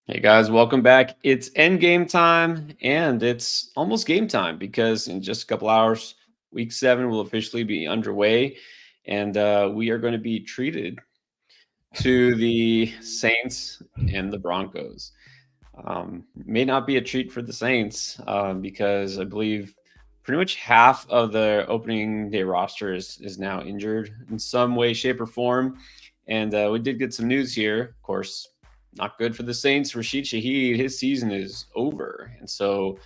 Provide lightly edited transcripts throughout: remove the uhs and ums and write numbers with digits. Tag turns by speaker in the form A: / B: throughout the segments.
A: Hey guys, welcome back. It's end game time and it's almost game time because in just a couple hours, week 7 will officially be underway. And we are going to be treated to the Saints and the Broncos. May not be a treat for the Saints because I believe pretty much half of the opening day roster is now injured in some way, shape, or form. And we did get some news here. Of course, not good for the Saints. Rashid Shaheed, his season is over. And so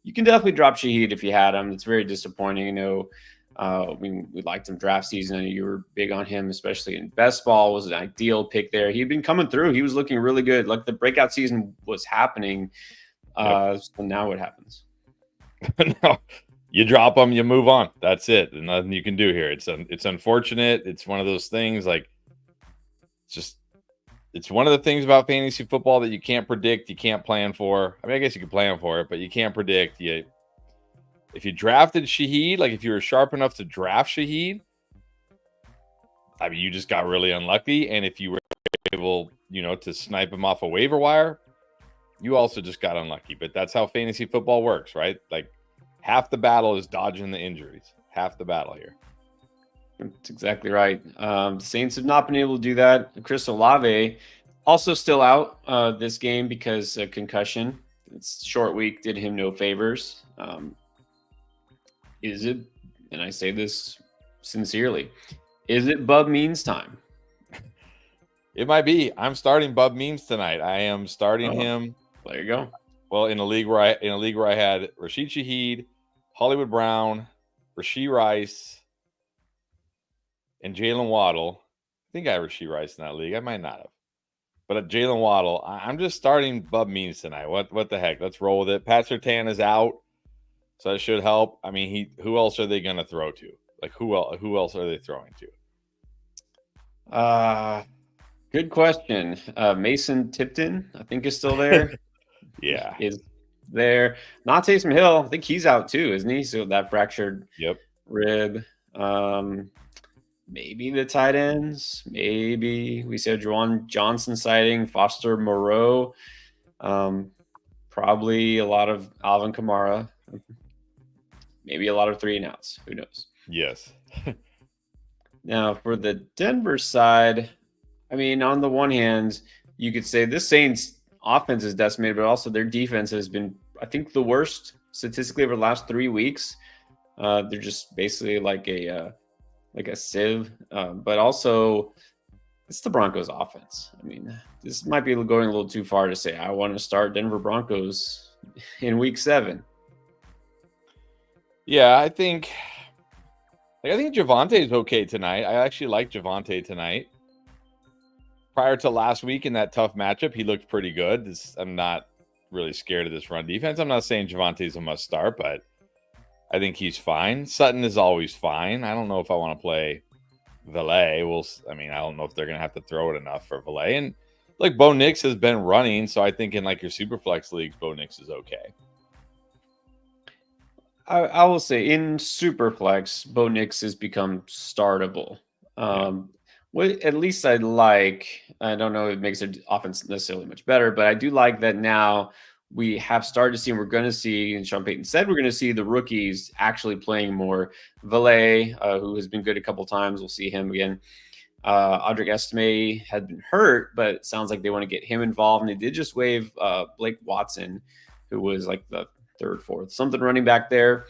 A: you can definitely drop Shaheed if you had him. It's very disappointing. We liked him draft season. I know you were big on him, especially in best ball. Was an ideal pick there. He'd been coming through. He was looking really good. Like the breakout season was happening. So now what happens?
B: No, you drop them, you move on. That's it. There's nothing you can do here. It's unfortunate. It's one of those things it's one of the things about fantasy football that you can't predict, you can't plan for. I mean, I guess you can plan for it, but you can't predict. If you drafted Shaheed, like if you were sharp enough to draft Shaheed, I mean, you just got really unlucky. And if you were able, to snipe him off a waiver wire, you also just got unlucky. But that's how fantasy football works, right? Like half the battle is dodging the injuries. Half the battle here.
A: That's exactly right. The Saints have not been able to do that. Chris Olave also still out this game because concussion. It's short week did him no favors. Is it? And I say this sincerely. Is it Bub Means time?
B: It might be. I'm starting Bub Means tonight. I am starting him.
A: There you go.
B: Well, in a league where I had Rashid Shaheed, Hollywood Brown, Rashee Rice, and Jalen Waddle. I think I have Rashee Rice in that league. I might not have. But at Jalen Waddle, I'm just starting Bub Means tonight. What the heck? Let's roll with it. Pat Surtain is out, so that should help. I mean, who else are they going to throw to? Like, who else are they throwing
A: to? Good question. Mason Tipton, I think, is still there.
B: Yeah.
A: Is there. Not Taysom Hill. I think he's out too, isn't he? So that fractured rib. Maybe the tight ends. Maybe we said Juwan Johnson sighting, Foster Moreau. Probably a lot of Alvin Kamara. Maybe a lot of 3 and outs. Who knows?
B: Yes.
A: Now, for the Denver side, I mean, on the one hand, you could say this Saints offense is decimated, but also their defense has been, I think, the worst statistically over the last 3 weeks. They're just basically like a sieve, but also it's the Broncos offense. I mean, this might be going a little too far to say I want to start Denver Broncos in week 7.
B: Yeah, I think Javonte is okay tonight. I actually like Javonte tonight. Prior to last week in that tough matchup, he looked pretty good. I'm not really scared of this run defense. I'm not saying Javonte is a must start, but I think he's fine. Sutton is always fine. I don't know if I want to play Valet. I don't know if they're going to have to throw it enough for Valet. And like Bo Nix has been running, so I think in like your super flex leagues, Bo Nix is okay.
A: I will say in Superflex, Bo Nix has become startable. What at least I don't know if it makes their offense necessarily much better, but I do like that now we have started to see, and we're going to see, and Sean Payton said, we're going to see the rookies actually playing more. Valet, who has been good a couple times, we'll see him again. Audric Estime had been hurt, but it sounds like they want to get him involved, and they did just waive Blake Watson, who was like the 3rd, 4th, something running back there.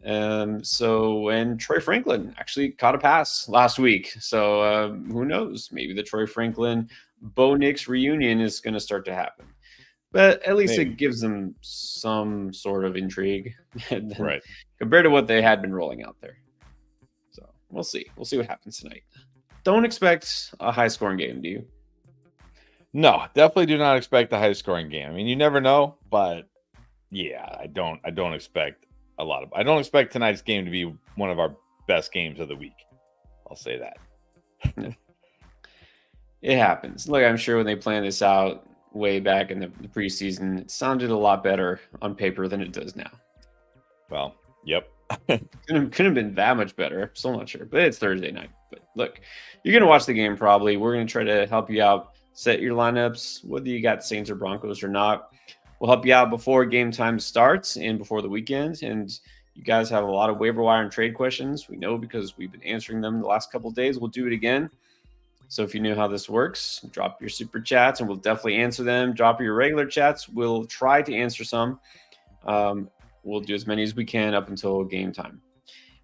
A: And Troy Franklin actually caught a pass last week. So who knows? Maybe the Troy Franklin Bo Nix reunion is going to start to happen. But at least it gives them some sort of intrigue
B: right,
A: compared to what they had been rolling out there. So we'll see. We'll see what happens tonight. Don't expect a high-scoring game, do you?
B: No, definitely do not expect a high-scoring game. I mean, you never know, but yeah, I don't expect a lot of. I don't expect tonight's game to be one of our best games of the week. I'll say that.
A: It happens. Look, I'm sure when they planned this out way back in the preseason, it sounded a lot better on paper than it does now.
B: Well, yep.
A: couldn't have been that much better. I'm still not sure, but it's Thursday night. But look, you're going to watch the game probably. We're going to try to help you out set your lineups, whether you got Saints or Broncos or not. We'll help you out before game time starts and before the weekend. And you guys have a lot of waiver wire and trade questions. We know because we've been answering them the last couple of days. We'll do it again. So if you know how this works, drop your super chats and we'll definitely answer them. Drop your regular chats. We'll try to answer some. We'll do as many as we can up until game time.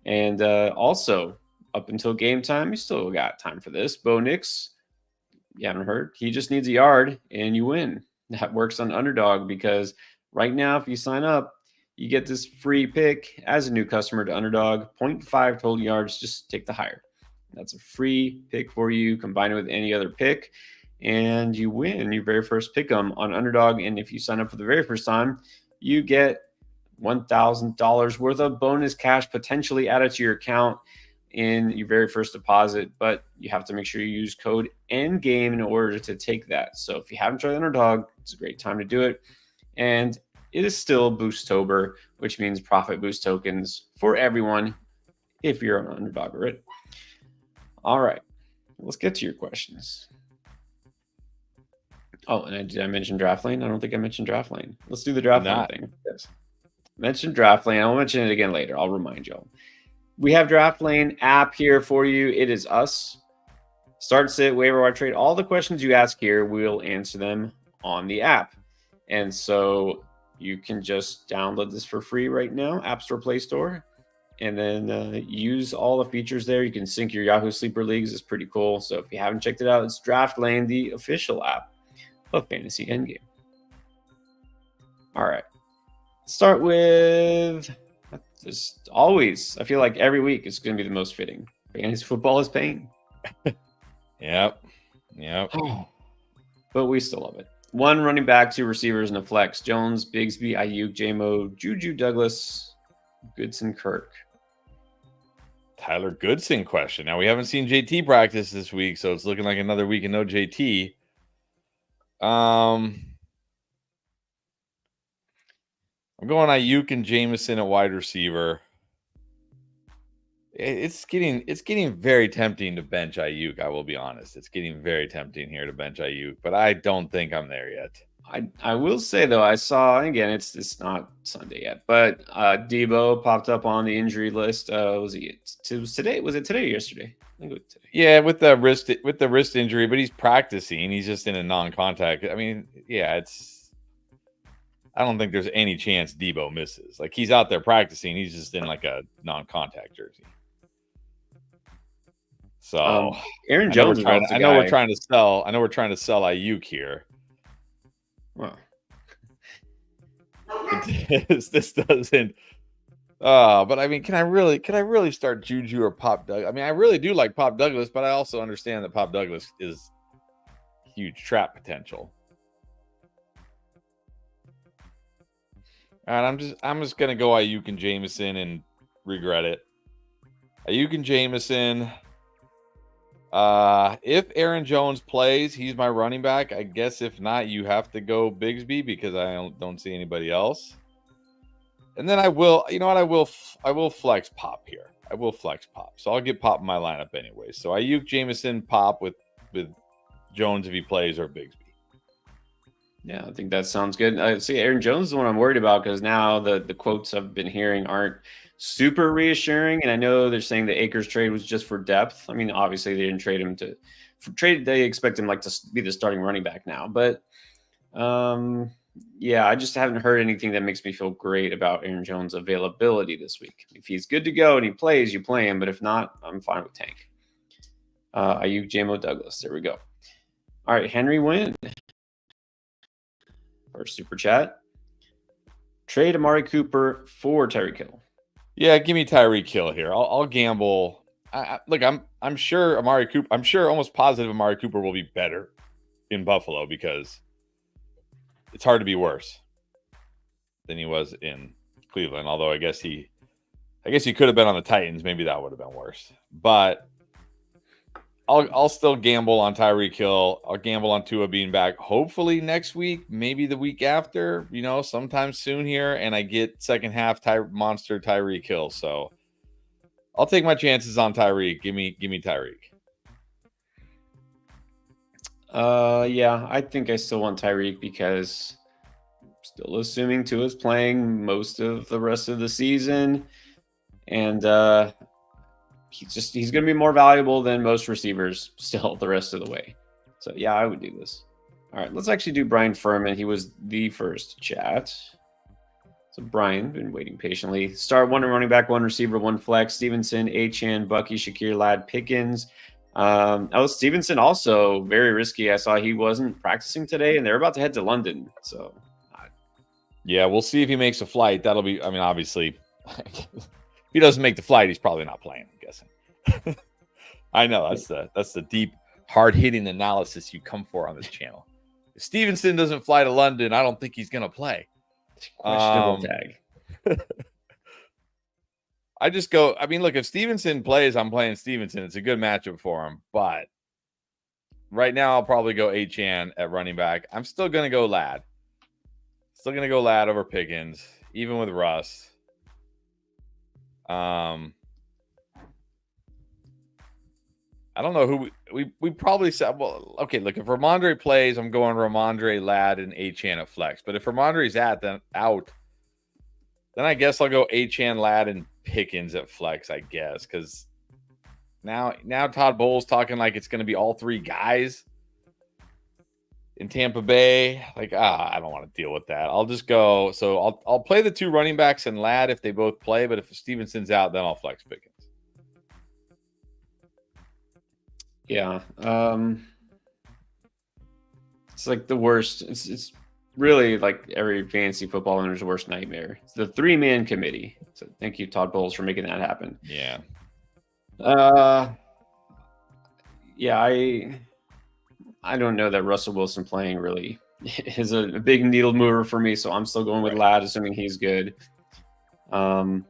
A: And also, up until game time, you still got time for this. Bo Nix, you haven't heard, he just needs a yard and you win. That works on Underdog because right now, if you sign up, you get this free pick as a new customer to Underdog, 0.5 total yards, just take the higher. That's a free pick for you. Combine it with any other pick, and you win your very first pick 'em on Underdog. And if you sign up for the very first time, you get $1,000 worth of bonus cash potentially added to your account in your very first deposit. But you have to make sure you use code ENDGAME in order to take that. So if you haven't tried Underdog, it's a great time to do it. And it is still Boosttober, which means profit boost tokens for everyone if you're an Underdog already. All right, let's get to your questions. Oh, and did I mention Draft Lane? I don't think I mentioned Draft Lane. Let's do the Draft Lane thing. Yes. Mention Draft Lane. I'll mention it again later. I'll remind y'all. We have Draft Lane app here for you. It is us. Start, sit, waiver wire trade. All the questions you ask here, we'll answer them on the app. And so you can just download this for free right now, App Store, Play Store. And then use all the features there. You can sync your Yahoo Sleeper Leagues. It's pretty cool. So if you haven't checked it out, it's Draft Lane, the official app of Fantasy Endgame. All right. Start with, just always, I feel like every week it's going to be the most fitting. Fantasy football is pain.
B: Yep.
A: But we still love it. 1 running back, 2 receivers, and a flex. Jones, Bigsby, Ayuk, J-Mo, Juju, Douglas, Goodson, Kirk.
B: Tyler Goodson question. Now, we haven't seen JT practice this week, so it's looking like another week and no JT. I'm going Ayuk and Jameson at wide receiver. It's getting very tempting to bench Ayuk, I will be honest. It's getting very tempting here to bench Ayuk, but I don't think I'm there yet.
A: I will say, though, I saw, again, it's not Sunday yet, but Debo popped up on the injury list. Was it today? Was it today or yesterday? I think it was today.
B: Yeah, with the wrist injury, but he's practicing. He's just in a non-contact. I mean, yeah, I don't think there's any chance Debo misses. Like, he's out there practicing. He's just in like a non-contact jersey. So
A: Aaron Jones.
B: I know we're trying to sell Ayuk here.
A: Well,
B: this doesn't. But I mean, can I really start Juju or Pop Douglas? I mean, I really do like Pop Douglas, but I also understand that Pop Douglas is huge trap potential. And I'm just gonna go Ayuk and Jameson and regret it. Ayuk and Jameson. If Aaron Jones plays, he's my running back. I guess if not, you have to go Bigsby because I don't see anybody else. And then I will flex Pop here. I will flex Pop. So I'll get Pop in my lineup anyway. So Ayuk, Jameson, Pop with Jones if he plays, or Bigsby.
A: Yeah, I think that sounds good. I see Aaron Jones is the one I'm worried about because now the quotes I've been hearing aren't super reassuring. And I know they're saying the Akers trade was just for depth. I mean, obviously they didn't trade him they expect him to be the starting running back now. But yeah, I just haven't heard anything that makes me feel great about Aaron Jones' availability this week. If he's good to go and he plays, you play him. But if not, I'm fine with Tank. Ayuk, J-Mo, Douglas. There we go. All right, Henry Wynn. Or super chat. Trade Amari Cooper for Tyreek Hill.
B: Yeah, give me Tyreek Hill here. I'll gamble. Look, I'm sure Amari Cooper. I'm sure almost positive Amari Cooper will be better in Buffalo because it's hard to be worse than he was in Cleveland. Although I guess he could have been on the Titans. Maybe that would have been worse. But I'll still gamble on Tyreek Hill. I'll gamble on Tua being back hopefully next week, maybe the week after, sometime soon here, and I get second half monster Tyreek Hill. So I'll take my chances on Tyreek. Give me Tyreek.
A: Yeah, I think I still want Tyreek because I'm still assuming Tua's playing most of the rest of the season, and he's going to be more valuable than most receivers still the rest of the way. So yeah, I would do this. All right, let's actually do Brian Furman. He was the first chat. So Brian, been waiting patiently. Start one running back, one receiver, one flex. Stevenson, Achane, Bucky, Shakir, Ladd, Pickens. Stevenson also very risky. I saw he wasn't practicing today, and they're about to head to London. So
B: yeah, we'll see if he makes a flight. That'll be. I mean, obviously, if he doesn't make the flight, he's probably not playing. I'm guessing. I know that's the deep, hard-hitting analysis you come for on this channel. If Stevenson doesn't fly to London, I don't think he's gonna play.
A: questionable tag.
B: I just go. I mean, look, if Stevenson plays, I'm playing Stevenson. It's a good matchup for him. But right now, I'll probably go Achane at running back. I'm still gonna go Ladd. Still gonna go Ladd over Pickens, even with Russ. I don't know who we probably said. Well, okay, look, if Ramondre plays, I'm going Ramondre, Ladd, and Achane at flex. But if Ramondre's out, then I guess I'll go Achane, Ladd, and Pickens at flex. I guess because now Todd Bowles talking like it's going to be all three guys in Tampa Bay. Like, I don't want to deal with that. I'll just go. So I'll play the two running backs and Ladd if they both play. But if Stevenson's out, then I'll flex Pickens.
A: Yeah. It's like the worst. It's really like every fantasy football owner's worst nightmare. It's the 3-man committee. So thank you, Todd Bowles, for making that happen.
B: Yeah.
A: Yeah, I don't know that Russell Wilson playing really is a big needle mover for me, so I'm still going with Ladd, assuming he's good. I'll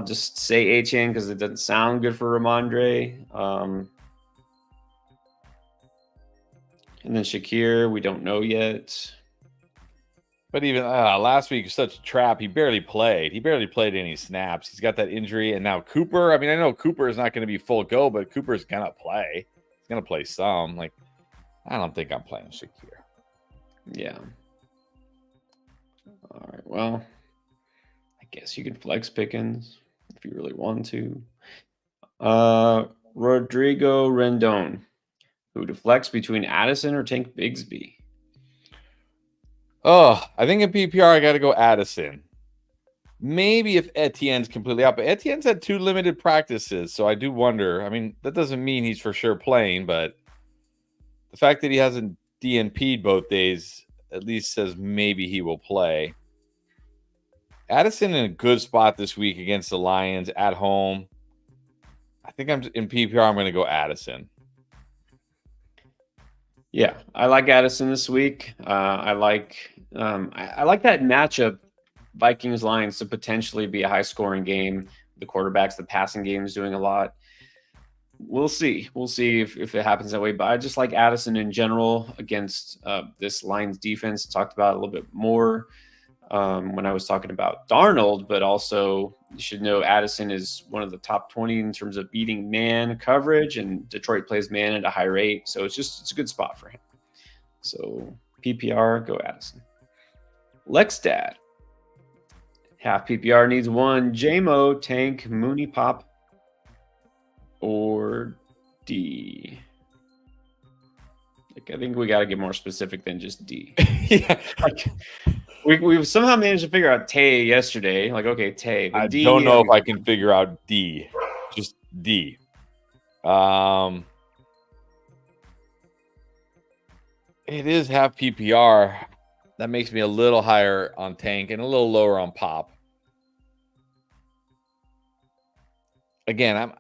A: just say Achane because it doesn't sound good for Ramondre. And then Shakir, we don't know yet.
B: But even last week, such a trap. He barely played. He barely played any snaps. He's got that injury. And now Cooper. I mean, I know Cooper is not going to be full go, but Cooper's going to play. He's going to play some. Like, I don't think I'm playing Shakir.
A: Yeah. All right. Well, I guess you could flex Pickens if you really want to. Rodrigo Rendon. Who to flex between Addison or Tank Bigsby?
B: Oh, I think in PPR, I got to go Addison. Maybe if Etienne's completely out, but Etienne's had 2 limited practices, so I do wonder. I mean, that doesn't mean he's for sure playing, but the fact that he hasn't DNP'd both days at least says maybe he will play. Addison in a good spot this week against the Lions at home. I think I'm in PPR. I'm going to go Addison.
A: Yeah, I like Addison this week. I like that matchup, Vikings Lions, to potentially be a high scoring game. The quarterbacks, the passing game is doing a lot. We'll see. We'll see if it happens that way. But I just like Addison in general against this Lions defense. Talked about it a little bit more when I was talking about Darnold, but also you should know Addison is one of the top 20 in terms of beating man coverage, and Detroit plays man at a high rate. So it's a good spot for him. So PPR, go Addison. Lexdad. Half PPR needs one. JMO, Tank, Mooney, Pop, or D. Like, I think we got to get more specific than just D.
B: Yeah.
A: Like, we've somehow managed to figure out Tay yesterday. Like, okay, Tay.
B: I don't know if I can figure out D. Just D. It is half PPR. That makes me a little higher on Tank and a little lower on Pop. Again, I'm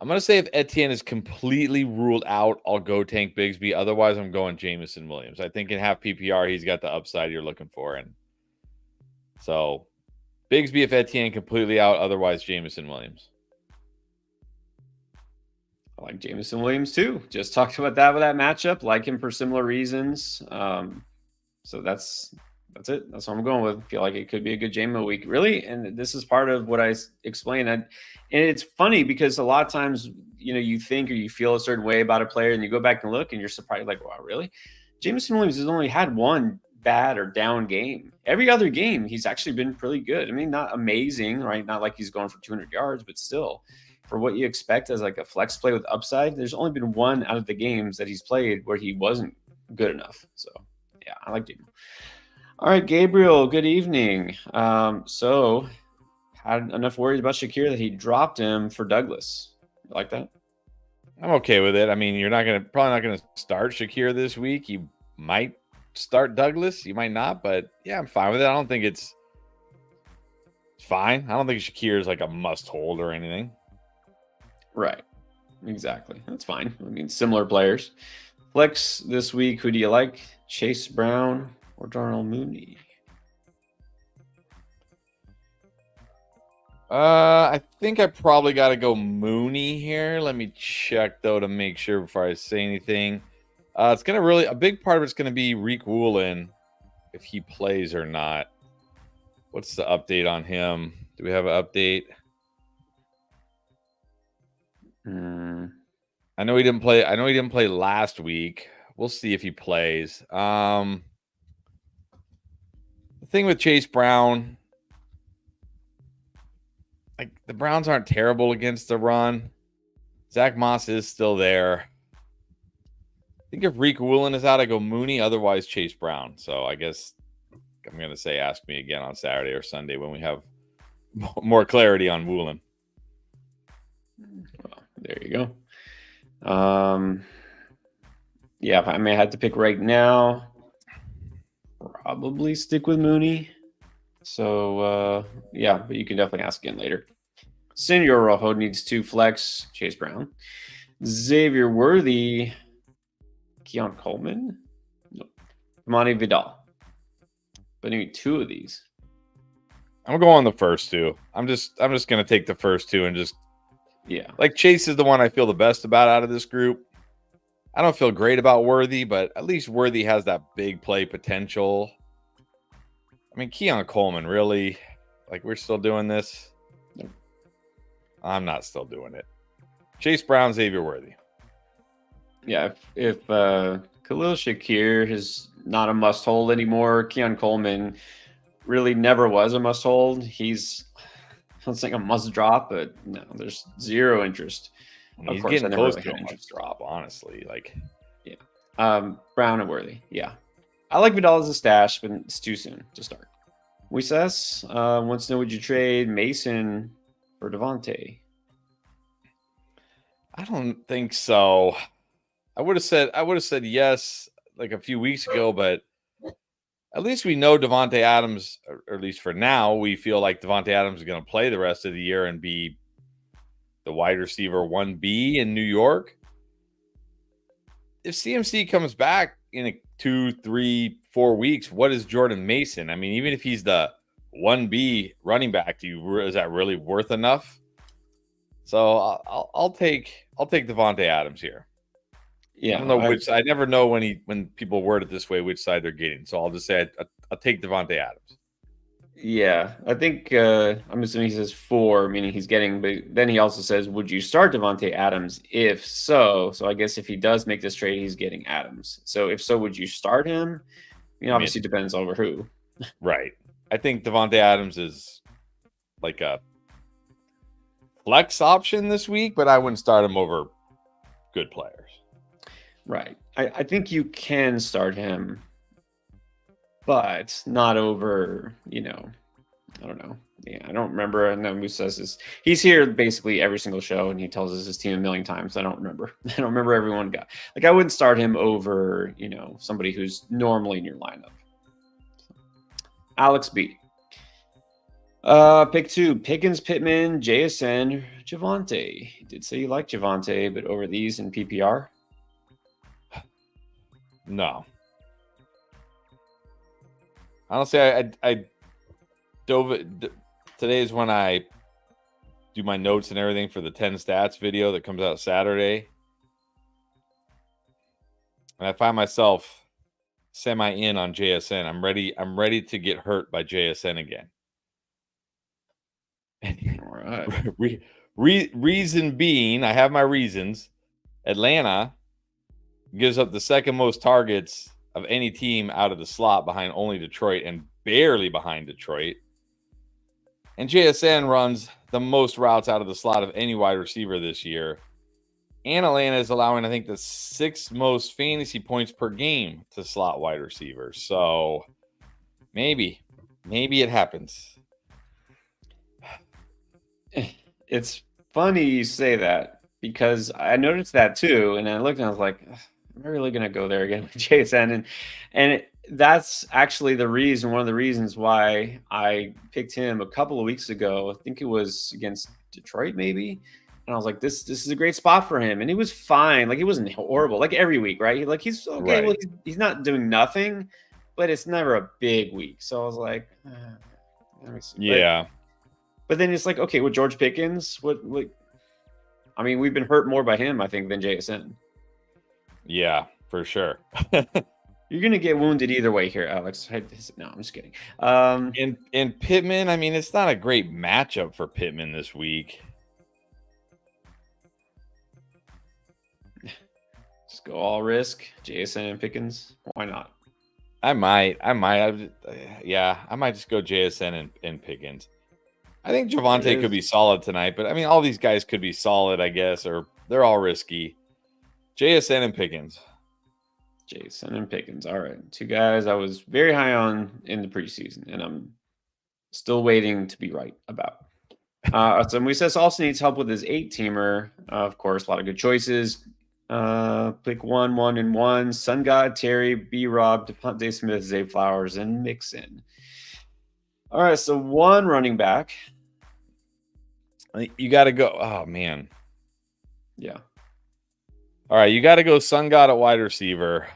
B: going to say if Etienne is completely ruled out, I'll go Tank Bigsby. Otherwise, I'm going Jameson Williams. I think in half PPR, he's got the upside you're looking for. And so Bigsby if Etienne completely out. Otherwise, Jameson Williams.
A: I like Jameson Williams too. Just talked about that with that matchup. Like him for similar reasons. So that's That's it. That's what I'm going with. Feel like it could be a good JMO week, really. And this is part of what I explained. And it's funny because a lot of times, you think or you feel a certain way about a player, and you go back and look, and you're surprised, like, wow, really? Jameson Williams has only had one bad or down game. Every other game, he's actually been pretty good. I mean, not amazing, right? Not like he's going for 200 yards, but still, for what you expect as like a flex play with upside, there's only been one out of the games that he's played where he wasn't good enough. So, yeah, I like Jameson. All right, Gabriel, good evening. So had enough worries about Shakir that he dropped him for Douglas. You like that?
B: I'm okay with it. I mean, you're probably not gonna start Shakir this week. You might start Douglas, you might not, but yeah, I'm fine with it. I don't think it's fine. I don't think Shakir is like a must hold or anything.
A: Right. Exactly. That's fine. I mean, similar players. Flex this week, who do you like? Chase Brown or Darnell Mooney?
B: I think I probably got to go Mooney here. Let me check though to make sure before I say anything. It's gonna a big part of it's gonna be Riq Woolen, if he plays or not. What's the update on him? Do we have an update? I know he didn't play. I know he didn't play last week. We'll see if he plays. The thing with Chase Brown, like the Browns aren't terrible against the run. Zach Moss is still there. I think if Riq Woolen is out, I go Mooney. Otherwise, Chase Brown. So I guess I'm going to say ask me again on Saturday or Sunday when we have more clarity on Woolen.
A: Well, there you go. Yeah, if I may have to pick right now, probably stick with Mooney. So, yeah, but you can definitely ask again later. Senor Rojo needs 2 flex. Chase Brown. Xavier Worthy. Keon Coleman. Nope. Imani Vidal. But I need 2 of these.
B: I'm going on the first 2. I'm just going to take the first 2 and just like Chase is the one I feel the best about out of this group. I don't feel great about Worthy, but at least Worthy has that big play potential. I mean, Keon Coleman, really? Like, we're still doing this? Nope. I'm not still doing it. Chase Brown, Xavier Worthy.
A: Yeah, if Khalil Shakir is not a must-hold anymore, Keon Coleman really never was a must-hold. He's, I don't think a must-drop, but no, there's zero interest.
B: He's getting close to a must-drop, honestly. Like,
A: yeah. Brown and Worthy, yeah. I like Vidal as a stash, but it's too soon to start. Wises wants to know, would you trade Mason for Devontae?
B: I don't think so. I would have said yes like a few weeks ago, but at least we know Davante Adams, or at least for now, we feel like Davante Adams is going to play the rest of the year and be the wide receiver 1B in New York. If CMC comes back in 2, 3, 4 weeks, what is Jordan Mason? I mean, even if he's the 1B running back, is that really worth enough? So I'll take Davante Adams here.
A: Yeah,
B: I don't know which. I never know when people word it this way which side they're getting. So I'll just say I'll take Davante Adams.
A: Yeah, I think I'm assuming he says 4, meaning he's getting. But then he also says, "Would you start Davante Adams? If so, I guess if he does make this trade, he's getting Adams. So if so, would you start him? Obviously depends over who.
B: Right. I think Davante Adams is like a flex option this week, but I wouldn't start him over good players.
A: Right. I think you can start him, but not over, I don't know. Yeah, I don't remember. I know Moose says this. He's here basically every single show, and he tells us his team a million times. I don't remember. I don't remember everyone got. Like, I wouldn't start him over, somebody who's normally in your lineup. Alex B. Pick 2, Pickens, Pittman, JSN, Javonte. He did say you like Javonte, but over these in PPR?
B: No. Honestly, I dove it. Today is when I do my notes and everything for the 10 stats video that comes out Saturday. And I find myself semi in on JSN. I'm ready to get hurt by JSN again.
A: All right.
B: Reason being, I have my reasons. Atlanta gives up the second most targets of any team out of the slot behind only Detroit and barely behind Detroit. And JSN runs the most routes out of the slot of any wide receiver this year. And Atlanta is allowing, I think, the 6th most fantasy points per game to slot wide receivers. So maybe it happens.
A: It's funny you say that because I noticed that too, and I looked and I was like, am I really going to go there again with JSN? And that's actually one of the reasons why I picked him a couple of weeks ago. I think it was against Detroit, maybe. And I was like, this is a great spot for him, and he was fine. Like, he wasn't horrible. Like every week, right? Like, he's okay.
B: Right.
A: Well, he's not doing nothing, but it's never a big week. So I was like, let me see.
B: Yeah.
A: But then it's like, okay, with George Pickens, what? I mean, we've been hurt more by him, I think, than JSN.
B: Yeah, for sure.
A: You're gonna get wounded either way here, Alex. No, I'm just kidding.
B: And Pittman, I mean, it's not a great matchup for Pittman this week.
A: Just go all risk, JSN and Pickens. Why not?
B: I might just go JSN and Pickens. I think Javonte could be solid tonight, but I mean, all these guys could be solid, I guess, or they're all risky. JSN and Pickens.
A: JSN and Pickens. All right. 2 guys I was very high on in the preseason, and I'm still waiting to be right about. So Moises also needs help with his 8-teamer. Of course, a lot of good choices. Pick 1, 1, and 1. Sun God, Terry, B-Rob, DeVonta Smith, Zay Flowers, and Mixon. All right, so 1 running back.
B: You got to go. Oh, man.
A: Yeah.
B: All right, you got to go Sun God at wide receiver.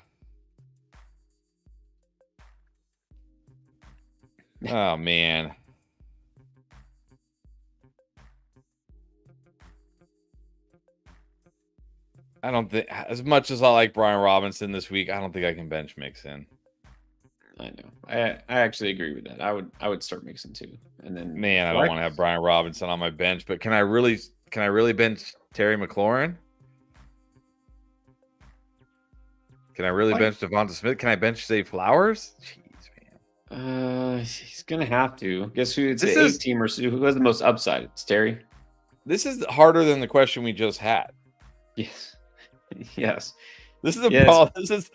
B: Oh, man. I don't think, as much as I like Brian Robinson this week, I don't think I can bench Mixon.
A: I know. I actually agree with that. I would start Mixon too, and then
B: I don't want to have Brian Robinson on my bench. But can I really bench Terry McLaurin? Can I really bench DeVonta Smith? Can I bench Zay Flowers? Jeez,
A: man. He's gonna have to. Guess who? It's an 8-teamer. Who has the most upside? It's Terry.
B: This is harder than the question we just had.
A: Yes. Yes.
B: This is the problem. This is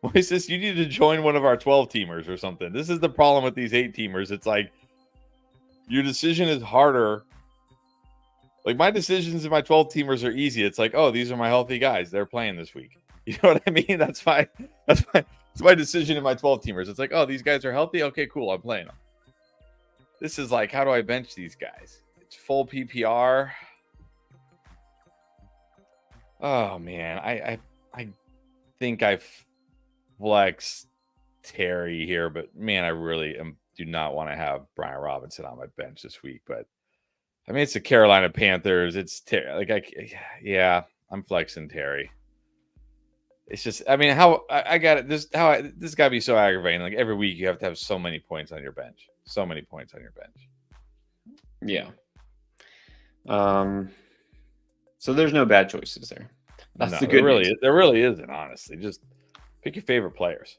B: Moises, you need to join one of our 12-teamers or something. This is the problem with these 8-teamers. It's like your decision is harder. Like my decisions in my 12-teamers are easy. It's like, oh, these are my healthy guys. They're playing this week. You know what I mean? That's my decision in my 12-teamers. It's like, oh, these guys are healthy. Okay, cool. I'm playing them. This is like, how do I bench these guys? It's full PPR. Oh man, I think I flex Terry here, but man, I really do not want to have Brian Robinson on my bench this week. But I mean, it's the Carolina Panthers. It's Terry. I'm flexing Terry. It's just, I mean, how I got it. This got to be so aggravating. Like every week, you have to have so many points on your bench. So many points on your bench.
A: Yeah. So there's no bad choices there. That's the good news.
B: There really isn't, honestly. Just pick your favorite players.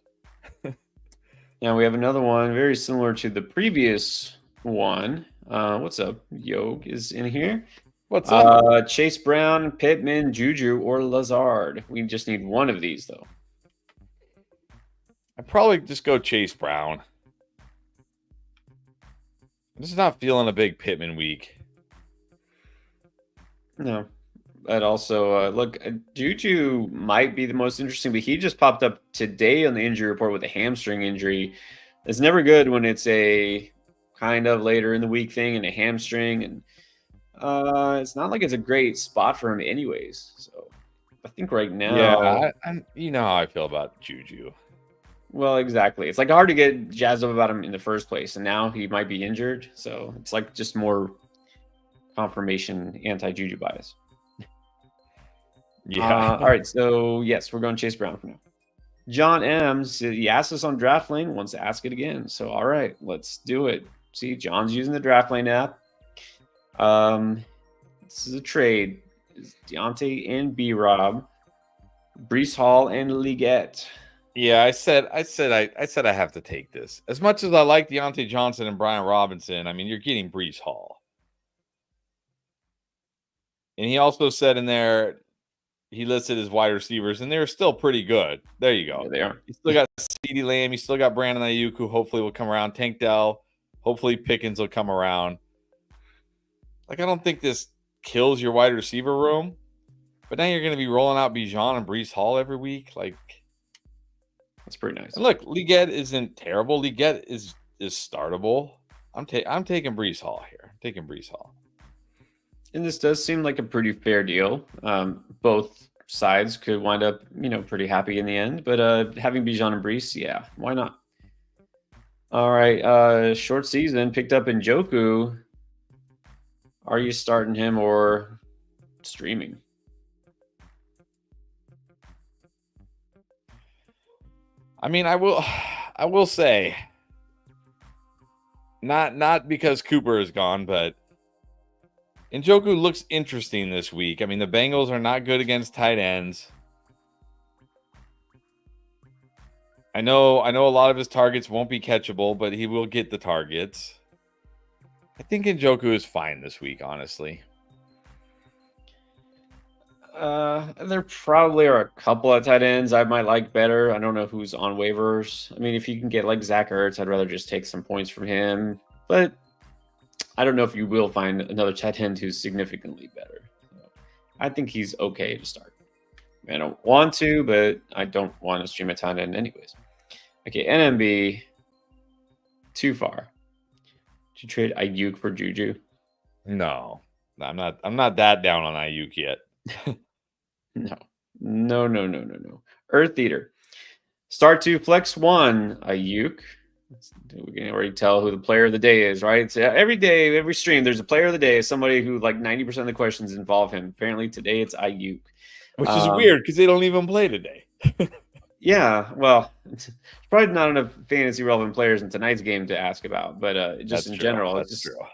A: Yeah, we have another one very similar to the previous one. What's up? Yog is in here.
B: What's up?
A: Chase Brown, Pittman, Juju, or Lazard. We just need one of these, though.
B: I'd probably just go Chase Brown. I'm just not feeling a big Pittman week.
A: No. But also, look, Juju might be the most interesting, but he just popped up today on the injury report with a hamstring injury. It's never good when it's a kind of later in the week thing and a hamstring, and it's not like it's a great spot for him anyways. So I think right now...
B: Yeah, you know how I feel about Juju.
A: Well, exactly. It's like hard to get jazzed up about him in the first place, and now he might be injured. So it's like just more confirmation anti-Juju bias.
B: Yeah.
A: All right. So yes, we're going Chase Brown for now. John M. He asked us on Draft Lane, wants to ask it again. So, all right, let's do it. See, John's using the Draft Lane app. This is a trade. It's Deontay and B Rob, Brees Hall and Leggett.
B: Yeah, I said I have to take this. As much as I like Deontay Johnson and Brian Robinson, I mean, you're getting Brees Hall. And he also said in there, he listed his wide receivers, and they're still pretty good. There you go.
A: Yeah, they are.
B: You still got CeeDee Lamb. You still got Brandon Ayuk, who hopefully will come around. Tank Dell. Hopefully Pickens will come around. Like, I don't think this kills your wide receiver room. But now you're going to be rolling out Bijan and Brees Hall every week. Like,
A: that's pretty nice.
B: And look, Leggett isn't terrible. Leggett is startable. I'm taking Brees Hall here. I'm taking Brees Hall.
A: And this does seem like a pretty fair deal. Both sides could wind up, pretty happy in the end. But having Bijan and Brees, yeah, why not? All right, short season, picked up Njoku. Are you starting him or streaming?
B: I mean, I will say, not because Cooper is gone, but Njoku looks interesting this week. I mean, the Bengals are not good against tight ends. I know a lot of his targets won't be catchable, but he will get the targets. I think Njoku is fine this week, honestly.
A: There probably are a couple of tight ends I might like better. I don't know who's on waivers. I mean, if you can get like Zach Ertz, I'd rather just take some points from him. But I don't know if you will find another tight end who's significantly better. So I think he's okay to start. I don't want to, but I don't want to stream a tight end anyways. Okay, NMB, too far. Did you trade Ayuk for Juju?
B: No, I'm not that down on Ayuk yet.
A: No. Earth Eater. Start 2, flex 1, Ayuk. We can already tell who the player of the day is, right? So every day, every stream, there's a player of the day, somebody who like 90% of the questions involve him. Apparently today it's Ayuk.
B: Which is weird because they don't even play today.
A: Yeah, well, it's probably not enough fantasy relevant players in tonight's game to ask about, but just
B: That's
A: in
B: true.
A: general,
B: That's
A: it's just
B: true.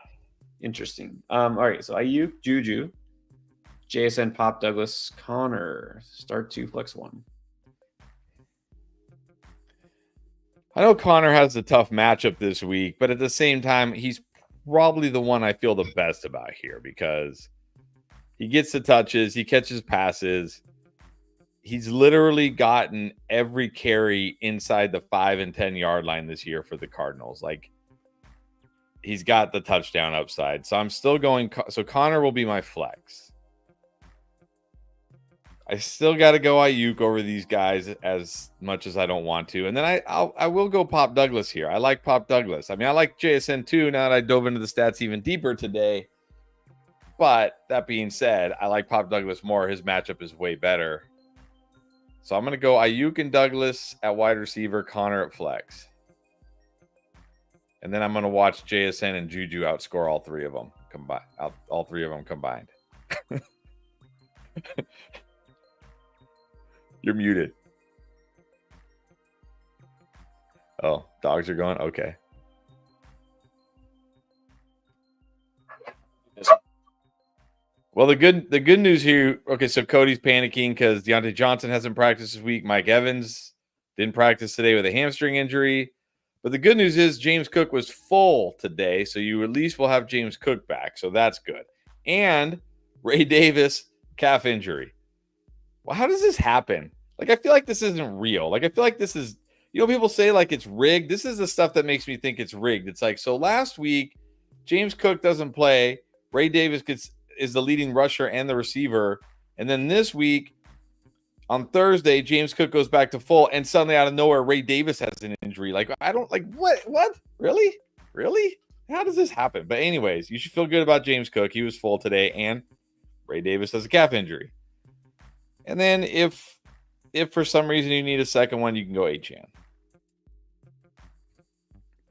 A: Interesting. All right, so Ayuk, Juju, JSN, Pop, Douglas, Connor. Start 2, flex 1.
B: I know Connor has a tough matchup this week, but at the same time, he's probably the one I feel the best about here because he gets the touches, he catches passes. He's literally gotten every carry inside the 5 and 10 yard line this year for the Cardinals. Like, he's got the touchdown upside. So I'm still going. So Connor will be my flex. I still got to go Ayuk over these guys as much as I don't want to. And then I will go Pop Douglas here. I like Pop Douglas. I mean, I like JSN too. Now that I dove into the stats even deeper today. But that being said, I like Pop Douglas more. His matchup is way better. So I'm going to go Ayuk and Douglas at wide receiver, Connor at flex. And then I'm going to watch JSN and Juju outscore all three of them combined. You're muted. Oh, dogs are going? Okay. Well, the good news here, okay, so Cody's panicking because Deontay Johnson hasn't practiced this week. Mike Evans didn't practice today with a hamstring injury. But the good news is James Cook was full today, so you at least will have James Cook back, so that's good. And Ray Davis, calf injury. Well, how does this happen? Like, I feel like this isn't real. Like, I feel like this is, people say like it's rigged. This is the stuff that makes me think it's rigged. It's like, so last week, James Cook doesn't play. Ray Davis is the leading rusher and the receiver. And then this week, on Thursday, James Cook goes back to full, and suddenly out of nowhere, Ray Davis has an injury. Like, I don't, like, what? Really? How does this happen? But anyways, you should feel good about James Cook. He was full today, and Ray Davis has a calf injury. And then if for some reason you need a second one, you can go Achane.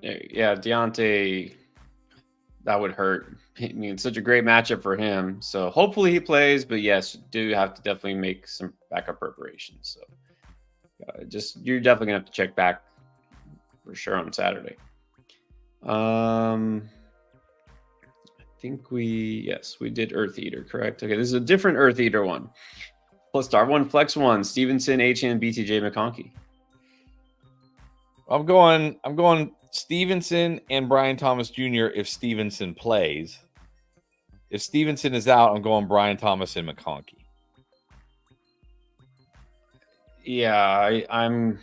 A: Yeah, Deontay, that would hurt. I mean, it's such a great matchup for him. So hopefully he plays, but yes, do have to definitely make some backup preparations. So you're definitely gonna have to check back for sure on Saturday. I think we did Earth Eater, correct? Okay, this is a different Earth Eater one. Plus star one, flex one, Stevenson, HN, BTJ, McConkey.
B: I'm going Stevenson and Brian Thomas Jr. if Stevenson plays. If Stevenson is out, I'm going Brian Thomas and McConkey.
A: Yeah, I'm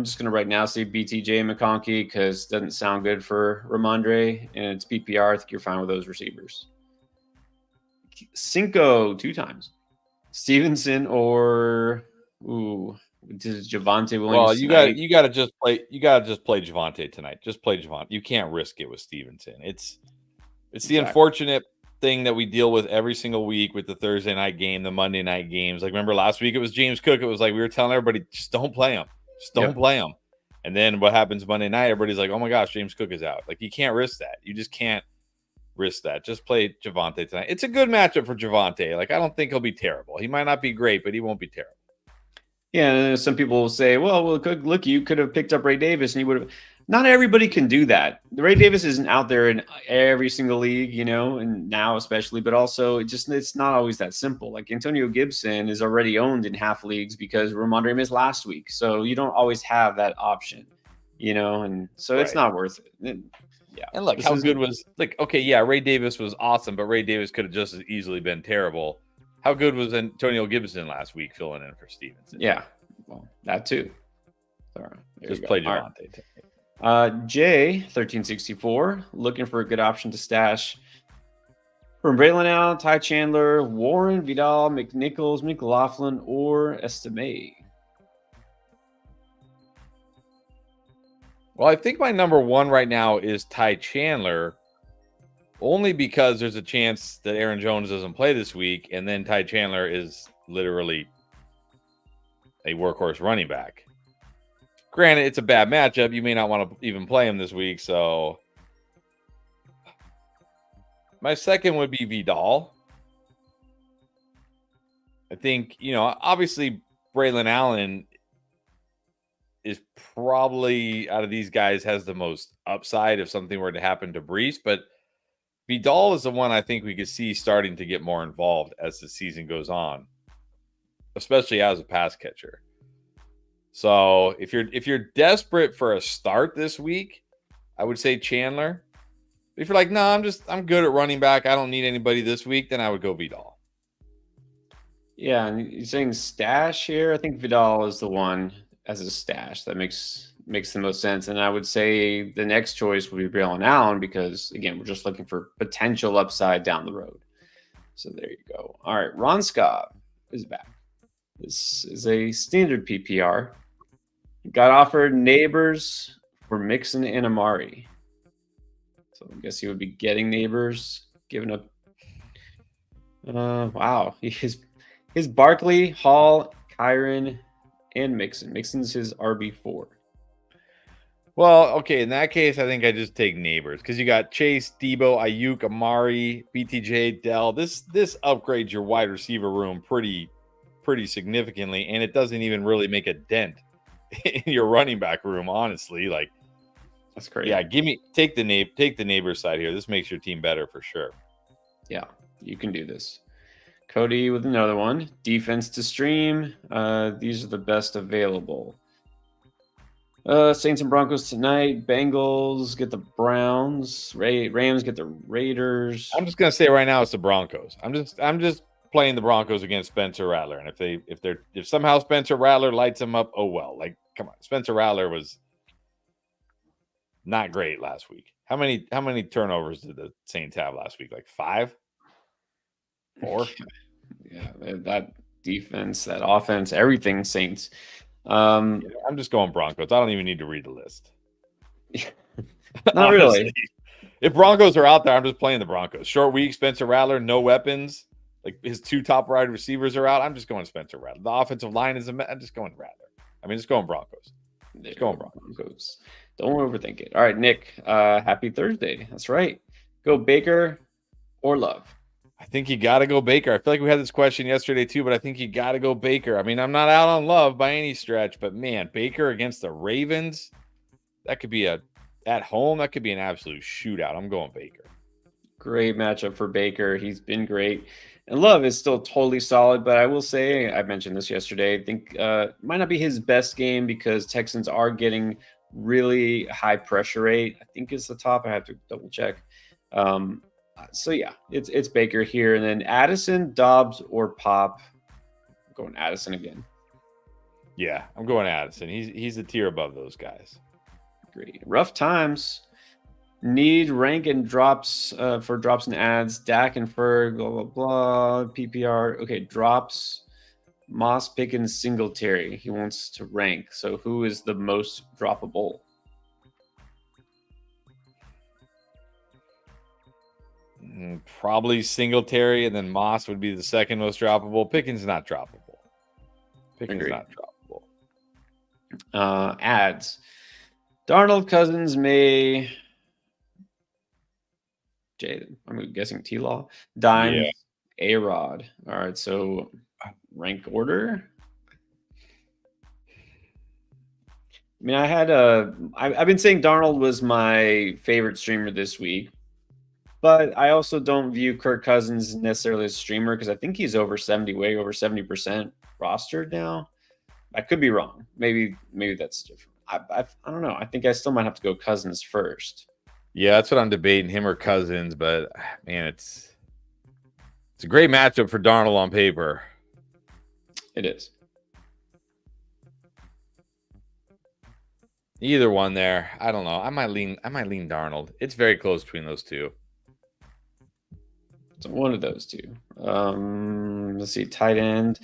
A: just gonna right now say BTJ and McConkey because it doesn't sound good for Ramondre, and it's PPR. I think you're fine with those receivers. Cinco 2 times. Stevenson or does Javonte Williams?
B: Well, you got to just play Javonte tonight. Just play Javonte. You can't risk it with Stevenson. It's the unfortunate thing that we deal with every single week with the Thursday night game, the Monday night games. Like, remember last week it was James Cook. It was like we were telling everybody, just don't play him. Just don't play him. And then what happens Monday night? Everybody's like, oh my gosh, James Cook is out. Like, you can't risk that. You just can't risk that. Just play Javonte tonight. It's a good matchup for Javonte. Like, I don't think he'll be terrible. He might not be great, but he won't be terrible.
A: Yeah, and some people will say, well, look, you could have picked up Ray Davis and you would have. Not everybody can do that. Ray Davis isn't out there in every single league, and now especially, but also it's not always that simple. Like Antonio Gibson is already owned in half leagues because Ramondre missed last week. So you don't always have that option, and so it's not worth it. Yeah.
B: And look, how good was Ray Davis was awesome, but Ray Davis could have just as easily been terrible. How good was Antonio Gibson last week filling in for Stevenson?
A: Yeah, well, that too. Sorry,
B: just play Javonte.
A: Jay 1364 looking for a good option to stash from Braylon Allen, Ty Chandler, Warren, Vidal, McNichols, McLaughlin, or Estime.
B: Well, I think my number one right now is Ty Chandler, only because there's a chance that Aaron Jones doesn't play this week, and then Ty Chandler is literally a workhorse running back. Granted, it's a bad matchup. You may not want to even play him this week, so my second would be Vidal. I think, obviously Braylon Allen is probably, out of these guys, has the most upside if something were to happen to Breece, but Vidal is the one I think we could see starting to get more involved as the season goes on, especially as a pass catcher. So if you're desperate for a start this week, I would say Chandler. If you're like, no, I'm good at running back, I don't need anybody this week, then I would go Vidal.
A: Yeah, and you're saying stash here. I think Vidal is the one as a stash that makes the most sense. And I would say the next choice would be Braylon Allen because, again, we're just looking for potential upside down the road. So there you go. All right, Ron Scott is back. This is a standard PPR. Got offered Neighbors for Mixon and Amari. So I guess he would be getting Neighbors, giving up. Wow. His Barkley, Hall, Kyron, and Mixon. Mixon's his RB4.
B: Well, okay, in that case, I think I just take Neighbors because you got Chase, Debo, Ayuk, Amari, BTJ, Dell. This upgrades your wide receiver room pretty significantly, and it doesn't even really make a dent in your running back room, honestly. Like,
A: that's crazy.
B: Yeah, take the Neighbors side here. This makes your team better for sure.
A: Yeah, you can do this. Cody with another one. Defense to stream. These are the best available. Saints and Broncos tonight. Bengals get the Browns. Rams get the Raiders.
B: I'm just gonna say right now it's the Broncos. I'm just playing the Broncos against Spencer Rattler, and if somehow Spencer Rattler lights them up, oh well. Like, come on, Spencer Rattler was not great last week. How many turnovers did the Saints have last week? Like 5, 4.
A: Yeah, that defense, that offense, everything Saints.
B: I'm just going Broncos. I don't even need to read the list.
A: Not really.
B: If Broncos are out there, I'm just playing the Broncos. Short week, Spencer Rattler, no weapons. Like, his 2 top wide receivers are out. I'm just going Spencer Rattler. The offensive line I'm just going Rattler. Just going Broncos. Just going Broncos.
A: Don't overthink it. All right, Nick. Happy Thursday. That's right. Go Baker or Love.
B: I think you got to go Baker. I feel like we had this question yesterday too, but I think you got to go Baker. I mean, I'm not out on Love by any stretch, but man, Baker against the Ravens, that could be at home. That could be an absolute shootout. I'm going Baker.
A: Great matchup for Baker. He's been great. And Love is still totally solid, but I will say, I mentioned this yesterday, I think might not be his best game because Texans are getting really high pressure rate. I think it's the top. I have to double check. So yeah, it's Baker here. And then Addison, Dobbs, or Pop. I'm going Addison again.
B: Yeah, I'm going Addison. He's a tier above those guys.
A: Great. Rough times. Need rank and drops for drops and ads. Dak and Ferg, blah, blah, blah. PPR. Okay, drops. Moss, Pickens, Singletary. He wants to rank. So who is the most droppable?
B: Probably Singletary, and then Moss would be the second most droppable. Pickens not droppable. Pickens not droppable.
A: Ads. Darnold, Cousins, May. Jaden. I'm guessing T-Law. Dimes, A-Rod. All right, so rank order. I mean, I've been saying Darnold was my favorite streamer this week, but I also don't view Kirk Cousins necessarily as a streamer because I think he's way over 70% rostered now. I could be wrong. Maybe that's different. I don't know. I think I still might have to go Cousins first.
B: Yeah, that's what I'm debating, him or Cousins. But man, it's a great matchup for Darnold on paper.
A: It is.
B: Either one there. I don't know. I might lean Darnold. It's very close between those two.
A: So one of those two. Let's see. Tight end.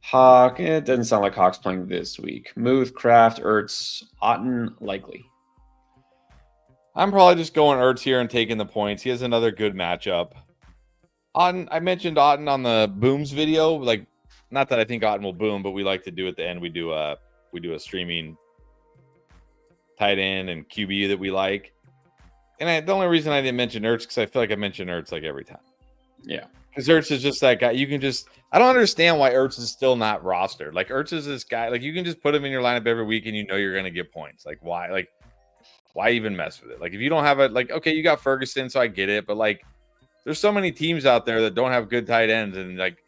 A: Hawk. It doesn't sound like Hawk's playing this week. Muth, Kraft, Ertz, Otten, likely.
B: I'm probably just going Ertz here and taking the points. He has another good matchup. I mentioned Otten on the Booms video. Like, not that I think Otten will boom, but we like to do at the end. We do a streaming tight end and QB that we like. And the only reason I didn't mention Ertz because I feel like I mention Ertz like every time.
A: Yeah.
B: Because Ertz is just that guy. You can just – I don't understand why Ertz is still not rostered. Like, Ertz is this guy. Like, you can just put him in your lineup every week and you know you're going to get points. Like, why? Like, why even mess with it? Like, if you don't have it – like, okay, you got Ferguson, so I get it. But, like, there's so many teams out there that don't have good tight ends and, like,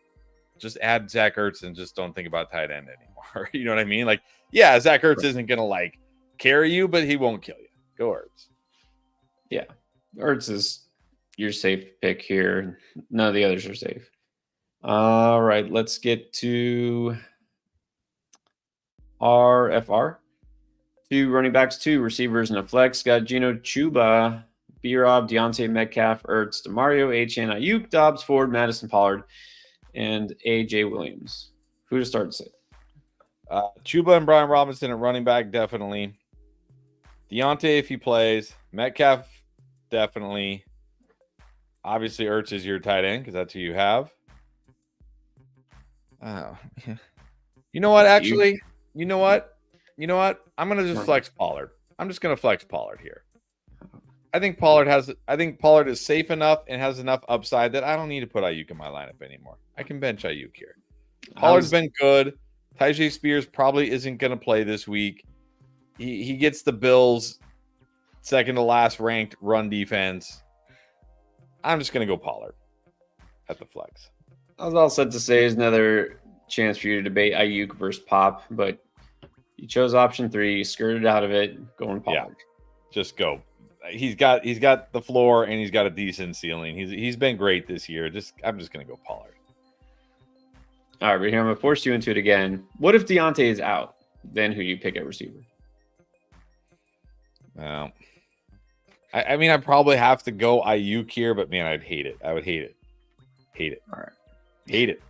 B: just add Zach Ertz and just don't think about tight end anymore. You know what I mean? Like, yeah, Zach Ertz isn't going to, like, carry you, but he won't kill you. Go Ertz.
A: Yeah. Ertz is your safe pick here. None of the others are safe. All right, let's get to RFR. 2 running backs, 2 receivers, and a flex. Got Gino Chuba, B-Rob, Deontay Metcalf, Ertz, DeMario, Achane, Ayuk, Dobbs, Ford, Madison, Pollard, and A.J. Williams. Who to start to say?
B: Chuba and Brian Robinson at running back, definitely. Deontay, if he plays. Metcalf, definitely. Obviously, Ertz is your tight end because that's who you have. Oh, you know what? Actually, you know what? I'm gonna just flex Pollard. I'm just gonna flex Pollard here. I think Pollard is safe enough and has enough upside that I don't need to put Ayuk in my lineup anymore. I can bench Ayuk here. Pollard's been good. Tyjae Spears probably isn't gonna play this week. He gets the Bills' second to last ranked run defense. I'm just going to go Pollard at the flex.
A: I was all set to say is another chance for you to debate Ayuk versus Pop, but you chose option 3, skirted out of it, going Pollard.
B: Yeah, just go. He's got the floor and he's got a decent ceiling. He's been great this year. I'm just going to go Pollard.
A: All right, but here I'm going to force you into it again. What if Deontay is out? Then who you pick at receiver?
B: Well, I mean, I probably have to go Ayuk here, but man, I'd hate it. I would hate it. Hate it.
A: All right.
B: Hate it.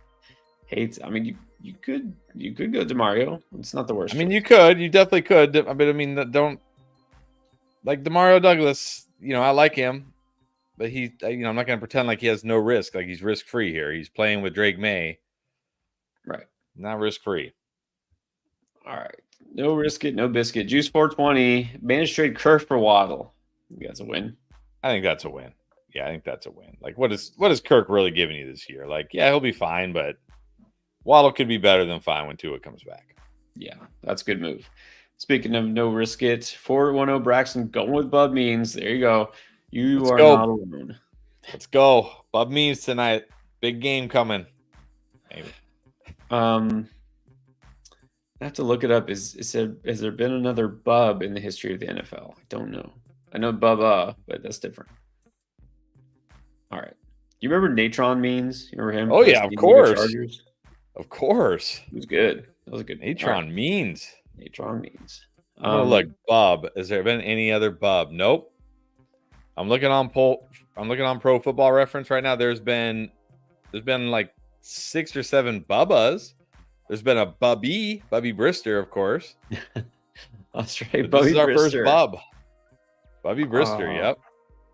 A: Hates. I mean, you could go DeMario. It's not the worst.
B: I mean, you definitely could. But I mean, don't like DeMario Douglas. You know, I like him, but I'm not going to pretend like he has no risk. Like he's risk free here. He's playing with Drake May.
A: Right.
B: Not risk free.
A: All right. No risk it, no biscuit. Juice 420. Managed trade Kerr for Waddle. That's a win.
B: I think that's a win. Yeah, I think that's a win. Like, what is Kirk really giving you this year? Like, yeah, he'll be fine, but Waddle could be better than fine when Tua comes back.
A: Yeah, that's a good move. Speaking of no risk it, 410 Braxton going with Bub Means. There you go. You are not alone.
B: Let's go. Bub Means tonight. Big game coming. Maybe.
A: I have to look it up. Has there been another Bub in the history of the NFL? I don't know. I know Bubba, but that's different. All right. Do you remember Natron Means? You remember him?
B: Oh, yeah, of course.
A: Chargers?
B: Of course.
A: He was good. That was a good
B: Natron Means.
A: Natron Means.
B: Look, Bub. Has there been any other Bub? Nope. I'm looking on Pro Football Reference right now. There's been like 6 or 7 Bubbas. There's been a Bubby Brister, of course.
A: That's right.
B: This is our first Bub. Bubby Brister, yep.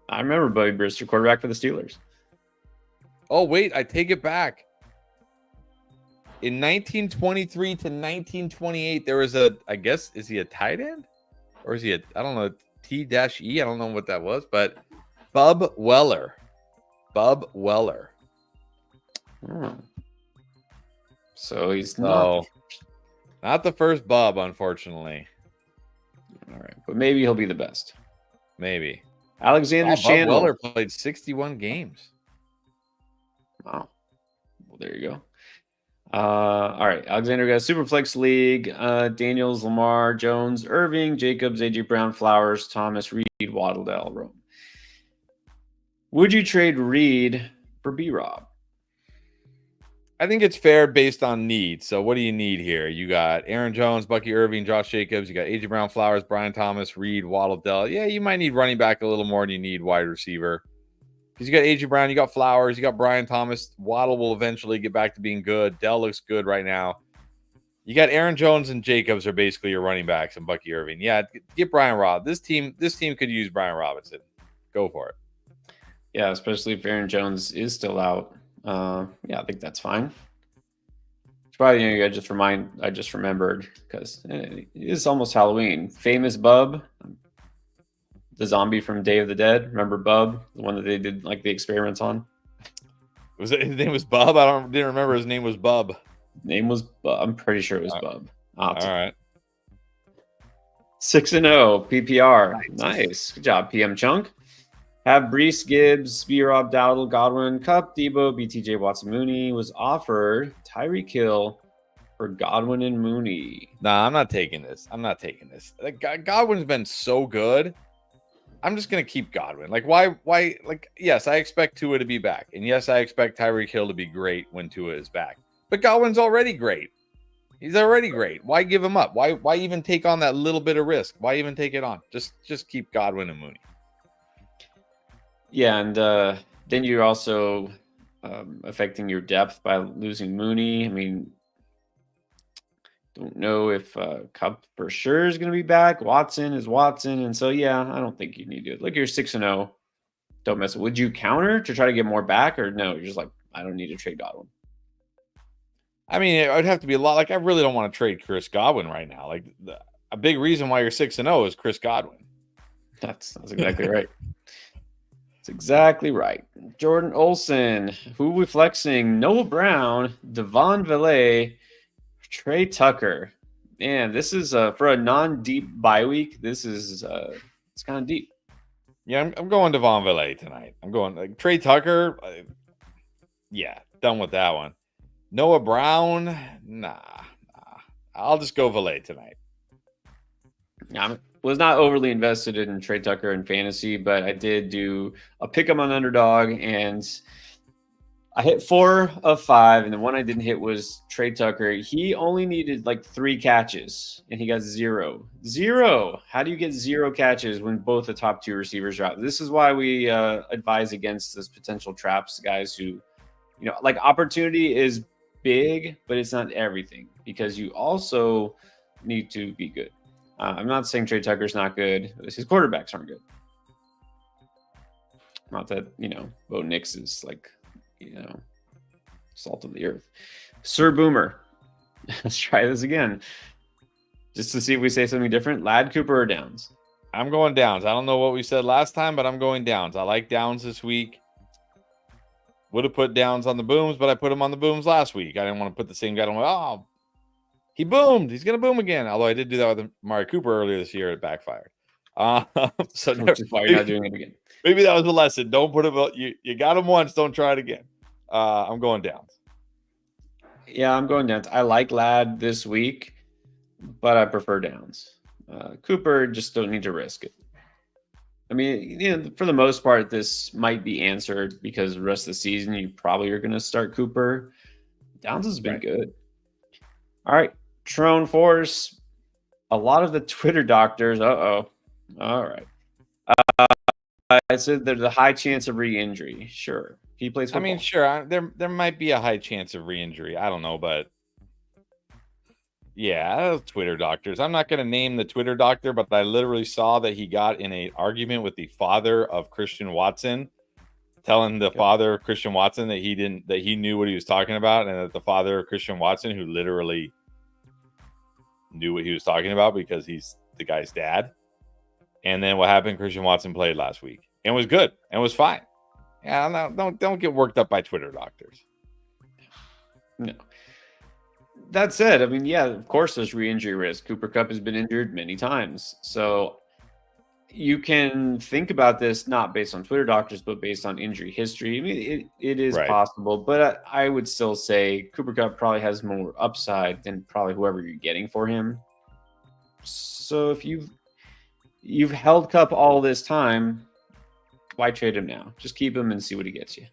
A: I remember Bubby Brister, quarterback for the Steelers.
B: Oh, wait, I take it back. In 1923 to 1928, there was I guess, is he a tight end? Or is he I don't know, T-E? I don't know what that was, but Bub Weller. Bub Weller.
A: So he's not
B: the first Bub, unfortunately.
A: All right, but maybe he'll be the best.
B: Maybe.
A: Alexander Shandle.
B: Bub Weller played 61 games.
A: Wow. Well, there you go. All right. Alexander got a Superflex League. Daniels, Lamar, Jones, Irving, Jacobs, AJ Brown, Flowers, Thomas, Reed, Waddle, Rome. Would you trade Reed for B-Rob?
B: I think it's fair based on need. So what do you need here? You got Aaron Jones, Bucky Irving, Josh Jacobs. You got AJ Brown, Flowers, Brian Thomas, Reed, Waddle, Dell. Yeah, you might need running back a little more than you need wide receiver. Because you got AJ Brown, you got Flowers, you got Brian Thomas. Waddle will eventually get back to being good. Dell looks good right now. You got Aaron Jones and Jacobs are basically your running backs, and Bucky Irving. Yeah, get Brian Robb. This team could use Brian Robinson. Go for it.
A: Yeah, especially if Aaron Jones is still out. Yeah, I think that's fine. It's probably I just remembered because it is almost Halloween. Famous Bub, the zombie from Day of the Dead. Remember Bub, the one that they did like the experiments on?
B: His name was Bub? Didn't remember his name was Bub.
A: Name was Bub. I'm pretty sure it was Bub.
B: All right.
A: 6-0 PPR. Nice. Good job, PM Chunk. Have Brees, Gibbs, B-Rob, Dowdle, Godwin, Cup, Debo, BTJ, Watson, Mooney. Was offered Tyreek Hill for Godwin and Mooney.
B: Nah, I'm not taking this. Like, Godwin's been so good. I'm just going to keep Godwin. Like, why? Like, yes, I expect Tua to be back. And yes, I expect Tyreek Hill to be great when Tua is back. But Godwin's already great. He's already great. Why give him up? Why even take on that little bit of risk? Why even take it on? Just keep Godwin and Mooney.
A: Yeah, and then you're also affecting your depth by losing Mooney. I mean, don't know if Cup for sure is going to be back. Watson is Watson. And so, yeah, I don't think you need to. Look, you're 6-0. Don't mess it. Would you counter to try to get more back? Or no, you're just like, I don't need to trade Godwin.
B: I mean, it would have to be a lot. Like, I really don't want to trade Chris Godwin right now. Like, a big reason why you're 6-0 is Chris Godwin.
A: That's exactly right. That's exactly right. Jordan Olson, who we flexing? Noah Brown, Devon Villay, Trey Tucker. Man, this is for a non-deep bye week. This is it's kind of deep.
B: Yeah, I'm going Devon Villay tonight. I'm going like Trey Tucker. Yeah, done with that one. Noah Brown, nah. I'll just go Villay tonight.
A: I was not overly invested in Trey Tucker in fantasy, but I did do a pick 'em on underdog, and I hit 4 of 5, and the one I didn't hit was Trey Tucker. He only needed like 3 catches, and he got 0. How do you get 0 catches when both the top 2 receivers are out? This is why we advise against this potential traps, guys who, like opportunity is big, but it's not everything because you also need to be good. I'm not saying Trey Tucker's not good. His quarterbacks aren't good. Not that, Bo Nix is like, salt of the earth. Sir Boomer. Let's try this again. Just to see if we say something different. Lad, Cooper, or Downs?
B: I'm going Downs. I don't know what we said last time, but I'm going Downs. I like Downs this week. Would have put Downs on the booms, but I put him on the booms last week. I didn't want to put the same guy on. Oh, he boomed. He's going to boom again. Although I did do that with Amari Cooper earlier this year. It backfired. So
A: Which is why you're not doing it again.
B: Maybe that was a lesson. Don't put him. You got him once. Don't try it again. I'm going Downs.
A: Yeah, I'm going Downs. I like Ladd this week, but I prefer Downs. Cooper, just don't need to risk it. I mean, for the most part, this might be answered because the rest of the season, you probably are going to start Cooper. Downs has been good. All right. Trone Force. A lot of the Twitter doctors. All right. I said there's a high chance of re-injury. Sure. He plays football.
B: I mean, sure. There might be a high chance of re-injury. I don't know, but yeah, Twitter doctors. I'm not going to name the Twitter doctor, but I literally saw that he got in an argument with the father of Christian Watson, telling the father of Christian Watson that he knew what he was talking about, and that the father of Christian Watson, who literally knew what he was talking about because he's the guy's dad. And then what happened? Christian Watson played last week and was good and was fine. Yeah, don't get worked up by Twitter doctors.
A: No. That said, I mean, yeah, of course there's re-injury risk. Cooper Kupp has been injured many times. So you can think about this not based on Twitter doctors, but based on injury history. I mean, it is possible, but I would still say Cooper Kupp probably has more upside than probably whoever you're getting for him. So if you've held Kupp all this time, why trade him now? Just keep him and see what he gets you.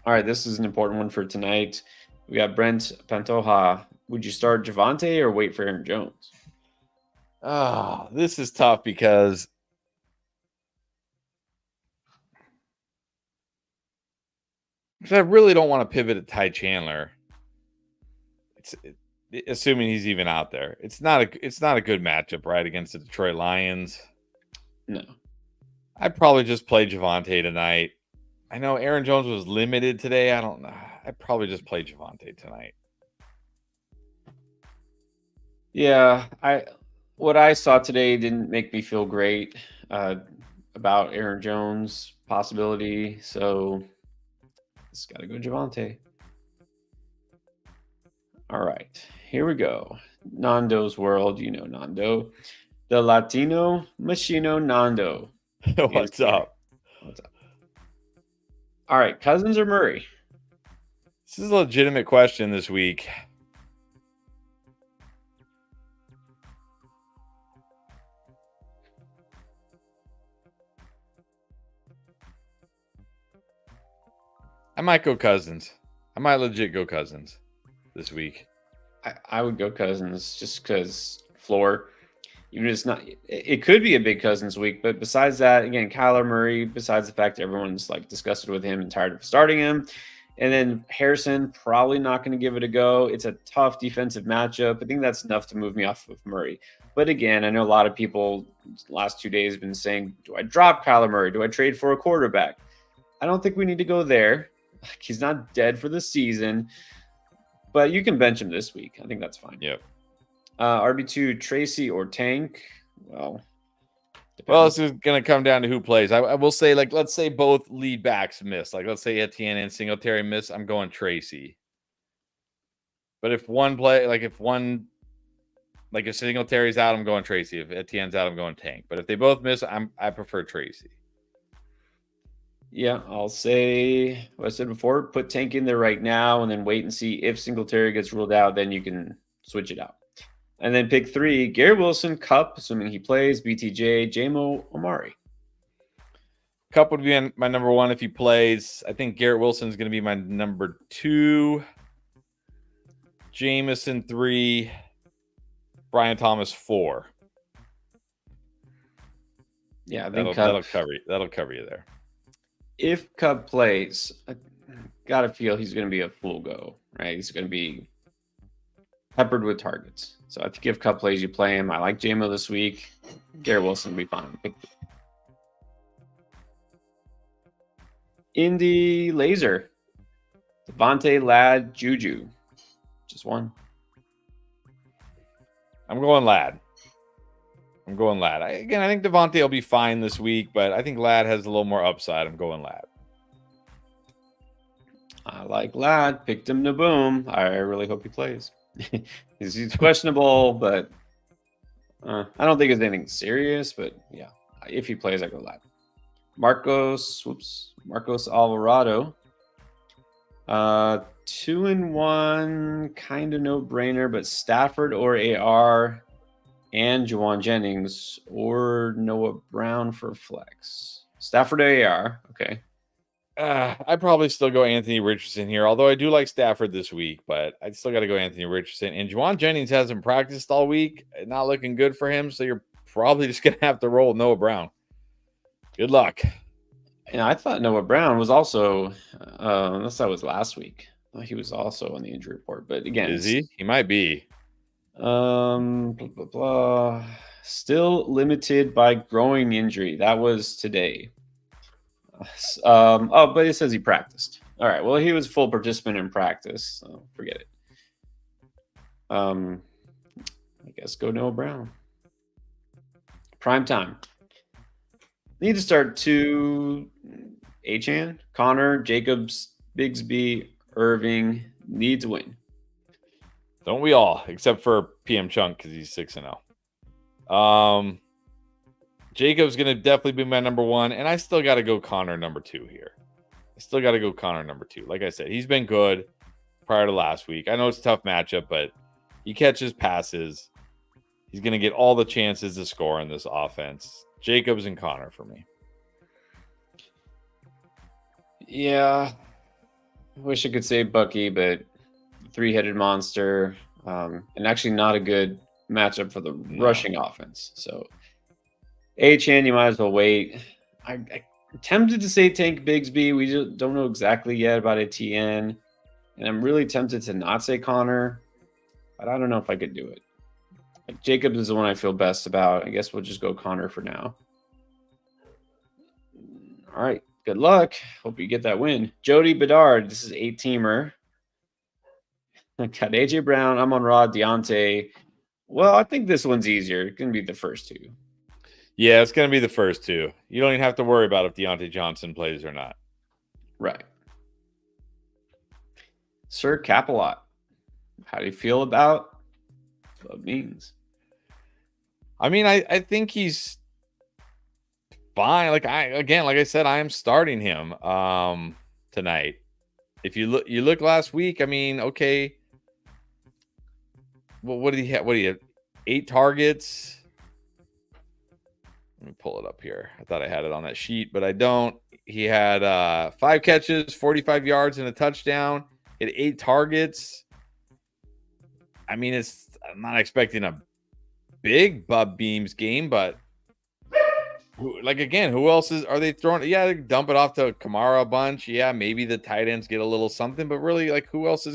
A: All right, this is an important one for tonight. We got Brent Pantoja. Would you start Javonte or wait for Aaron Jones?
B: Oh, this is tough because I really don't want to pivot at Ty Chandler. Assuming he's even out there. It's not a good matchup, right, against the Detroit Lions.
A: No.
B: I'd probably just play Javonte tonight. I know Aaron Jones was limited today. I don't know. I'd probably just play Javonte tonight.
A: Yeah, what I saw today didn't make me feel great about Aaron Jones' possibility. So it's got to go Javonte. All right, here we go. Nando's world, you know Nando. The Latino Machino Nando.
B: What's up?
A: All right, Cousins or Murray?
B: This is a legitimate question this week. I might go Cousins. I might legit go Cousins this week.
A: I would go Cousins just because floor. Even if it's not, it could be a big Cousins week, but besides that, again, Kyler Murray, besides the fact that everyone's like disgusted with him and tired of starting him, and then Harrison, probably not going to give it a go. It's a tough defensive matchup. I think that's enough to move me off of Murray. But again, I know a lot of people last 2 days have been saying, do I drop Kyler Murray? Do I trade for a quarterback? I don't think we need to go there. He's not dead for the season, but you can bench him this week. I think that's fine.
B: Yep.
A: RB2, Tracy or Tank? Well,
B: this is going to come down to who plays. I will say, like, let's say both lead backs miss. Like, let's say Etienne and Singletary miss. I'm going Tracy. But if if Singletary's out, I'm going Tracy. If Etienne's out, I'm going Tank. But if they both miss, I prefer Tracy.
A: Yeah, I'll say what I said before. Put Tank in there right now and then wait and see if Singletary gets ruled out. Then you can switch it out. And then pick 3, Garrett Wilson, Kupp, assuming he plays, BTJ, JMO, Omari.
B: Kupp would be my number 1 if he plays. I think Garrett Wilson is going to be my number 2. Jameson 3. Brian Thomas 4.
A: Yeah, I think
B: that'll cover you there.
A: If Kupp plays, I gotta feel he's going to be a full go, right? He's going to be peppered with targets. So I think if Kupp plays, you play him. I like JMO this week. Garrett Wilson will be fine. Indy Laser. Devontae, Ladd, Juju. Just one.
B: I'm going Ladd. I'm going Lad. I think Devontae will be fine this week, but I think Lad has a little more upside. I'm going Lad.
A: I like Lad. Picked him to boom. I really hope he plays. He's questionable, but I don't think it's anything serious. But yeah, if he plays, I go Lad. Marcos Alvarado. 2-1, kind of no brainer, but Stafford or AR and Juwan Jennings or Noah Brown for flex. Stafford or AR. Okay.
B: I'd probably still go Anthony Richardson here, although I do like Stafford this week, but I'd still got to go Anthony Richardson. And Juwan Jennings hasn't practiced all week, not looking good for him, so you're probably just going to have to roll Noah Brown. Good luck.
A: And I thought Noah Brown was also, unless that was last week, he was also on the injury report. But again,
B: is he? He might be.
A: Blah, blah, blah. Still limited by growing injury. That was today. But it says he practiced. All right. Well, he was full participant in practice, so forget it. I guess go Noah Brown. Prime time. Need to start to Achane, Connor, Jacobs, Bigsby, Irving. Need to win.
B: Don't we all? Except for PM Chunk because he's 6-0. Jacob's going to definitely be my number one, and I still got to go Connor number 2 here. Like I said, he's been good prior to last week. I know it's a tough matchup, but he catches passes. He's going to get all the chances to score in this offense. Jacobs and Connor for me.
A: Yeah. I wish I could say Bucky, but three-headed monster, and actually not a good matchup for the rushing offense. So Achane, you might as well wait. I'm tempted to say Tank Bigsby. We just don't know exactly yet about Etienne. And I'm really tempted to not say Connor, but I don't know if I could do it. Like Jacobs is the one I feel best about. I guess we'll just go Connor for now. All right. Good luck. Hope you get that win. Jody Bedard. This is 8-teamer. I got AJ Brown. I'm on Rod Deontay. Well, I think this one's easier. It's going to be the first 2.
B: Yeah, it's going to be the first 2. You don't even have to worry about if Deontay Johnson plays or not.
A: Right. Sir Capelot. How do you feel about what means?
B: I mean, I think he's fine. Like I said, I am starting him tonight. If you look last week, I mean, okay. Well, what did he have? 8 targets? Let me pull it up here. I thought I had it on that sheet, but I don't. He had 5 catches, 45 yards, and a touchdown. He had 8 targets. I mean, I'm not expecting a big Bub Beams game, but who else are they throwing? Yeah, they dump it off to Kamara a bunch. Yeah, maybe the tight ends get a little something, but really, like, who else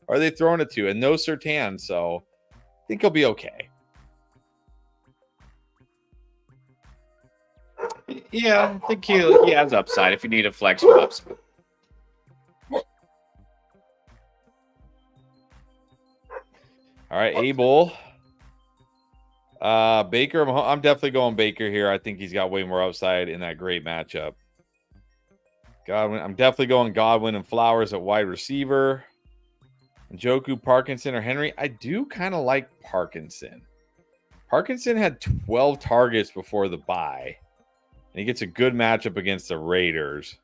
B: are they throwing it to? And no Surtain, so I think he'll be okay.
A: Yeah, I think he has upside if you need a flex with upside.
B: All right, Abel. Baker, I'm definitely going Baker here. I think he's got way more upside in that great matchup. Godwin, I'm definitely going Godwin and Flowers at wide receiver. Njoku, Parkinson, or Henry. I do kind of like Parkinson. Parkinson had 12 targets before the bye, and he gets a good matchup against the Raiders.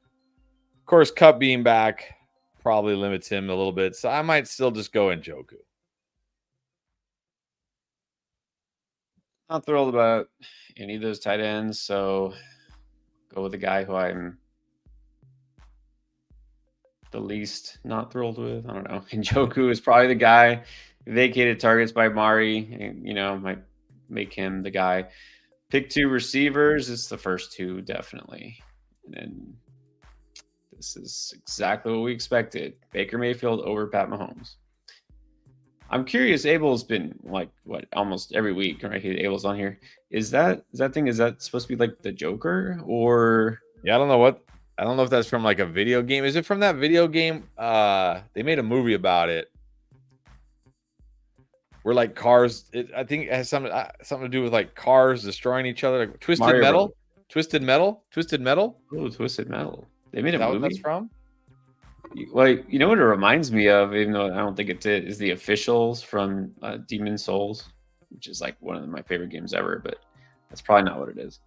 B: Of course, Cup being back probably limits him a little bit, so I might still just go Njoku.
A: Not thrilled about any of those tight ends, so go with the guy who I'm the least not thrilled with. I don't know. Njoku is probably the guy. Vacated targets by Mari, might make him the guy. Pick 2 receivers. It's the first 2, definitely. And then this is exactly what we expected. Baker Mayfield over Pat Mahomes. I'm curious. Abel's been almost every week, right? Abel's on here. Is that supposed to be like the Joker or?
B: Yeah, I don't know if that's from like a video game. Is it from that video game? They made a movie about it where like cars. I think it has something to do with like cars destroying each other, like Twisted
A: Mario
B: Metal.
A: Brothers.
B: Twisted Metal. Twisted Metal.
A: Oh, Twisted Metal. They made
B: Is
A: a
B: that what that's
A: movie.
B: from?
A: Like, you know what it reminds me of, even though I don't think it's it, is the Officials from Demon Souls, which is like one of my favorite games ever. But that's probably not what it is.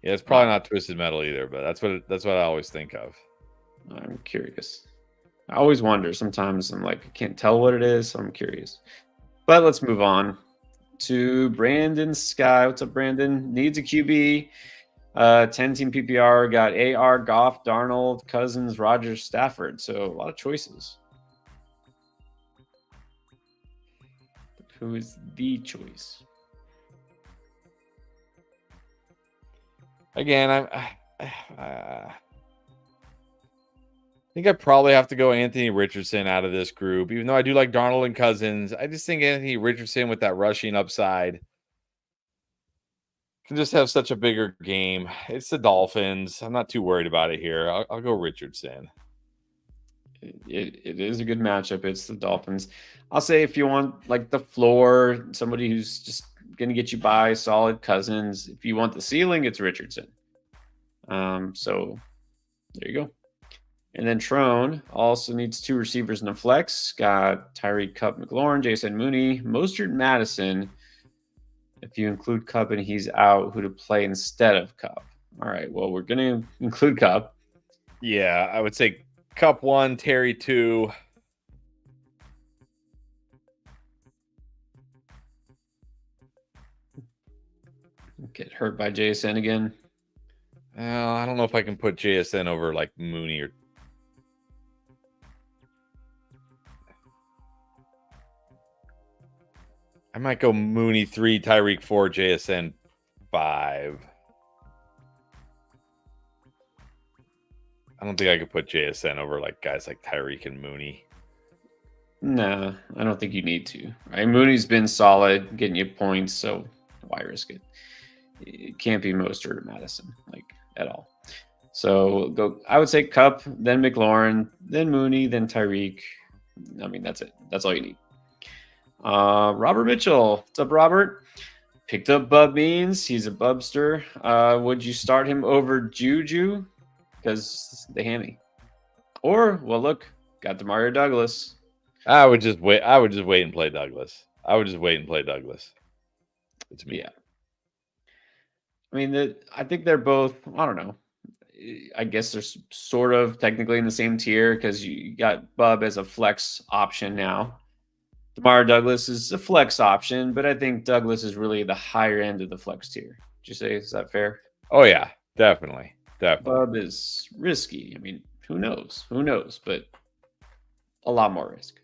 B: Yeah, it's probably not Twisted Metal either, but that's what I always think of.
A: I'm curious. I always wonder. Sometimes I'm like, I can't tell what it is, so I'm curious. But let's move on to Brandon Sky. What's up, Brandon? Needs a QB. 10-team PPR. Got AR, Goff, Darnold, Cousins, Rodgers, Stafford. So a lot of choices. But who is the choice?
B: Again, I think I probably have to go Anthony Richardson out of this group, even though I do like Darnold and Cousins. I just think Anthony Richardson with that rushing upside can just have such a bigger game. It's the Dolphins. I'm not too worried about it here. I'll go Richardson.
A: It is a good matchup. It's the Dolphins. I'll say if you want like the floor, somebody who's just going to get you by, solid Cousins. If you want the ceiling, it's Richardson. So there you go. And then Trone also needs 2 receivers in a flex. Got Tyreek, Cup, McLaurin, Jason Mooney, Mostert, Madison. If you include Cup and he's out, who to play instead of Cup? All right. Well, we're going to include Cup.
B: Yeah, I would say Cup 1, Terry 2.
A: Get hurt by JSN again.
B: I don't know if I can put JSN over like Mooney or. I might go Mooney 3, Tyreek 4, JSN 5. I don't think I could put JSN over like guys like Tyreek and Mooney.
A: Nah, I don't think you need to. Right? Mooney's been solid, getting you points, so why risk it? It can't be Mostert or Madison, like at all. So go. I would say Cup, then McLaurin, then Mooney, then Tyreek. I mean, that's it. That's all you need. Robert Mitchell. What's up, Robert? Picked up Bub Means. He's a Bubster. Would you start him over Juju? Because the hammy. Or, well, look, got Demario Douglas.
B: I would just wait and play Douglas. It's me.
A: Yeah. I mean, I think they're both, I don't know. I guess they're sort of technically in the same tier because you got Bub as a flex option now. Demario Douglas is a flex option, but I think Douglas is really the higher end of the flex tier. Would you say, is that fair?
B: Oh, yeah, definitely.
A: Bub is risky. I mean, who knows? But a lot more risk.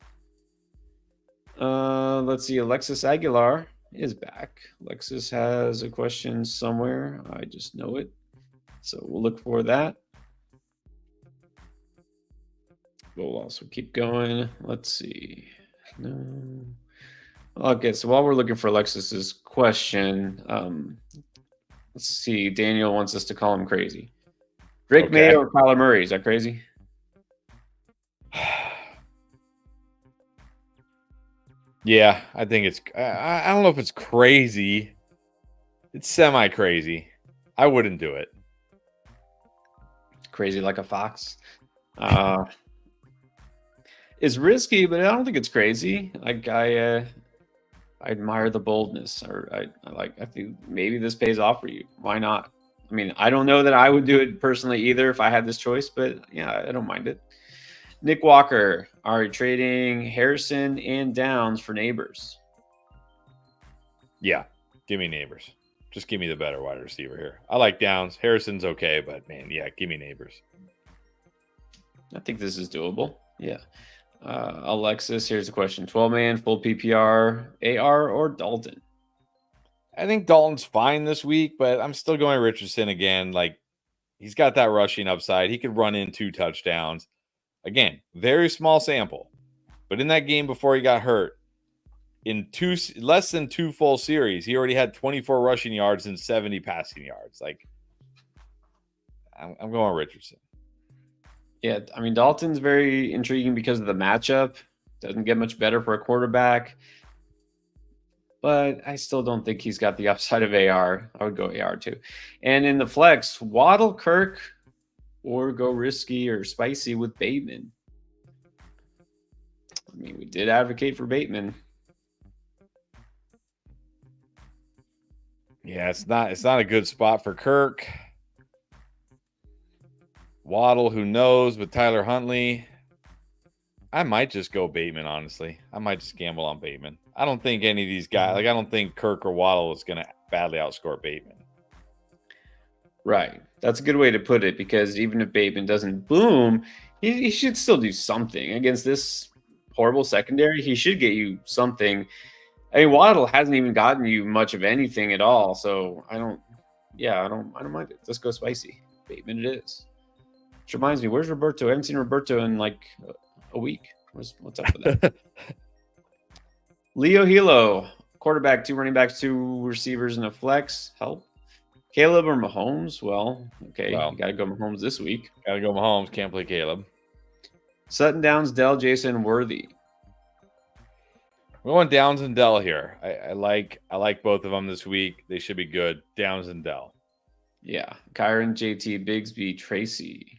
A: Let's see. Alexis Aguilar is back. Alexis has a question somewhere. I just know it. So we'll look for that. We'll also keep going. Let's see. No. Okay, so while we're looking for Alexis's question, let's see. Daniel wants us to call him crazy. Drake May or Kyler Murray? Is that crazy?
B: Yeah, I think it's. I don't know if it's crazy. It's semi-crazy. I wouldn't do it.
A: Crazy like a fox. It's risky, but I don't think it's crazy. Like I admire the boldness, or I think maybe this pays off for you. Why not? I mean, I don't know that I would do it personally either if I had this choice, but yeah, I don't mind it. Nick Walker, are you trading Harrison and Downs for Neighbors?
B: Yeah, give me Neighbors. Just give me the better wide receiver here. I like Downs. Harrison's okay, but man, yeah, give me Neighbors.
A: I think this is doable. Yeah. Alexis, here's a question. 12-man, full PPR, AR or Dalton?
B: I think Dalton's fine this week, but I'm still going Richardson again. Like, he's got that rushing upside. He could run in 2 touchdowns. Again, very small sample. But in that game before he got hurt, in less than 2 full series, he already had 24 rushing yards and 70 passing yards. Like, I'm going Richardson.
A: Yeah, I mean, Dalton's very intriguing because of the matchup. Doesn't get much better for a quarterback. but I still don't think he's got the upside of AR. I would go AR too. And in the flex, Waddle, Kirk, or go risky or spicy with Bateman. I mean, we did advocate for Bateman.
B: Yeah, it's not a good spot for Kirk. Waddle, who knows, with Tyler Huntley. I might just go Bateman, honestly. I might just gamble on Bateman. I don't think any of these guys, I don't think Kirk or Waddle is going to badly outscore Bateman.
A: Right. That's a good way to put it, because even if Bateman doesn't boom, he should still do something against this horrible secondary. He should get you something. I mean, Waddle hasn't even gotten you much of anything at all. So I don't mind it. Let's go spicy. Bateman it is. Which reminds me, where's Roberto? I haven't seen Roberto in like a week. What's up with that? Leo Hilo, quarterback, 2 running backs, 2 receivers, and a flex. Help. Caleb or Mahomes? Well, okay. You got to go Mahomes this week.
B: Got to go Mahomes. Can't play Caleb.
A: Sutton, Downs, Dell, Jason, Worthy.
B: We want Downs and Dell here. I like both of them this week. They should be good. Downs and Dell.
A: Yeah. Kyron, JT, Bigsby, Tracy.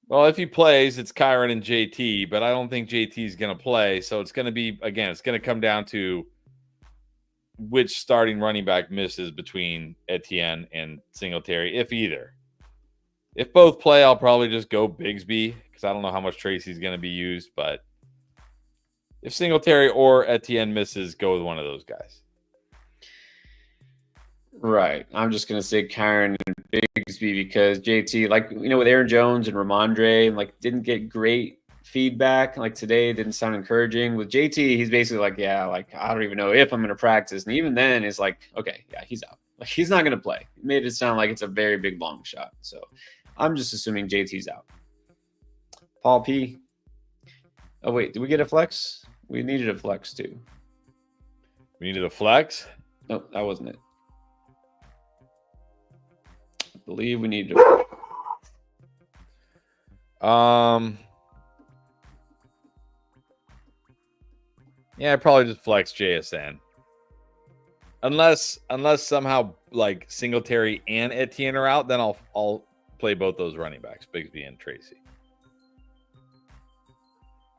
B: Well, if he plays, it's Kyron and JT, but I don't think JT is going to play. So it's going to be, again, it's going to come down to which starting running back misses between Etienne and Singletary, if either. If both play, I'll probably just go Bigsby because I don't know how much Tracy's going to be used. But if Singletary or Etienne misses, go with one of those guys.
A: Right. I'm just going to say Kyron and Bigsby because JT, like, with Aaron Jones and Ramondre, like, didn't get great feedback. Like today didn't sound encouraging. With JT, he's basically like, yeah, like, I don't even know if I'm going to practice. And even then it's like, okay, yeah, he's out. Like, he's not going to play. He made it sound like it's a very big long shot. So I'm just assuming JT's out. Paul P. Oh, wait, did we get a flex? We needed a flex too.
B: We needed a flex?
A: No, that wasn't it. I believe we needed a flex.
B: Yeah, I'd probably just flex JSN. Unless somehow like Singletary and Etienne are out, then I'll play both those running backs, Bigsby and Tracy.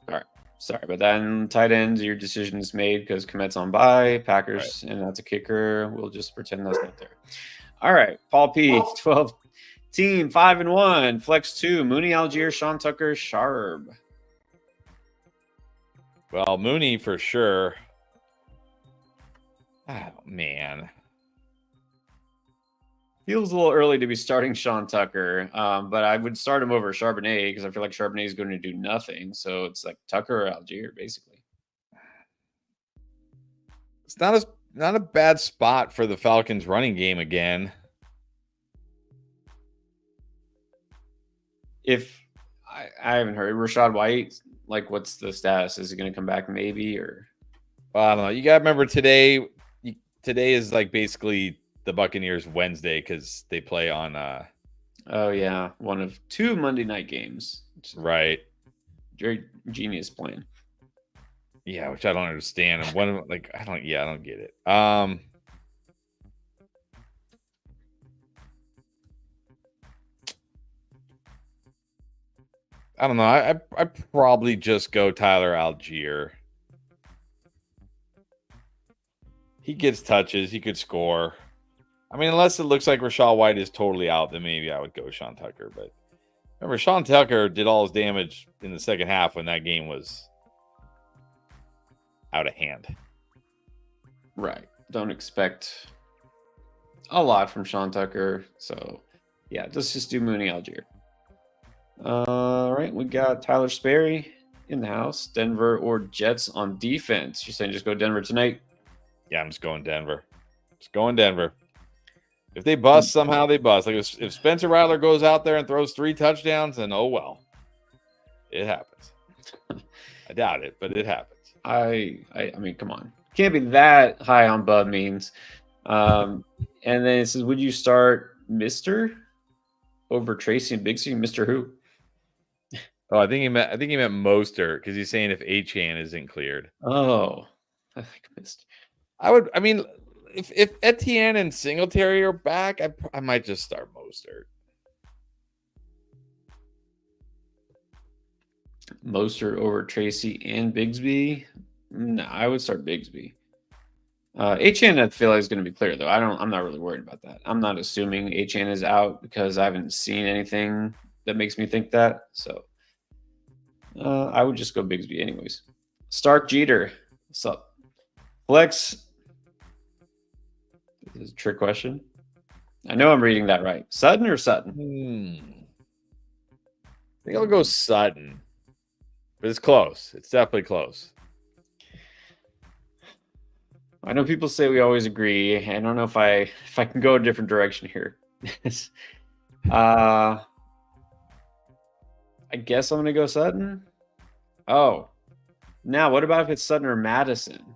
A: All right. Sorry about that. And tight ends, your decision is made because Komet's on bye, Packers, right, and that's a kicker. We'll just pretend that's not there. All right. Paul P, 12 team, 5-1, flex 2, Mooney, Algier, Sean Tucker, Sharp.
B: Well, Mooney for sure. Oh, man.
A: Feels a little early to be starting Sean Tucker, but I would start him over Charbonnet because I feel like Charbonnet is going to do nothing. So it's like Tucker or Algier, basically.
B: It's not a bad spot for the Falcons running game again.
A: If I haven't heard Rachaad White, like, what's the status? Is he going to come back maybe, or?
B: Well, I don't know. You got to remember today is like basically the Buccaneers Wednesday because they play on
A: oh yeah, one of 2 Monday night games.
B: Right.
A: Very genius plan.
B: Yeah, which I don't understand. And one of like I don't get it. I don't know. I probably just go Tyler Algier. He gets touches. He could score. I mean, unless it looks like Rachaad White is totally out, then maybe I would go Sean Tucker. But remember, Sean Tucker did all his damage in the second half when that game was out of hand.
A: Right. Don't expect a lot from Sean Tucker. So, yeah, let's just do Mooney, Algier. All right, we got Tyler Sperry in the house. Denver or Jets on defense. You're saying just go Denver tonight?
B: Yeah, I'm just going Denver. If they bust, somehow they bust. Like if Spencer Rattler goes out there and throws 3 touchdowns, then oh well. It happens. I doubt it, but it happens.
A: I mean, come on. Can't be that high on Bud Means. And then it says, would you start Mr. over Tracy and Bigsby? Mr. who?
B: Oh, I think he meant Mostert because he's saying if Achane isn't cleared.
A: Oh, I missed.
B: I mean, if Etienne and Singletary are back, I might just start Mostert.
A: Mostert over Tracy and Bigsby. No, I would start Bigsby. HN I feel like is going to be clear though. I'm not really worried about that. I'm not assuming HN is out because I haven't seen anything that makes me think that. So I would just go Bigsby anyways. Stark Jeter. What's up? Flex. This is a trick question. I know I'm reading that right. Sutton or Sutton?
B: I think I'll go Sutton. But it's close. It's definitely close.
A: I know people say we always agree. I don't know if I can go a different direction here. I guess I'm gonna go Sutton. Oh, now what about if it's Sutton or Madison?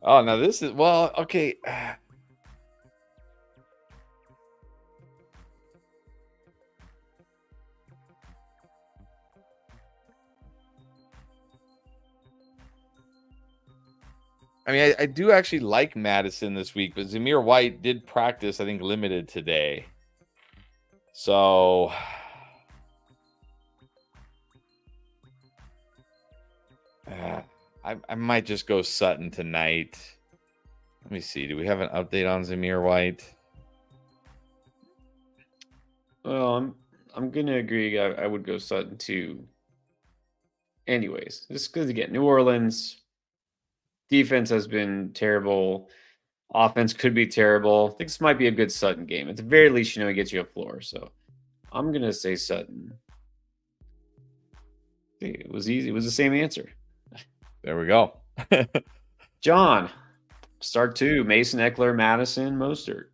B: Oh, now this is okay. I mean, I do actually like Madison this week, but Zamir White did practice, I think, limited today. So I might just go Sutton tonight. Let me see. Do we have an update on Zamir White?
A: Well, I'm gonna agree. I would go Sutton too. Anyways, just because again, New Orleans defense has been terrible. Offense could be terrible. I think this might be a good Sutton game. At the very least, he gets you a floor. So I'm gonna say Sutton. It was easy. It was the same answer.
B: There we go.
A: John, start 2. Mason, Eckler, Madison, Mostert.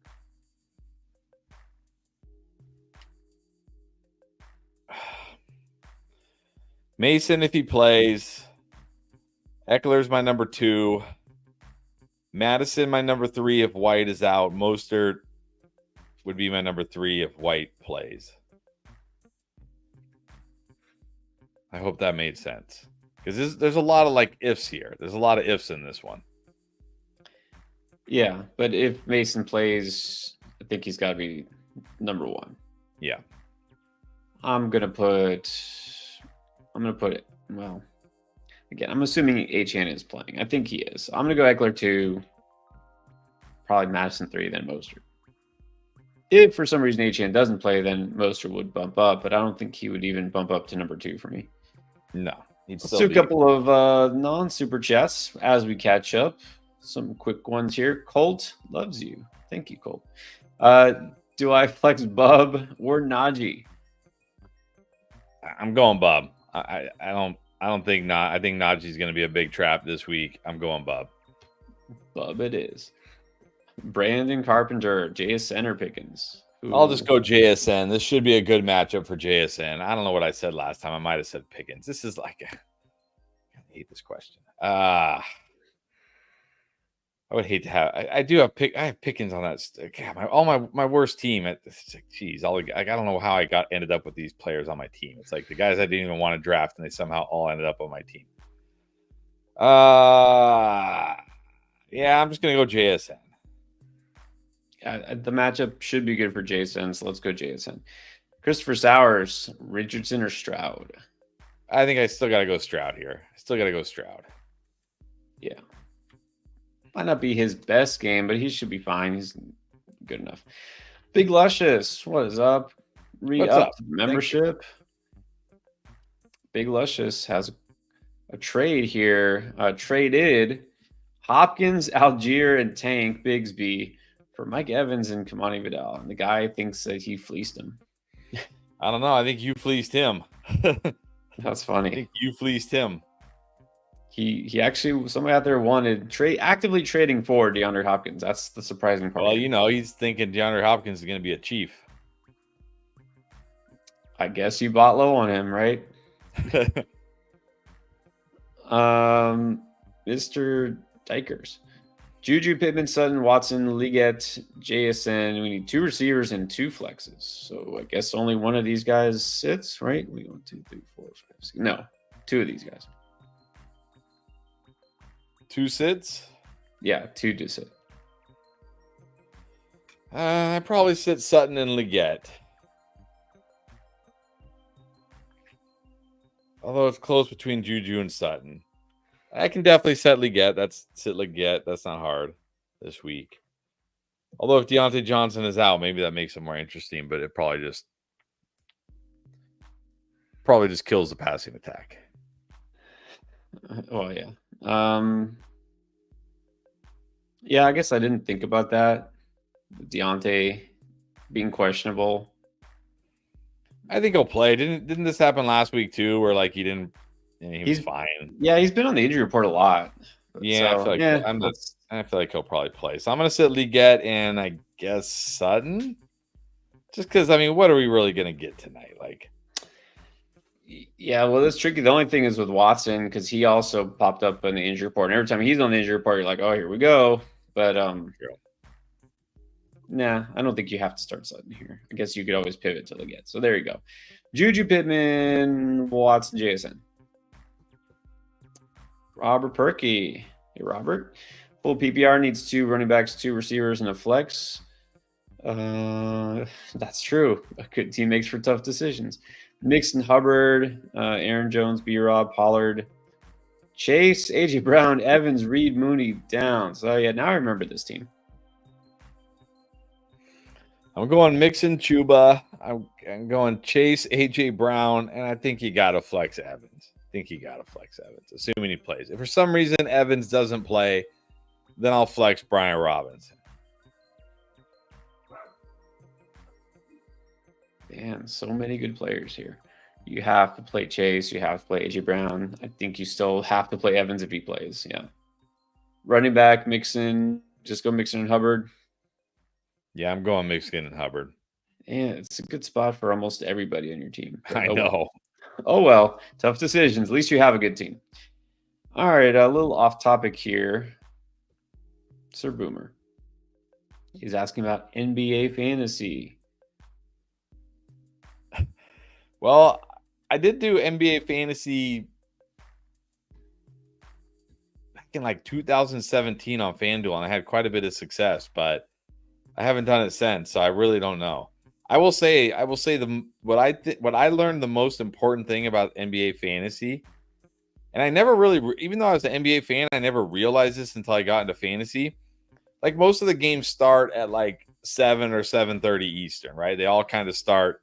B: Mason, if he plays. Eckler's my number 2. Madison, my number 3 if White is out. Mostert would be my number 3 if White plays. I hope that made sense. Because there's a lot of ifs here. There's a lot of ifs in this one.
A: Yeah, but if Mason plays, I think he's got to be number 1.
B: Yeah.
A: I'm gonna put it. Well, again, I'm assuming HN is playing. I think he is. I'm gonna go Eckler 2, probably Madison 3, then Mostert. If for some reason HN doesn't play, then Mostert would bump up, but I don't think he would even bump up to number 2 for me.
B: No.
A: Let's do a couple of non-super chats as we catch up. Some quick ones here. Colt loves you. Thank you, Colt. Do I flex Bub or Najee?
B: I'm going Bub. I don't think I think Najee's going to be a big trap this week. I'm going Bub.
A: Bub it is. Brandon Carpenter, JSN or Pickens? Ooh.
B: I'll just go JSN. This should be a good matchup for JSN. I don't know what I said last time. I might have said Pickens. This is I hate this question. I would hate to have. I have Pickens on that. God, my worst team. Geez, I don't know how I ended up with these players on my team. It's like the guys I didn't even want to draft, and they somehow all ended up on my team. Yeah, I'm just gonna go JSN.
A: The matchup should be good for JSN, so let's go JSN. Christopher Sowers, Richardson or Stroud?
B: I think I still got to go Stroud here.
A: Yeah. Might not be his best game, but he should be fine. He's good enough. Big Luscious, what is up? Re-up membership. Big Luscious has a trade here. Traded Hopkins, Algier, and Tank Bigsby for Mike Evans and Kamani Vidal. And the guy thinks that he fleeced him.
B: I don't know. I think you fleeced him.
A: That's funny.
B: I think you fleeced him.
A: He actually, somebody out there wanted actively trading for DeAndre Hopkins. That's the surprising part.
B: Well, he's thinking DeAndre Hopkins is going to be a Chief.
A: I guess you bought low on him, right? Mr. Dykers. Juju, Pittman, Sutton, Watson, Liggett, JSN. We need 2 receivers and 2 flexes. So I guess only one of these guys sits, right? 1, 2, 3, 4, 5, 6. No, 2 of these guys.
B: 2 sits?
A: Yeah, 2 to sit.
B: I probably sit Sutton and Leggett. Although it's close between Juju and Sutton. I can definitely sit Leggett. That's not hard this week. Although if Deontay Johnson is out, maybe that makes it more interesting, but it probably just kills the passing attack.
A: Oh yeah. Yeah, I guess I didn't think about that. Deontay being questionable.
B: I think he'll play. Didn't this happen last week too, where like he didn't? He was fine.
A: Yeah, he's been on the injury report a lot.
B: Yeah, so, I feel like he'll probably play. So I'm gonna sit Leggett and I guess Sutton, just because what are we really gonna get tonight? Like,
A: yeah, well, that's tricky. The only thing is with Watson because he also popped up on the injury report. And every time he's on the injury report, you're like, oh, here we go. But nah, I don't think you have to start Sutton here. I guess you could always pivot to Leggett. So there you go. Juju, Pittman, Watson, JSN. Robert Perky. Hey, Robert. Full PPR needs 2 running backs, 2 receivers, and a flex. That's true. A good team makes for tough decisions. Mixon, Hubbard, Aaron Jones, B-Rob, Pollard, Chase, A.J. Brown, Evans, Reed, Mooney, down. So, yeah, now I remember this team.
B: I'm going Mixon, Chuba. I'm going Chase, A.J. Brown, and I think you got to flex Evans. Assuming he plays. If for some reason Evans doesn't play, then I'll flex Brian Robinson.
A: Man, so many good players here. You have to play Chase. You have to play A.J. Brown. I think you still have to play Evans if he plays. Yeah. Running back, Mixon. Just go Mixon and Hubbard.
B: Yeah, I'm going Mixon and Hubbard.
A: Yeah, it's a good spot for almost everybody on your team.
B: I know.
A: Oh, well. Tough decisions. At least you have a good team. All right, a little off topic here. Sir Boomer. He's asking about NBA fantasy.
B: Well, I did do NBA fantasy back in like 2017 on FanDuel, and I had quite a bit of success, but I haven't done it since, so I really don't know. I will say what I learned the most important thing about NBA fantasy, and I never really, even though I was an NBA fan, I never realized this until I got into fantasy. Like most of the games start at like 7 or 7:30 Eastern, right? They all kind of start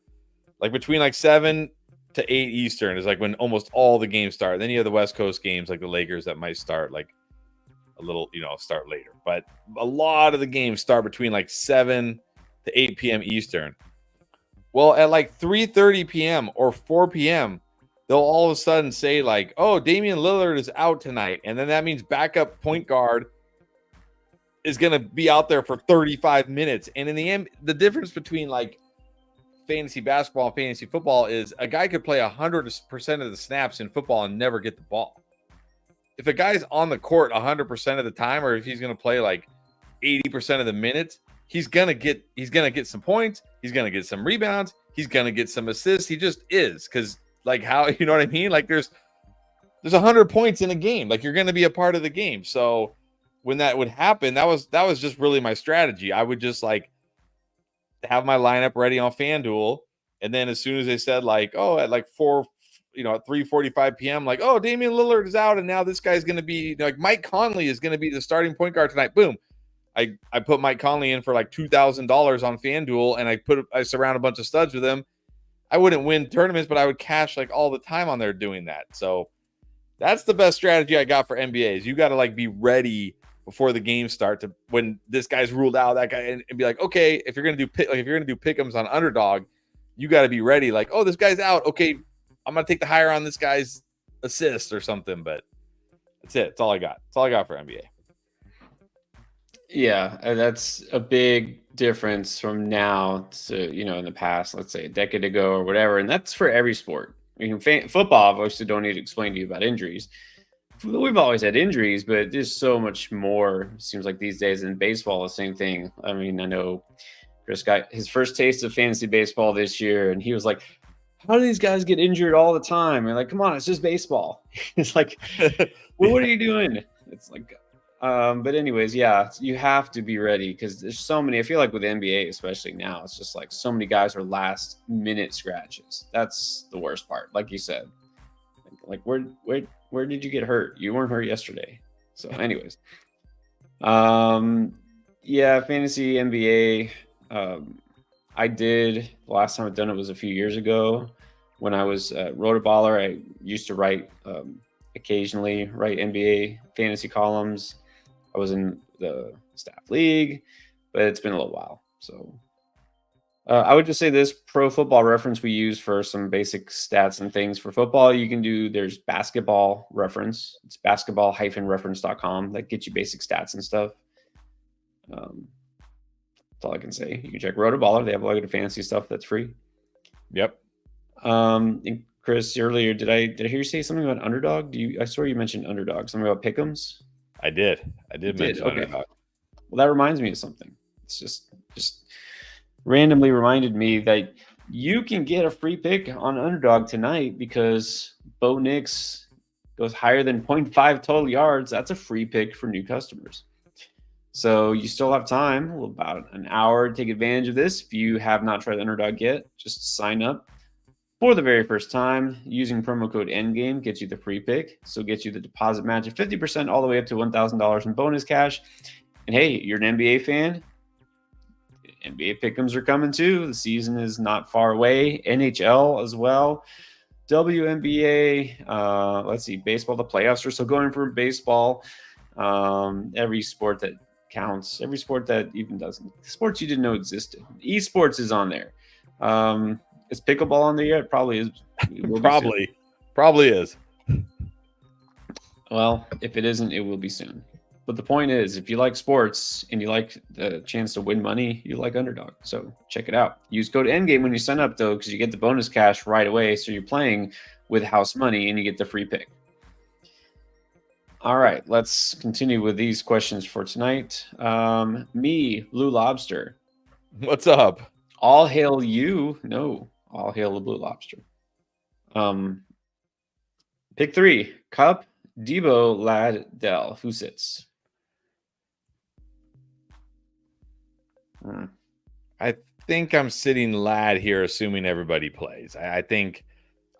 B: like between like 7 to 8 Eastern is like when almost all the games start. Then you have the West Coast games like the Lakers that might start like a little, start later. But a lot of the games start between like 7 to 8 p.m. Eastern. Well, at like 3:30 p.m. or 4 p.m., they'll all of a sudden say like, oh, Damian Lillard is out tonight. And then that means backup point guard is going to be out there for 35 minutes. And in the end, the difference between like fantasy basketball and fantasy football is a guy could play 100% of the snaps in football and never get the ball. If a guy's on the court 100% of the time, or if he's going to play like 80% of the minutes, he's going to get some points. He's going to get some rebounds. He's going to get some assists. He just is. Cause like how, you know what I mean? Like there's 100 points in a game. Like you're going to be a part of the game. So when that would happen, that was just really my strategy. I would just like have my lineup ready on FanDuel. And then as soon as they said like, oh, at like 3:45 p.m., like, oh, Damian Lillard is out. And now this guy's going to be like Mike Conley is going to be the starting point guard tonight. Boom. I put Mike Conley in for like $2,000 on FanDuel, and I surround a bunch of studs with him. I wouldn't win tournaments, but I would cash like all the time on there doing that. So that's the best strategy I got for NBA is you got to like be ready before the games start to when this guy's ruled out, that guy, and be like, okay, if you're gonna do pick'ems on underdog, you got to be ready. Like, oh, this guy's out. Okay, I'm gonna take the higher on this guy's assist or something. But that's it. That's all I got. That's all I got for NBA.
A: Yeah, that's a big difference from now to, in the past, let's say a decade ago or whatever. And that's for every sport. I mean, football, obviously, don't need to explain to you about injuries. We've always had injuries, but there's so much more, it seems like these days. In baseball, the same thing. I mean, I know Chris got his first taste of fantasy baseball this year, and he was like, how do these guys get injured all the time? And like, come on, it's just baseball. It's like, well, what are you doing? It's like, but anyways, yeah, you have to be ready because there's so many. I feel like with the NBA, especially now, it's just like so many guys are last minute scratches. That's the worst part. Like you said, like where did you get hurt? You weren't hurt yesterday. So, anyways, yeah, fantasy NBA. I did the last time I've done it was a few years ago when I was Rotoballer. I used to write occasionally write NBA fantasy columns. I was in the staff league, but it's been a little while. So I would just say this Pro Football Reference we use for some basic stats and things for football. You can do there's basketball reference. It's basketball-reference.com that gets you basic stats and stuff. That's all I can say. You can check Rotoballer. They have a lot of fantasy stuff that's free.
B: Yep.
A: And Chris, earlier, did I hear you say something about Underdog? I swear you mentioned Underdog. Something about Pick'ems?
B: I did mention
A: Okay.
B: Underdog.
A: Well, that reminds me of something. It's just randomly reminded me that you can get a free pick on Underdog tonight because Bo Nix goes higher than 0.5 total yards. That's a free pick for new customers. So you still have time, about an hour, to take advantage of this. If you have not tried Underdog yet, just sign up for the very first time. Using promo code ENDGAME gets you the free pick. So gets you the deposit match of 50% all the way up to $1,000 in bonus cash. And hey, you're an NBA fan, NBA pick'ems are coming too. The season is not far away. NHL as well. WNBA. Let's see, baseball. The playoffs are still going for baseball. Every sport that counts, every sport that even doesn't, sports you didn't know existed. Esports is on there. Is pickleball on there yet? Probably is.
B: Probably is.
A: Well, if it isn't, it will be soon. But the point is, if you like sports and you like the chance to win money, you like Underdog. So check it out. Use code ENDGAME when you sign up, though, because you get the bonus cash right away. So you're playing with house money and you get the free pick. All right, let's continue with these questions for tonight. Me, Blue Lobster.
B: What's up?
A: All hail you. No, all hail the Blue Lobster. Pick 3, Cup, Debo, Lad, Dell. Who sits?
B: I think I'm sitting Lad here, assuming everybody plays. I think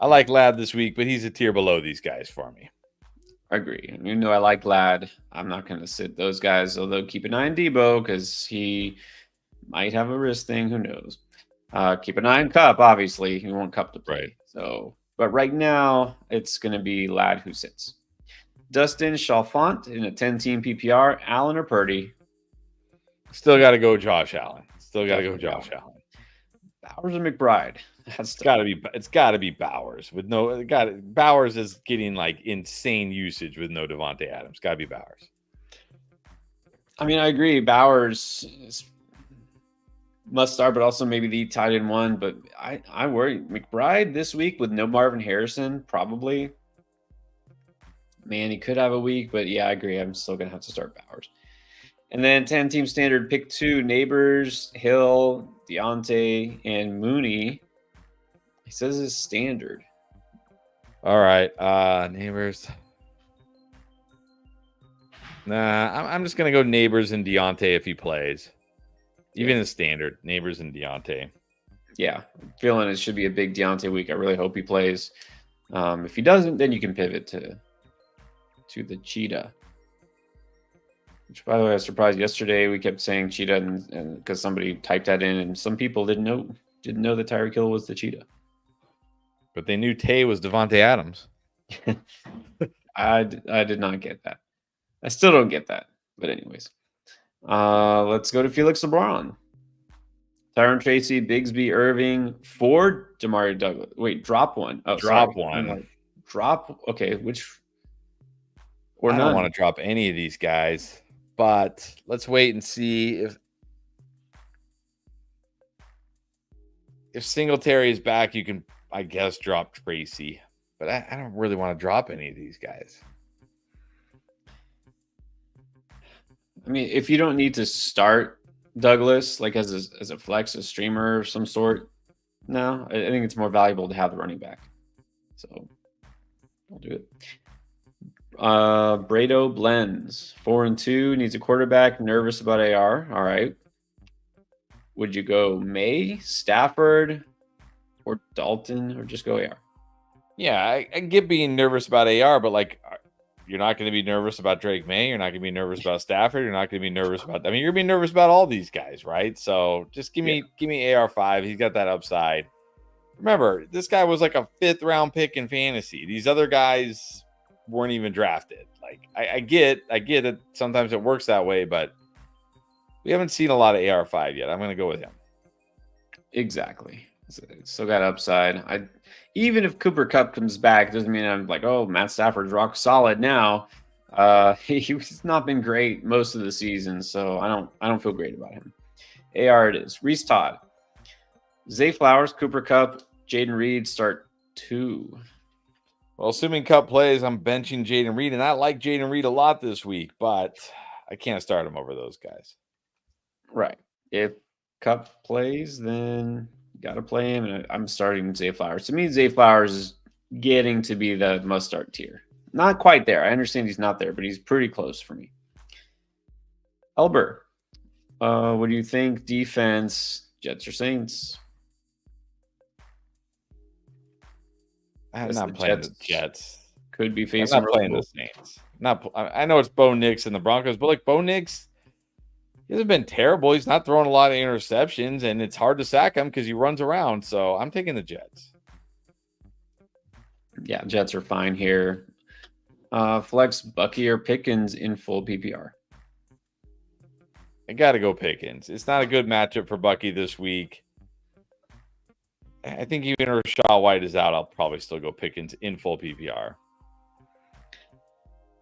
B: I like Lad this week, but he's a tier below these guys for me.
A: I agree. You know, I like Lad. I'm not going to sit those guys, although keep an eye on Debo because he might have a wrist thing. Who knows? Keep an eye on Cup, obviously. You want Cup to play.
B: Right.
A: So, but right now, it's going to be Lad who sits. Dustin Chalfant in a 10-team PPR. Allen or Purdy?
B: Still got to go Josh Allen.
A: Bowers or McBride?
B: It's got to be Bowers with no. Bowers is getting like insane usage with no Devontae Adams. Got to be Bowers.
A: I mean, I agree. Bowers must start, but also maybe the tight end one. But I worry McBride this week with no Marvin Harrison probably. Man, he could have a week, but yeah, I agree. I'm still gonna have to start Bowers. And then 10-team standard, pick 2, Neighbors, Hill, Deontay, and Mooney. He says it's standard.
B: All right, Neighbors. Nah, I'm just gonna go Neighbors and Deontay if he plays. Even the standard, Neighbors and Deontay.
A: Yeah, I'm feeling it should be a big Deontay week. I really hope he plays. If he doesn't, then you can pivot to the Cheetah. Which, by the way, I was surprised yesterday. We kept saying Cheetah, and because somebody typed that in, and some people didn't know that Tyreek Hill was the Cheetah.
B: But they knew Tay was Devontae Adams.
A: I did not get that. I still don't get that. But anyways, let's go to Felix LeBron. Tyron Tracy, Bigsby, Irving, Ford, Damari Douglas. Wait, drop one. Oh,
B: drop
A: sorry.
B: one.
A: Drop. Okay, which?
B: Or I don't want to drop any of these guys. But let's wait and see if Singletary is back. You can, I guess, drop Tracy. But I don't really want to drop any of these guys.
A: I mean, if you don't need to start Douglas, like as a flex, a streamer of some sort, no, I think it's more valuable to have the running back. So I'll do it. Brado Blends 4-2 needs a quarterback. Nervous about AR. All right. Would you go May, Stafford, or Dalton, or just go AR?
B: Yeah, I get being nervous about AR, but like, you're not going to be nervous about Drake May. You're not going to be nervous about Stafford. You're not going to be nervous about. I mean, you're being nervous about all these guys, right? So just give me AR5. He's got that upside. Remember, this guy was like a 5th round pick in fantasy. These other guys weren't even drafted. Like, I get that sometimes it works that way, but we haven't seen a lot of AR5 yet. I'm going to go with him.
A: Exactly. Still got upside. Even if Cooper Kupp comes back, doesn't mean I'm like, oh, Matt Stafford's rock solid now. He's not been great most of the season, so I don't feel great about him. AR it is. Reese Todd, Zay Flowers, Cooper Kupp, Jaden Reed start 2.
B: Well, assuming Kupp plays, I'm benching Jaden Reed, and I like Jaden Reed a lot this week, but I can't start him over those guys.
A: Right. If Kupp plays, then you got to play him, and I'm starting Zay Flowers. To me, Zay Flowers is getting to be the must-start tier. Not quite there. I understand he's not there, but he's pretty close for me. Elber, what do you think? Defense, Jets or Saints?
B: I'm not playing the Jets.
A: Could be facing.
B: I'm not playing the Saints. I know it's Bo Nix and the Broncos, but like Bo Nix, he hasn't been terrible. He's not throwing a lot of interceptions, and it's hard to sack him because he runs around. So I'm taking the Jets.
A: Yeah, Jets are fine here. Flex Bucky or Pickens in full PPR.
B: I got to go Pickens. It's not a good matchup for Bucky this week. I think even if Rachaad White is out, I'll probably still go Pickens in full PPR.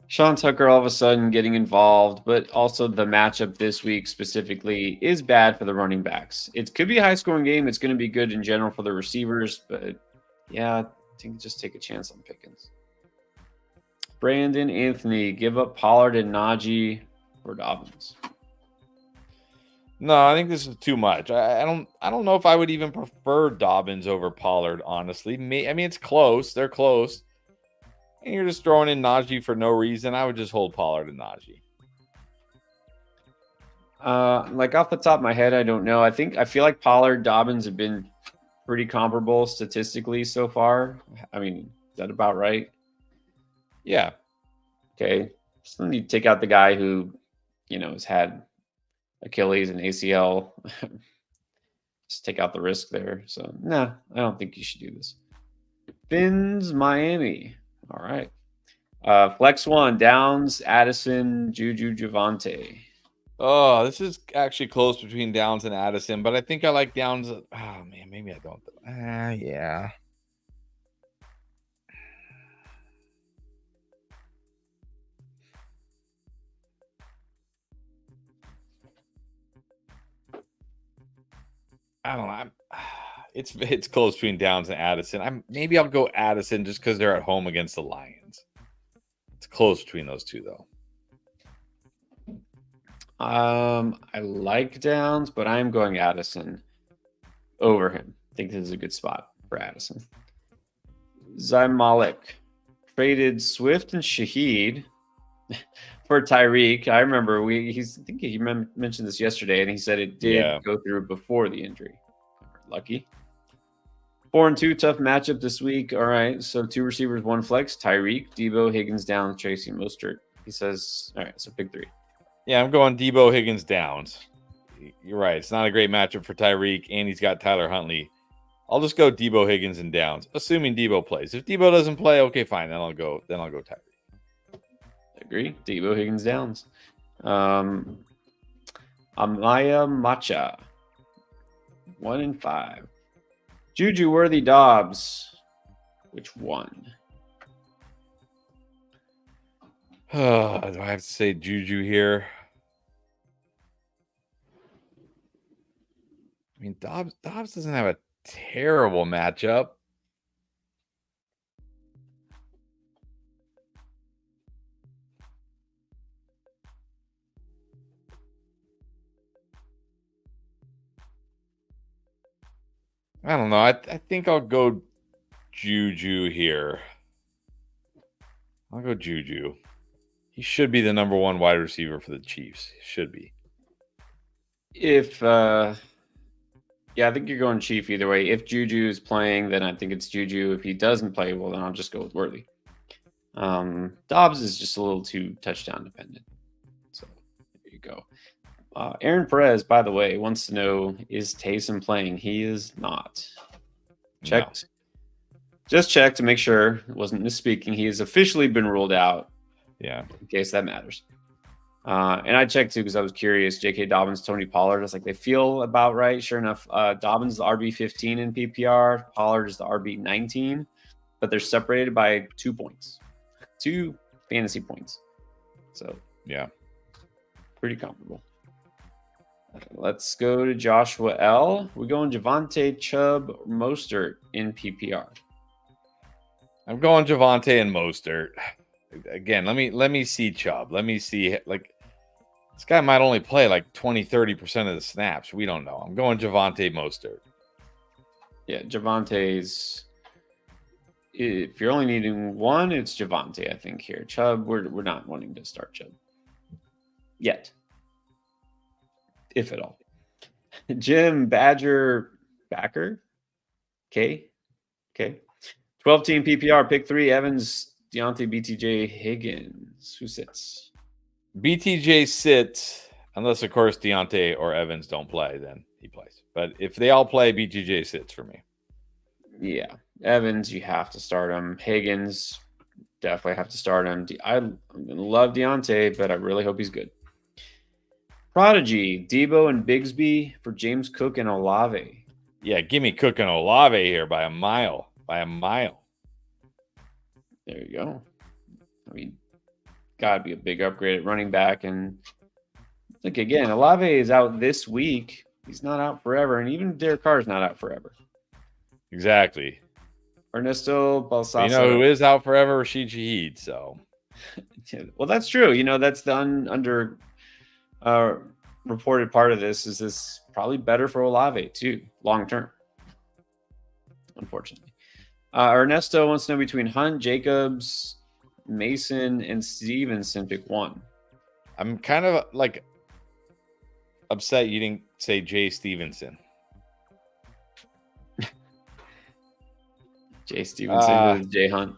A: Sean Tucker all of a sudden getting involved, but also the matchup this week specifically is bad for the running backs. It could be a high-scoring game. It's going to be good in general for the receivers, but yeah, I think just take a chance on Pickens. Brandon Anthony, give up Pollard and Najee or Dobbins.
B: No, I think this is too much. I don't know if I would even prefer Dobbins over Pollard, honestly. I mean, it's close. They're close. And you're just throwing in Najee for no reason. I would just hold Pollard and Najee.
A: Like off the top of my head, I don't know. I feel like Pollard, Dobbins have been pretty comparable statistically so far. I mean, is that about right?
B: Yeah.
A: Okay. So then you take out the guy who, has had Achilles and ACL. Just take out the risk there. So, nah, I don't think you should do this. Fins, Miami. All right. Flex 1, Downs, Addison, Juju, Javonte.
B: Oh, this is actually close between Downs and Addison, but I think I like Downs. Oh, man, maybe I don't. Yeah. I don't know. It's close between Downs and Addison. Maybe I'll go Addison just because they're at home against the Lions. It's close between those two, though.
A: I like Downs, but I'm going Addison over him. I think this is a good spot for Addison. Zayn Malik traded Swift and Shaheed for Tyreek. I remember I think he mentioned this yesterday, and he said it did go through before the injury. Lucky. 4-2, tough matchup this week. All right, so 2 receivers, 1 flex. Tyreek, Debo, Higgins down, Tracy Mostert. He says, all right, so pick 3.
B: Yeah, I'm going Debo, Higgins, Downs. You're right. It's not a great matchup for Tyreek, and he's got Tyler Huntley. I'll just go Debo, Higgins, and Downs, assuming Debo plays. If Debo doesn't play, okay, fine. Then I'll go Tyreek.
A: Agree. Debo, Higgins, Downs. Amaya Macha. 1-5. Juju, Worthy, Dobbs. Which one?
B: Do I have to say Juju here? I mean, Dobbs doesn't have a terrible matchup. I don't know. I think I'll go Juju here. I'll go Juju. He should be the number one wide receiver for the Chiefs. He should be.
A: If yeah, I think you're going Chief either way. If Juju is playing, then I think it's Juju. If he doesn't play, well, then I'll just go with Worthy. Dobbs is just a little too touchdown dependent. So there you go. Aaron Perez, by the way, wants to know, is Taysom playing? He is not. Checked. No. Just checked to make sure it wasn't misspeaking. He has officially been ruled out.
B: Yeah.
A: In case that matters. And I checked too because I was curious. J.K. Dobbins, Tony Pollard. It's like they feel about right. Sure enough, Dobbins is the RB15 in PPR. Pollard is the RB19, but they're separated by 2 points, 2 fantasy points. So
B: yeah,
A: pretty comparable. Let's go to Joshua L. We're going Javonte, Chubb, Mostert in PPR.
B: I'm going Javonte and Mostert. Again, let me see Chubb. Let me see, like, this guy might only play like 20-30% of the snaps. We don't know. I'm going Javonte, Mostert.
A: Yeah, Javonte's. If you're only needing one, it's Javonte, I think, here. Chubb, we're not wanting to start Chubb yet, if at all. Jim Badger Backer, okay. 12-team PPR, pick 3, Evans, Deontay, BTJ, Higgins. Who sits?
B: BTJ sits, unless, of course, Deontay or Evans don't play, then he plays. But if they all play, BTJ sits for me.
A: Yeah. Evans, you have to start him. Higgins, definitely have to start him. I love Deontay, but I really hope he's good. Prodigy, Debo and Bigsby for James Cook and Olave.
B: Yeah, give me Cook and Olave here by a mile. By a mile.
A: There you go. I mean, gotta be a big upgrade at running back. And look, again, Olave is out this week. He's not out forever. And even Derek Carr is not out forever.
B: Exactly.
A: Ernesto Balsasa.
B: You know who is out forever? Rashid Shaheed. So,
A: well, that's true. You know, that's the under reported part of this. Is this probably better for Olave too, long term? Unfortunately, Ernesto wants to know between Hunt, Jacobs, Mason, and Stevenson. Pick one.
B: I'm kind of like upset you didn't say Jay Stevenson.
A: Jay Stevenson, Jay Hunt.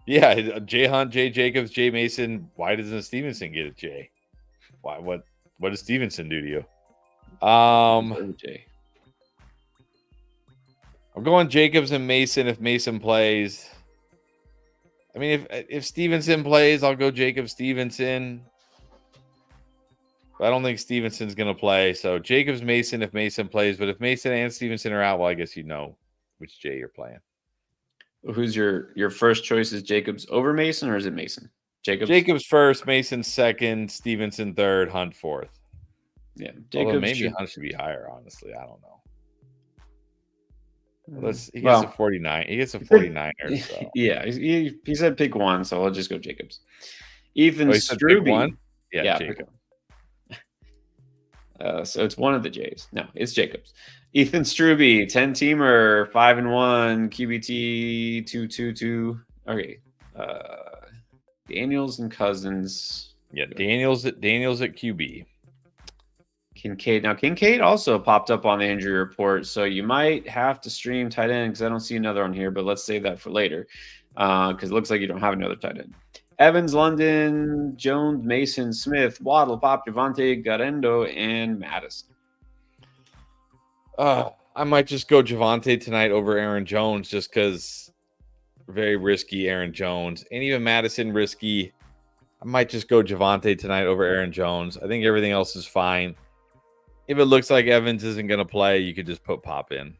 B: Yeah, Jay Hunt, Jay Jacobs, Jay Mason. Why doesn't Stevenson get a Jay? Why? What does Stevenson do to you?
A: Jay.
B: I'm going Jacobs and Mason if Mason plays. I mean, if Stevenson plays, I'll go Jacob Stevenson. But I don't think Stevenson's going to play. So Jacobs, Mason if Mason plays. But if Mason and Stevenson are out, well, I guess you know which Jay you're playing.
A: Who's your first choice? Is Jacobs over Mason, or is it Mason?
B: Jacobs first, Mason second, Stevenson third, Hunt fourth.
A: Yeah,
B: Jacobs maybe Hunt should be higher. Honestly, I don't know. He gets a 49. He gets a 49er. So.
A: Yeah, he said pick one, so I'll just go Jacobs. Ethan Struby.
B: Yeah, Jacob.
A: So it's one of the J's. No, it's Jacobs. Ethan Struby, 10-teamer, 5-1, QBT 2-2-2. Okay. Daniels and Cousins.
B: Yeah, Daniels at QB.
A: Kincaid. Now, Kincaid also popped up on the injury report, so you might have to stream tight end because I don't see another on here, but let's save that for later because it looks like you don't have another tight end. Evans, London, Jones, Mason, Smith, Waddle, Pop, Javonte, Garendo, and Madison.
B: I might just go Javonte tonight over Aaron Jones just because very risky Aaron Jones. And even Madison risky. I might just go Javonte tonight over Aaron Jones. I think everything else is fine. If it looks like Evans isn't going to play, you could just put Pop in.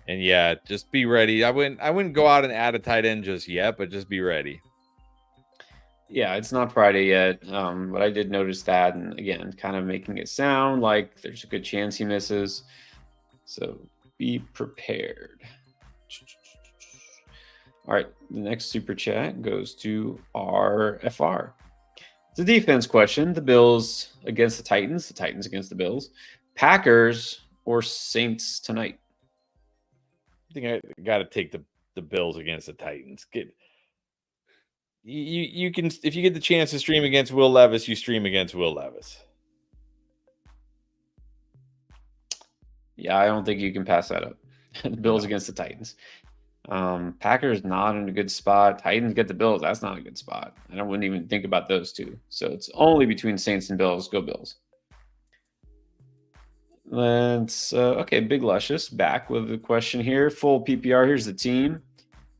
B: And yeah, just be ready. I wouldn't go out and add a tight end just yet, but just be ready.
A: Yeah, it's not Friday yet, but I did notice that. And again, kind of making it sound like there's a good chance he misses. So be prepared. All right, the next super chat goes to RFR. It's a defense question. The Bills against the Titans against the Bills. Packers or Saints tonight?
B: I think I got to take the Bills against the Titans. you can, if you get the chance to stream against Will Levis, you stream against Will Levis.
A: Yeah, I don't think you can pass that up. The Bills
B: No.
A: against the Titans. Packers not in a good spot. Titans get the Bills. That's not a good spot. I wouldn't even think about those two. So it's only between Saints and Bills. Go Bills. Let's okay. Big Luscious back with the question here. Full PPR. Here's the team.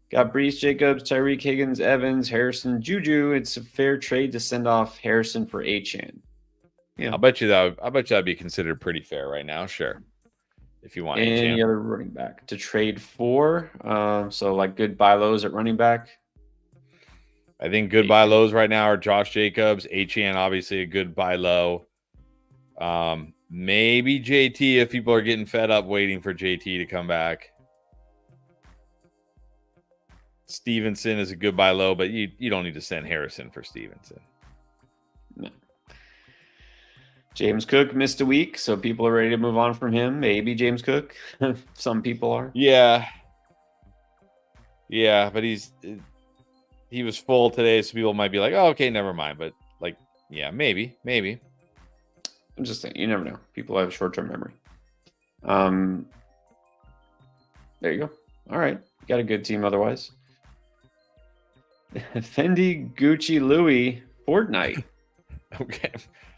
A: Got Brees, Jacobs, Tyreek, Higgins, Evans, Harrison, Juju. It's a fair trade to send off Harrison for Achane.
B: Yeah, I bet you that'd be considered pretty fair right now. Sure, if you want
A: any other running back to trade for. So like good buy lows at running back.
B: I think good buy lows right now are Josh Jacobs, Achane, obviously a good buy low. Maybe JT if people are getting fed up waiting for JT to come back. Stevenson is a good buy low, but you don't need to send Harrison for Stevenson.
A: No. James Cook missed a week, so people are ready to move on from him. Maybe James Cook. Some people are.
B: Yeah, but he was full today, so people might be like, "Oh, okay, never mind." But like, yeah, maybe.
A: I'm just saying, you never know. People have short-term memory. There you go. All right, got a good team otherwise. Fendi, Gucci, Louis, Fortnite.
B: Okay.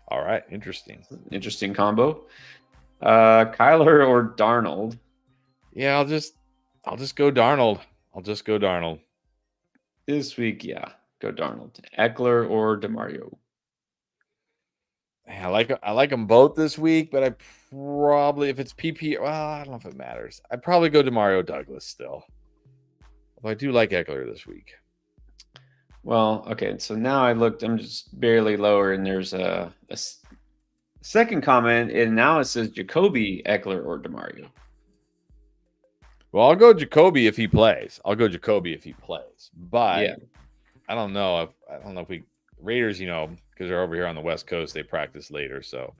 B: All right. Interesting
A: combo. Kyler or Darnold?
B: Yeah, I'll just go Darnold.
A: This week, yeah, go Darnold. Eckler or DeMario?
B: I like them both this week, but I probably, if it's PP, well, I don't know if it matters. I'd probably go DeMario Douglas still. Although I do like Eckler this week.
A: Well, okay, so now I'm just barely lower, and there's a second comment, and now it says Jacoby, Eckler, or DeMario.
B: Well, I'll go Jacoby if he plays. But yeah. I don't know if we Raiders, because they're over here on the West Coast, they practice later, so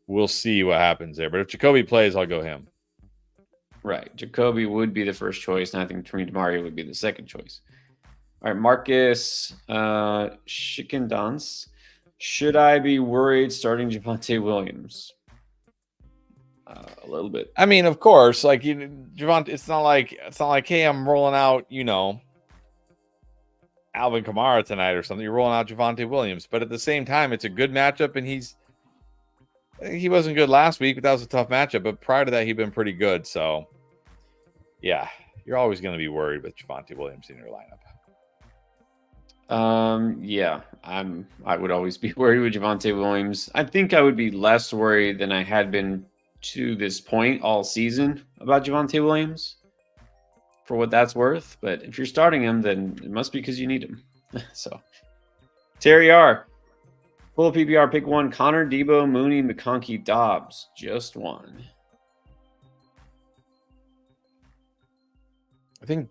B: we'll see what happens there. But if Jacoby plays, I'll go him.
A: Right, Jacoby would be the first choice, and I think DeMario would be the second choice. All right, Marcus Schickendance. Should I be worried starting Javonte Williams? A little bit.
B: I mean, of course, like Javonte, it's not like, hey, I'm rolling out, Alvin Kamara tonight or something. You're rolling out Javonte Williams, but at the same time, it's a good matchup, and he wasn't good last week, but that was a tough matchup. But prior to that, he'd been pretty good. So, yeah, you're always going to be worried with Javonte Williams in your lineup.
A: Yeah, I would always be worried with Javonte Williams. I think I would be less worried than I had been to this point all season about Javonte Williams, for what that's worth. But if you're starting him, then it must be because you need him. So, Terry R. Full PPR, pick one. Connor, Debo, Mooney, McConkey, Dobbs. Just one.
B: I think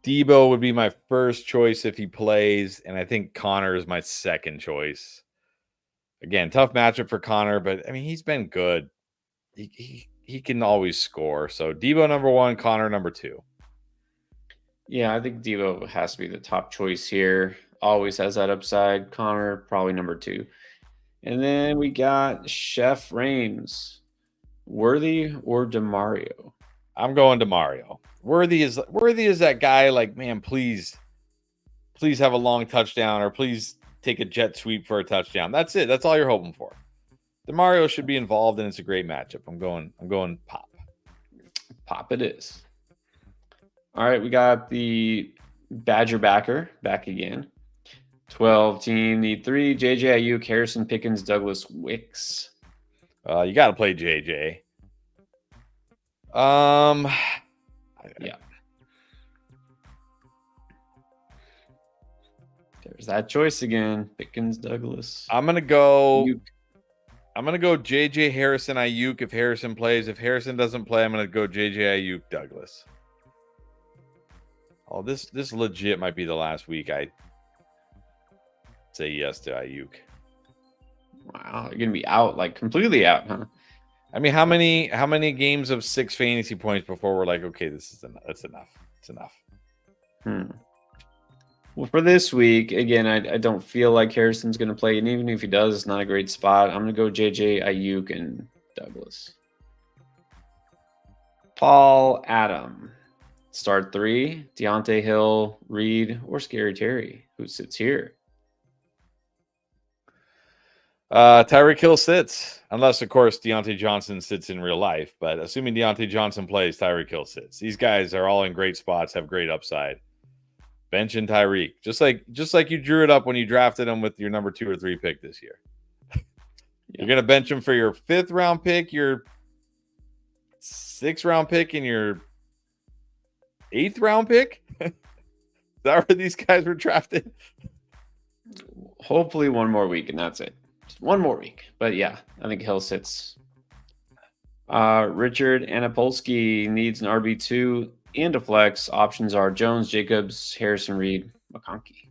B: Debo would be my first choice if he plays, and I think Connor is my second choice. Again, tough matchup for Connor, but I mean, he's been good. He can always score. So Debo number one, Connor number two.
A: Yeah, I think Debo has to be the top choice here. Always has that upside. Connor, probably number two. And then we got Chef Rames. Worthy or DeMario?
B: I'm going DeMario. Worthy is that guy, like, man, please have a long touchdown, or please take a jet sweep for a touchdown. That's it. That's all you're hoping for. DeMario should be involved, and it's a great matchup. I'm going pop.
A: Pop it is. All right, we got the Badger backer back again. 12 team, need 3. JJ Ayuk, Harrison Pickens, Douglas Wicks.
B: You got to play JJ.
A: Yeah. There's that choice again. Pickens, Douglas.
B: I'm gonna go JJ, Harrison, Ayuk if Harrison plays. If Harrison doesn't play, I'm gonna go JJ, Ayuk, Douglas. Oh, this legit might be the last week I say yes to Ayuk.
A: Wow, you're gonna be out, like completely out, huh?
B: I mean, how many games of 6 fantasy points before we're like, okay, that's enough. It's enough.
A: Well, for this week, again, I don't feel like Harrison's going to play, and even if he does, it's not a great spot. I'm going to go JJ, Ayuk, and Douglas. Paul Adam. Start 3, Deontay Hill, Reed, or Scary Terry, who sits here.
B: Tyreek Hill sits, unless of course Deontay Johnson sits in real life. But assuming Deontay Johnson plays, Tyreek Hill sits. These guys are all in great spots, have great upside. Bench and Tyreek, just like you drew it up when you drafted him with your number 2 or 3 pick this year. You're gonna bench him for your 5th round pick, your 6th round pick, and your 8th round pick. Is that where these guys were drafted?
A: Hopefully one more week, and that's it. Just one more week. But yeah, I think Hill sits. Richard Anapolsky needs an RB2 and a flex. Options are Jones, Jacobs, Harrison, Reed, McConkey.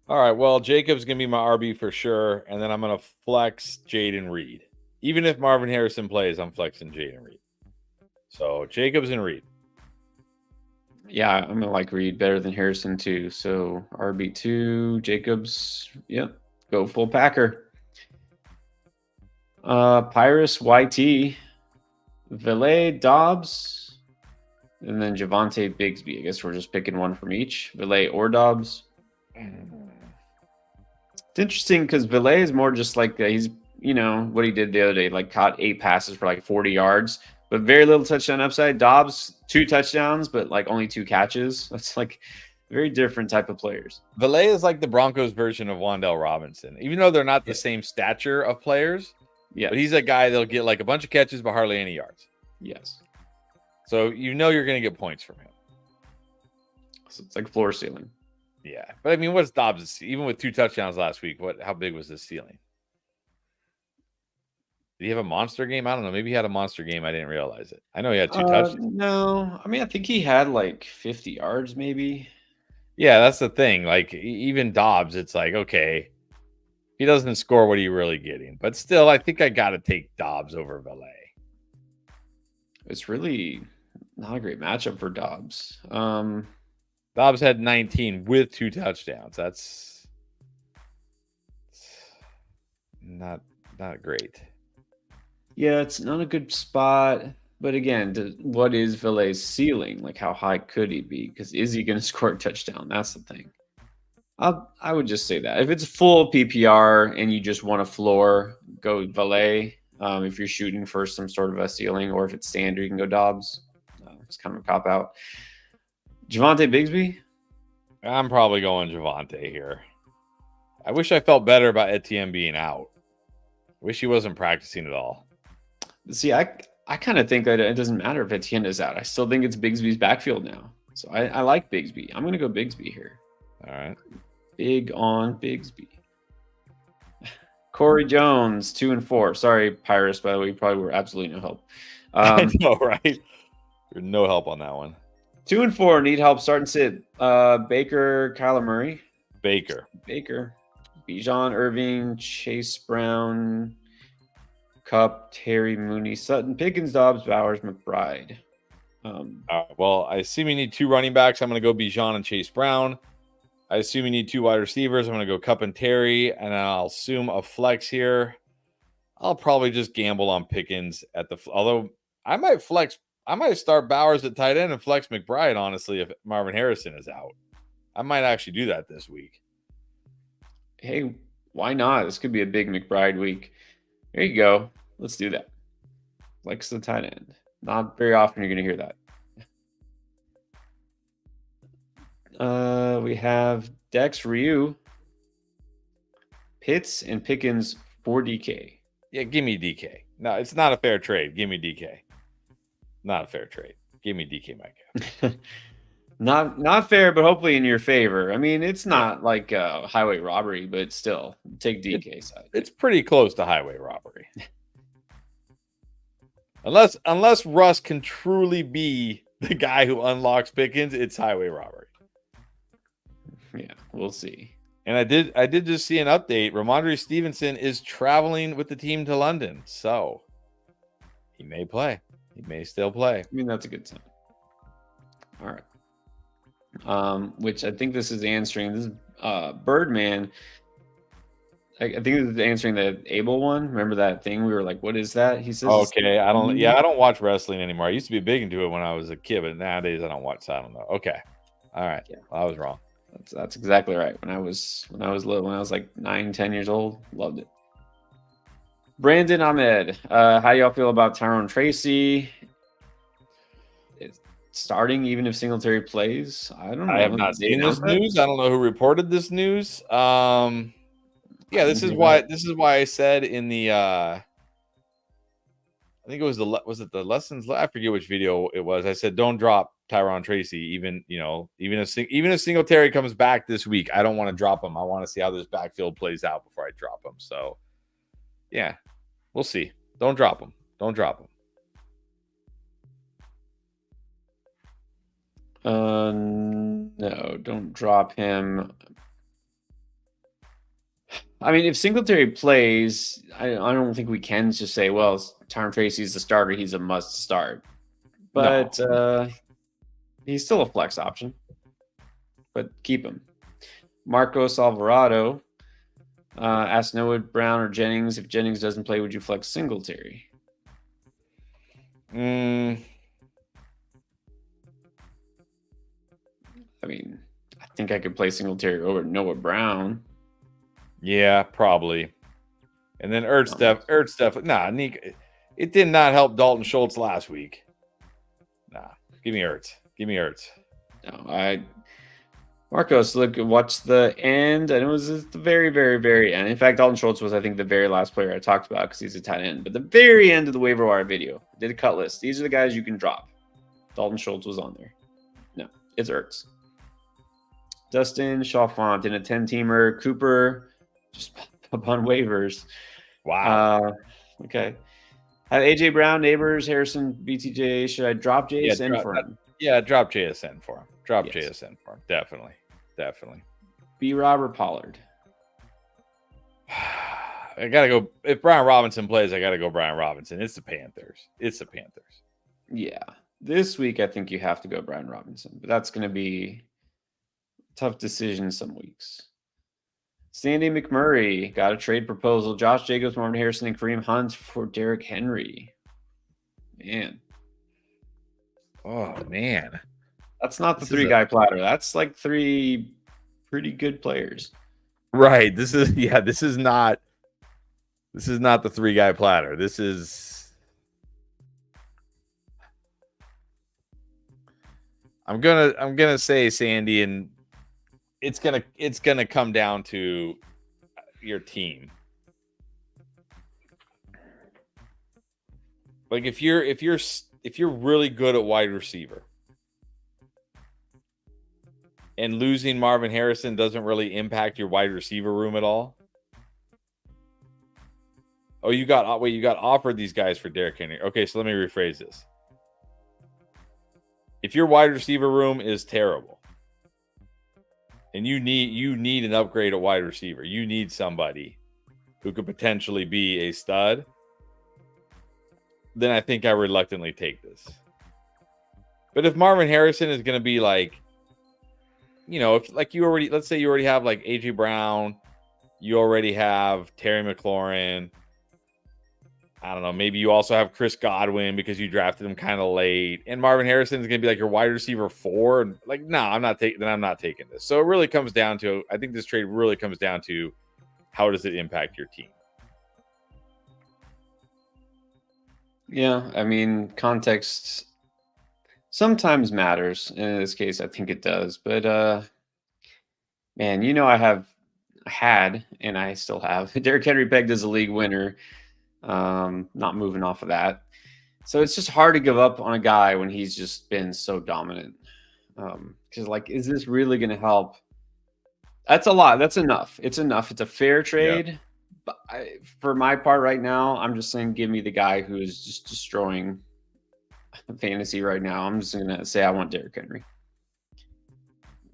B: All right, well, Jacobs going to be my RB for sure, and then I'm going to flex Jaden Reed. Even if Marvin Harrison plays, I'm flexing Jaden Reed. So Jacobs and Reed.
A: Yeah, I'm going to like Reed better than Harrison too. So RB2, Jacobs, yep, go full Packer. Pyrus, YT, Valet, Dobbs, and then Javonte Bigsby. I guess we're just picking one from each, Valet or Dobbs. It's interesting because Valet is more just like he's, what he did the other day, like caught 8 passes for like 40 yards, but very little touchdown upside. Dobbs, 2 touchdowns, but like only 2 catches. That's like very different type of players.
B: Valet is like the Broncos version of Wan'Dale Robinson, even though they're not the same stature of players.
A: Yeah,
B: but he's a guy that'll get like a bunch of catches, but hardly any yards.
A: Yes.
B: So you're going to get points from him.
A: So it's like floor ceiling.
B: Yeah, but I mean, what's Dobbs? Even with 2 touchdowns last week, how big was his ceiling? Did he have a monster game? I don't know. Maybe he had a monster game. I didn't realize it. I know he had 2 touchdowns.
A: No, I mean, I think he had like 50 yards, maybe.
B: Yeah, that's the thing. Like even Dobbs, it's like, okay, he doesn't score. What are you really getting? But still, I think I got to take Dobbs over Valet.
A: It's really not a great matchup for Dobbs.
B: Dobbs had 19 with 2 touchdowns. That's not great.
A: Yeah, it's not a good spot. But again, what is Valet's ceiling? Like, how high could he be? Because is he going to score a touchdown? That's the thing. I would just say that. If it's full PPR and you just want a floor, go Valet. If you're shooting for some sort of a ceiling, or if it's standard, you can go Dobbs. It's kind of a cop out. Javonte Bigsby?
B: I'm probably going Javonte here. I wish I felt better about Etienne being out. I wish he wasn't practicing at all.
A: See, I kind of think that it doesn't matter if Etienne is out. I still think it's Bigsby's backfield now. So I like Bigsby. I'm going to go Bigsby here.
B: All right.
A: Big on Bigsby. Corey Jones, 2 and 4. Sorry, Pyrus, by the way. You probably were absolutely no help.
B: I know, right? No help on that one.
A: 2 and 4. Need help. Start and sit. Baker, Kyler Murray.
B: Baker.
A: Bijan Irving, Chase Brown, Cup, Terry Mooney, Sutton, Pickens, Dobbs, Bowers, McBride.
B: Well, I assume you need 2 running backs. I'm going to go Bijan and Chase Brown. I assume you need 2 wide receivers. I'm going to go Cup and Terry, and I'll assume a flex here. I'll probably just gamble on Pickens although I might flex. I might start Bowers at tight end and flex McBride, honestly, if Marvin Harrison is out. I might actually do that this week.
A: Hey, why not? This could be a big McBride week. There you go. Let's do that. Flex the tight end. Not very often you're going to hear that. We have Dex Ryu, Pitts, and Pickens for DK.
B: Yeah, give me DK. No, it's not a fair trade. Give me DK. Not a fair trade. Give me DK Metcalf.
A: Not fair, but hopefully in your favor. I mean, it's not like a highway robbery, but still, take DK side.
B: It's pretty close to highway robbery. Unless Russ can truly be the guy who unlocks Pickens, it's highway robbery.
A: Yeah, we'll see.
B: And I did just see an update. Ramondre Stevenson is traveling with the team to London, so he may play. He may still play.
A: I mean, that's a good sign. All right. which I think this is answering. This is Birdman. I think this is answering the Abel one. Remember that thing? We were like, "What is that?" He says,
B: Okay, I don't. Yeah, I don't watch wrestling anymore. I used to be big into it when I was a kid, but nowadays I don't watch. So I don't know. Okay, all right.
A: Yeah.
B: Well, I was wrong.
A: That's exactly right. When I was little, when I was like 9, 10 years old, loved it. Brandon Ahmed, how y'all feel about Tyrone Tracy? It's starting even if Singletary plays? I don't know.
B: I have not
A: Did they
B: seen this
A: announce that?
B: news. I don't know who reported this news. Yeah, this is why I said in the I think it was the lessons. I forget which video it was. I said don't drop Tyrone Tracy, even if Singletary comes back this week. I don't want to drop him. I want to see how this backfield plays out before I drop him. So yeah, we'll see. Don't drop him. Don't drop him.
A: No, don't drop him. I mean, if Singletary plays, I don't think we can just say, well, Tyrone Tracy's the starter. He's a must start. But he's still a flex option. But keep him. Marcos Alvarado asked Noah Brown or Jennings, if Jennings doesn't play, would you flex Singletary? I mean, I think I could play Singletary over Noah Brown.
B: Yeah, probably. And then Ertz. Nah, Nick, it did not help Dalton Schultz last week. Nah, give me Ertz.
A: No, Marcos, watch the end. And it was the very, very, very end. In fact, Dalton Schultz was, I think, the very last player I talked about because he's a tight end. But the very end of the waiver wire video, did a cut list. These are the guys you can drop. Dalton Schultz was on there. No, it's Ertz. Dustin Chalfant in a 10-teamer. Cooper just pop up on waivers.
B: Wow.
A: Okay. Have AJ Brown, Neighbors, Harrison, BTJ. Should I drop JSN for him?
B: Yeah, drop JSN for him. JSN for him. Definitely. B.
A: Robert Pollard.
B: I gotta go. If Brian Robinson plays, I gotta go Brian Robinson. It's the Panthers.
A: Yeah. This week, I think you have to go Brian Robinson, but that's going to be a tough decision some weeks. Sandy McMurray got a trade proposal. Josh Jacobs, Marvin Harrison, and Kareem Hunt for Derrick Henry. Man.
B: Oh, man.
A: That's not the three-guy platter. That's like three pretty good players.
B: Right. This is not the three-guy platter. I'm gonna say Sandy, and it's gonna come down to your team. Like if you're really good at wide receiver and losing Marvin Harrison doesn't really impact your wide receiver room at all. Oh, you got offered these guys for Derrick Henry. Okay, so let me rephrase this. If your wide receiver room is terrible and you need an upgrade at wide receiver, you need somebody who could potentially be a stud, then I think I reluctantly take this. But if Marvin Harrison is going to be like, let's say you already have like AJ Brown, you already have Terry McLaurin. I don't know. Maybe you also have Chris Godwin because you drafted him kind of late, and Marvin Harrison is going to be like your wide receiver 4. Like, no, I'm not taking this. So it really comes down to, I think this trade really comes down to how does it impact your team?
A: Yeah, I mean, context sometimes matters. In this case, I think it does. But man, I had, and I still have Derrick Henry pegged as a league winner. Not moving off of that. So it's just hard to give up on a guy when he's just been so dominant. Because is this really going to help? That's a lot. That's enough. It's enough. It's a fair trade. Yeah. But for my part right now, I'm just saying, give me the guy who is just destroying fantasy right now. I'm just going to say I want Derrick Henry.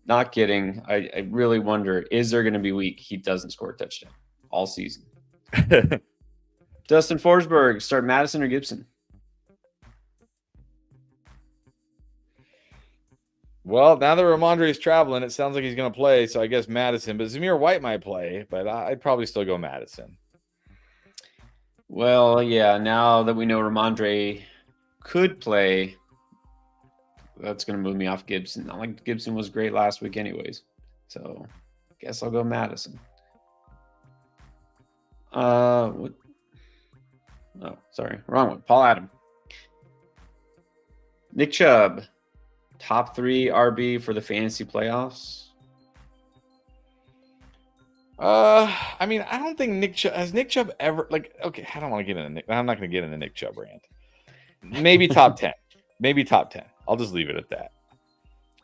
A: Not kidding. I really wonder, is there going to be a week he doesn't score a touchdown all season? Dustin Forsberg, start Madison or Gibson?
B: Well, now that Ramondre's traveling, it sounds like he's going to play. So I guess Madison, but Zamir White might play, but I'd probably still go Madison.
A: Well, yeah, now that we know Ramondre could play, that's going to move me off Gibson. Not like Gibson was great last week anyways. So guess I'll go Madison. What? Oh, sorry. Wrong one. Paul Adam. Nick Chubb. Top 3 RB for the fantasy playoffs.
B: I mean, I don't think Nick Chubb has Nick Chubb ever okay, I don't want to get into Nick. I'm not going to get into Nick Chubb rant. Maybe top 10. Maybe top 10. I'll just leave it at that.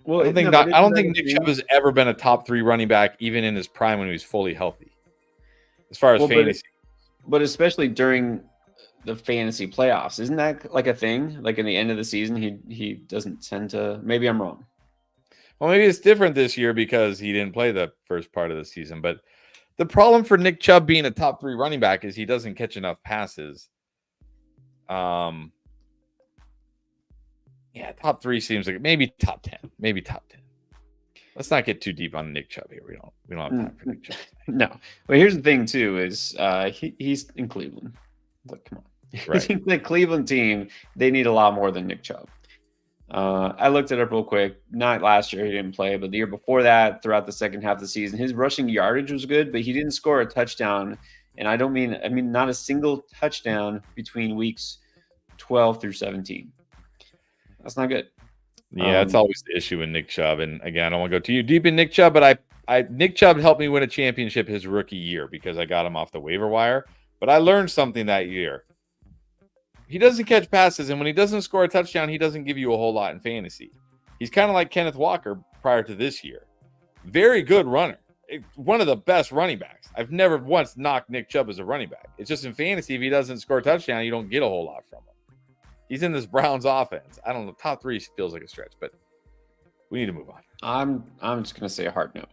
B: Well, I don't think Nick Chubb has ever been a top 3 running back, even in his prime when he was fully healthy. As far as fantasy.
A: But especially during the fantasy playoffs, isn't that like a thing? Like in the end of the season, he doesn't tend to. Maybe I'm wrong.
B: Well, maybe it's different this year because he didn't play the first part of the season. But the problem for Nick Chubb being a top 3 running back is he doesn't catch enough passes. Yeah, top 3 seems like maybe top 10. Maybe top 10. Let's not get too deep on Nick Chubb here. We don't have time for Nick Chubb.
A: No. But here's the thing too: is he's in Cleveland. Like, come on.
B: Right.
A: The Cleveland team, they need a lot more than Nick Chubb. I looked it up real quick. Not last year, he didn't play, but the year before that, throughout the second half of the season, his rushing yardage was good, but he didn't score a touchdown. And I mean not a single touchdown between weeks 12 through 17. That's not good.
B: Yeah, that's always the issue with Nick Chubb. And again, I don't want to go too deep in Nick Chubb, but Nick Chubb helped me win a championship his rookie year because I got him off the waiver wire. But I learned something that year. He doesn't catch passes, and when he doesn't score a touchdown, he doesn't give you a whole lot in fantasy. He's kind of like Kenneth Walker prior to this year. Very good runner. One of the best running backs. I've never once knocked Nick Chubb as a running back. It's just in fantasy, if he doesn't score a touchdown, you don't get a whole lot from him. He's in this Browns offense. I don't know. Top 3 feels like a stretch, but we need to move on.
A: I'm just going to say a hard no.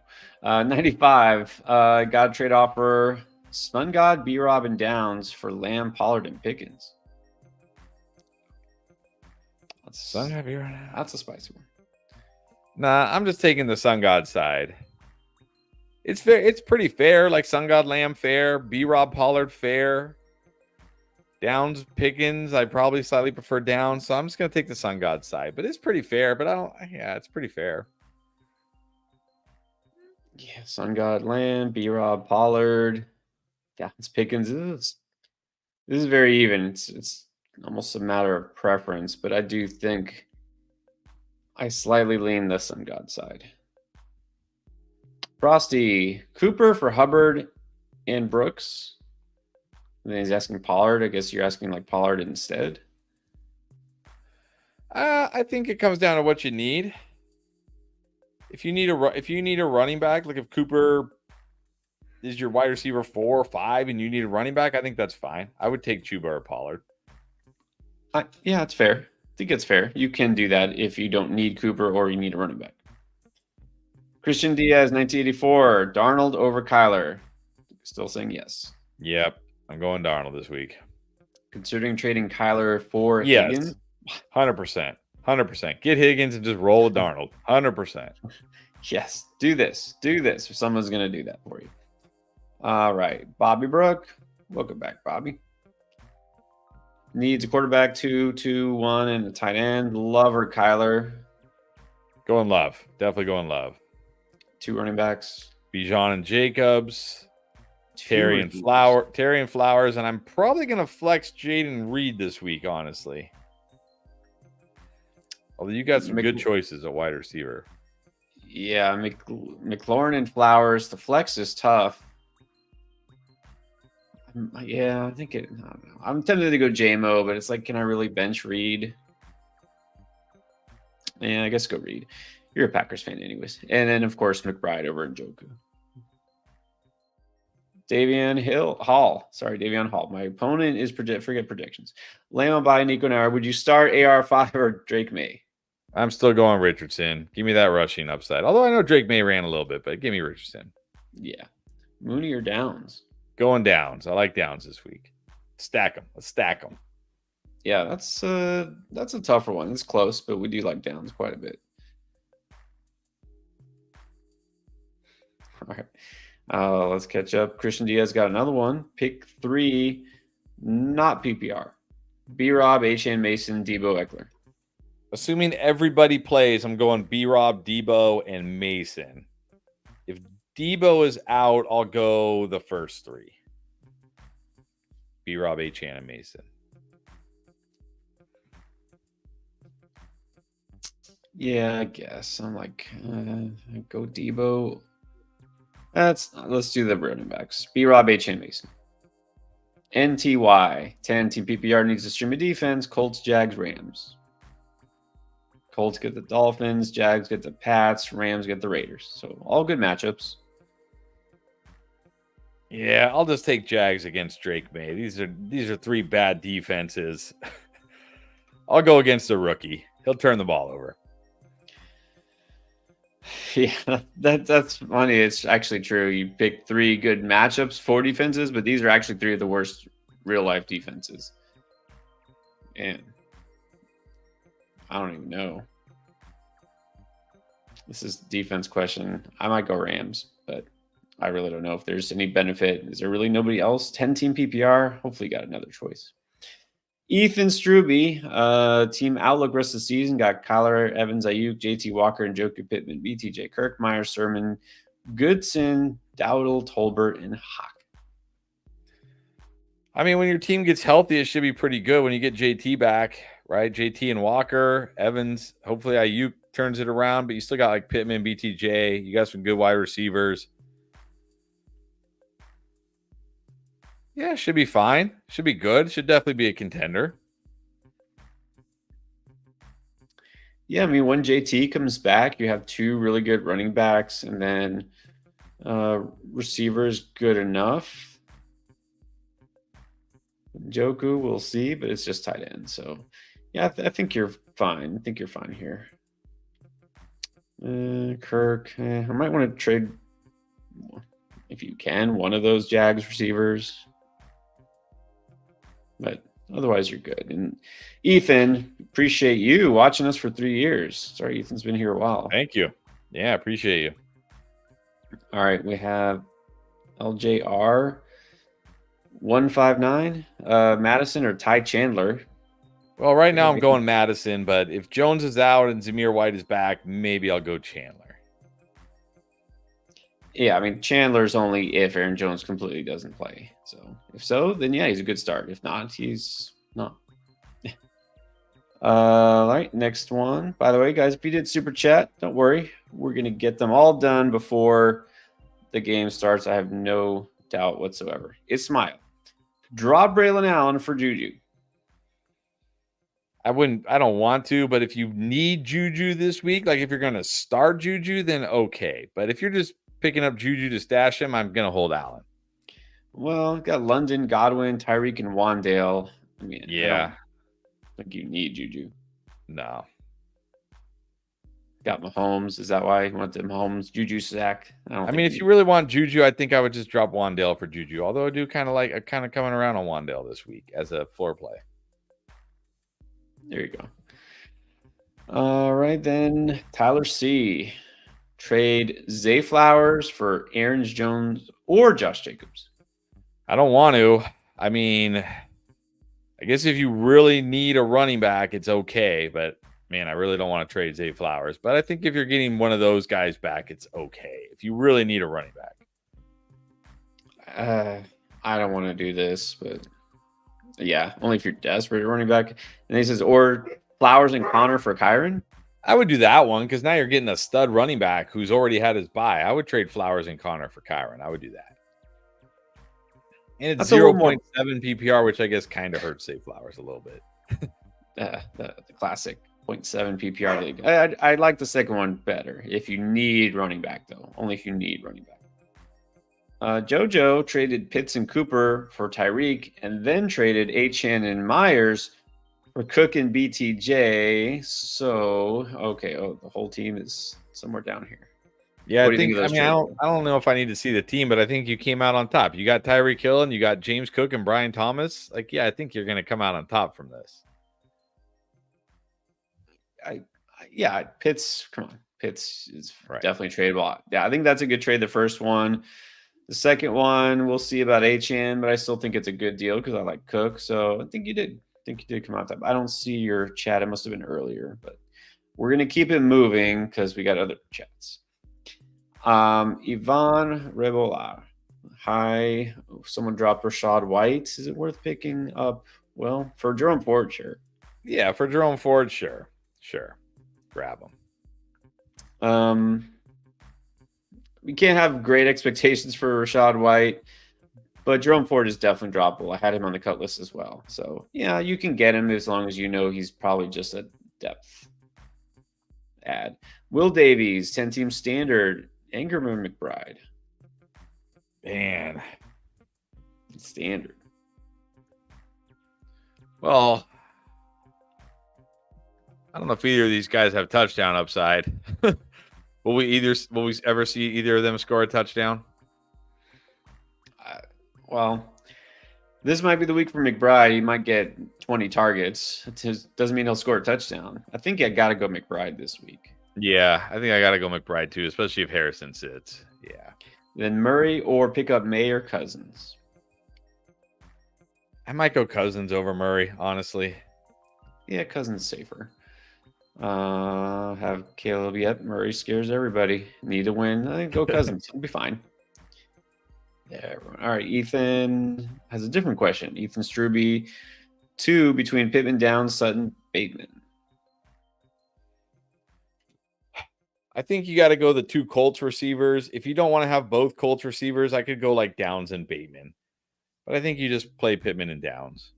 A: 95, got a trade offer. Sun God, B-Rob, and Downs for Lamb, Pollard, and Pickens. That's a spicy one.
B: Nah, I'm just taking the Sun God side. It's fair. It's pretty fair. Like Sun God, Lamb, fair. B-Rob, Pollard, fair. Downs, Pickens, I probably slightly prefer Downs, so I'm just going to take the Sun God side. But it's pretty fair. But it's pretty fair.
A: Yeah, Sun God, Lamb, B-Rob, Pollard, Downs, Pickens. This is very even. It's almost a matter of preference, but I do think I slightly lean the Sun God side. Frosty, Cooper for Hubbard and Brooks. And then he's asking Pollard. I guess you're asking like Pollard instead.
B: I think it comes down to what you need. If you need a running back, like if Cooper is your wide receiver 4 or 5 and you need a running back, I think that's fine. I would take Chuba or Pollard.
A: Yeah, it's fair. I think it's fair. You can do that if you don't need Cooper or you need a running back. Christian Diaz, 1984. Darnold over Kyler. Still saying yes.
B: Yep. I'm going Darnold this week.
A: Considering trading Kyler for Higgins?
B: 100%. 100%. Get Higgins and just roll with Darnold. 100%.
A: Yes. Do this. Someone's going to do that for you. All right. Bobby Brook. Welcome back, Bobby. Needs a quarterback, 2-2-1, and a tight end. Love or Kyler.
B: Going Love. Definitely going Love.
A: 2 running backs.
B: Bijan and Jacobs. Terry and Flowers, and I'm probably going to flex Jaden Reed this week, honestly. Although you got some good choices at wide receiver.
A: Yeah, McLaurin and Flowers. The flex is tough. Yeah, I think it. I don't know. I'm tempted to go JMO, but it's like, can I really bench Reed? Yeah, I guess go Reed. You're a Packers fan, anyways. And then, of course, McBride over Njoku. Davion Hall. My opponent is forget predictions. Lamb by Nico Nair. Would you start AR5 or Drake May?
B: I'm still going Richardson. Give me that rushing upside. Although I know Drake May ran a little bit, but give me Richardson.
A: Yeah. Mooney or Downs?
B: Going Downs. I like Downs this week. Stack them. Let's stack them.
A: Yeah, that's a tougher one. It's close, but we do like Downs quite a bit. right. Let's catch up. Christian Diaz got another one. Pick 3, not PPR. B-Rob, Achane, Mason, Debo, Eckler.
B: Assuming everybody plays, I'm going B-Rob, Debo, and Mason. If Debo is out, I'll go the first 3. B-Rob, Achane, and Mason.
A: Yeah, I guess. I'm like, go Debo. Let's do the running backs. B-Rob, Achane, Mason. NTY, 10 team PPR needs to stream a defense. Colts, Jags, Rams. Colts get the Dolphins, Jags get the Pats, Rams get the Raiders. So all good matchups.
B: Yeah, I'll just take Jags against Drake May. These are 3 bad defenses. I'll go against the rookie. He'll turn the ball over.
A: Yeah, that's funny. It's actually true. You pick 3 good matchups for defenses, but these are actually 3 of the worst real life defenses. And I don't even know. This is a defense question. I might go Rams, but I really don't know if there's any benefit. Is there really nobody else? 10 team PPR. Hopefully, you got another choice. Ethan Struby, team outlook rest of the season got Kyler, Evans, Ayuk, JT Walker, and Joku Pittman, BTJ Kirk, Myers, Sermon, Goodson, Dowdle, Tolbert, and Hawk.
B: I mean, when your team gets healthy, it should be pretty good when you get JT back, right? JT and Walker, Evans, hopefully Ayuk turns it around, but you still got like Pittman, BTJ. You got some good wide receivers. Yeah, should be fine. Should be good. Should definitely be a contender.
A: Yeah, I mean, when JT comes back, you have 2 really good running backs, and then receivers good enough. Joku, we'll see, but it's just tight end. So, yeah, I think you're fine. I think you're fine here. Kirk, I might want to trade, if you can, one of those Jags receivers. But otherwise, you're good. And Ethan, appreciate you watching us for 3 years. Sorry, Ethan's been here a while.
B: Thank you. Yeah, appreciate you.
A: All right, we have LJR 159, Madison or Ty Chandler.
B: Well, right now I'm going Madison, but if Jones is out and Zamir White is back, maybe I'll go Chandler.
A: Yeah, I mean, Chandler's only if Aaron Jones completely doesn't play. So if so, then yeah, he's a good start. If not, he's not. All right, next one. By the way, guys, if you did super chat, don't worry. We're going to get them all done before the game starts. I have no doubt whatsoever. It's Smile. Draw Braylon Allen for Juju.
B: I don't want to, but if you need Juju this week, like if you're going to start Juju, then okay. But if you're just picking up Juju to stash him, I'm going to hold Allen.
A: Well, got London, Godwin, Tyreek, and Wandale. I mean,
B: yeah.
A: I think you need Juju.
B: No.
A: Got Mahomes. Is that why you want the Mahomes Juju sack?
B: I mean, if you really want Juju, I think I would just drop Wandale for Juju. Although I do kind of coming around on Wandale this week as a floor play.
A: There you go. All right, then. Tyler C. Trade Zay Flowers for Aaron Jones or Josh Jacobs.
B: I don't want to. I mean, I guess if you really need a running back, it's okay. But, man, I really don't want to trade Zay Flowers. But I think if you're getting one of those guys back, it's okay. If you really need a running
A: back. I don't want to do this, but yeah, only if you're desperate at running back. And he says, or Flowers and Connor for Kyron.
B: I would do that one because now you're getting a stud running back who's already had his bye. I would trade Flowers and Connor for Kyron. I would do that. And it's 0.7 PPR, which I guess kind of hurts Zay Flowers a little bit.
A: The classic 0.7 PPR league. I like the second one better if you need running back, though. Only if you need running back. JoJo traded Pitts and Cooper for Tyreek and then traded Achane and Myers for Cook and BTJ. So, okay. Oh, the whole team is somewhere down here.
B: Yeah, I don't know if I need to see the team, but I think you came out on top. You got Tyreek Hill and you got James Cook and Brian Thomas. Like, yeah, I think you're going to come out on top from this.
A: Yeah, Pitts. Come on. Pitts is
B: Right.
A: definitely tradable. Yeah, I think that's a good trade. The first one. The second one, we'll see about HN, but I still think it's a good deal because I like Cook. So I think you did. I think you did come out top. I don't see your chat. It must have been earlier, but we're gonna keep it moving because we got other chats. Ivan Rebolar. Hi. Someone dropped Rashad White. Is it worth picking up? Well, for Jerome Ford, sure.
B: Yeah, for Jerome Ford, sure. Grab him.
A: We can't have great expectations for Rashad White, but Jerome Ford is definitely droppable. I had him on the cut list as well. So yeah, you can get him as long as you know he's probably just a depth add. Will Davies, 10-team standard. Angerman McBride.
B: Man.
A: Standard.
B: Well, I don't know if either of these guys have touchdown upside. Will we ever see either of them score a touchdown?
A: Well, this might be the week for McBride. He might get 20 targets. Doesn't mean he'll score a touchdown. I think I got to go McBride this week.
B: Yeah, I think I got to go McBride too, especially if Harrison sits. Yeah.
A: Then Murray or pick up May or Cousins.
B: I might go Cousins over Murray, honestly.
A: Yeah, Cousins safer. Have Caleb. Yep, Murray scares everybody. Need to win. I think go Cousins. He'll be fine. Yeah. All right. Ethan has a different question. Ethan Struby, 2 between Pittman, Downs, Sutton, Bateman.
B: I think you got to go the 2 Colts receivers. If you don't want to have both Colts receivers, I could go like Downs and Bateman. But I think you just play Pittman and Downs.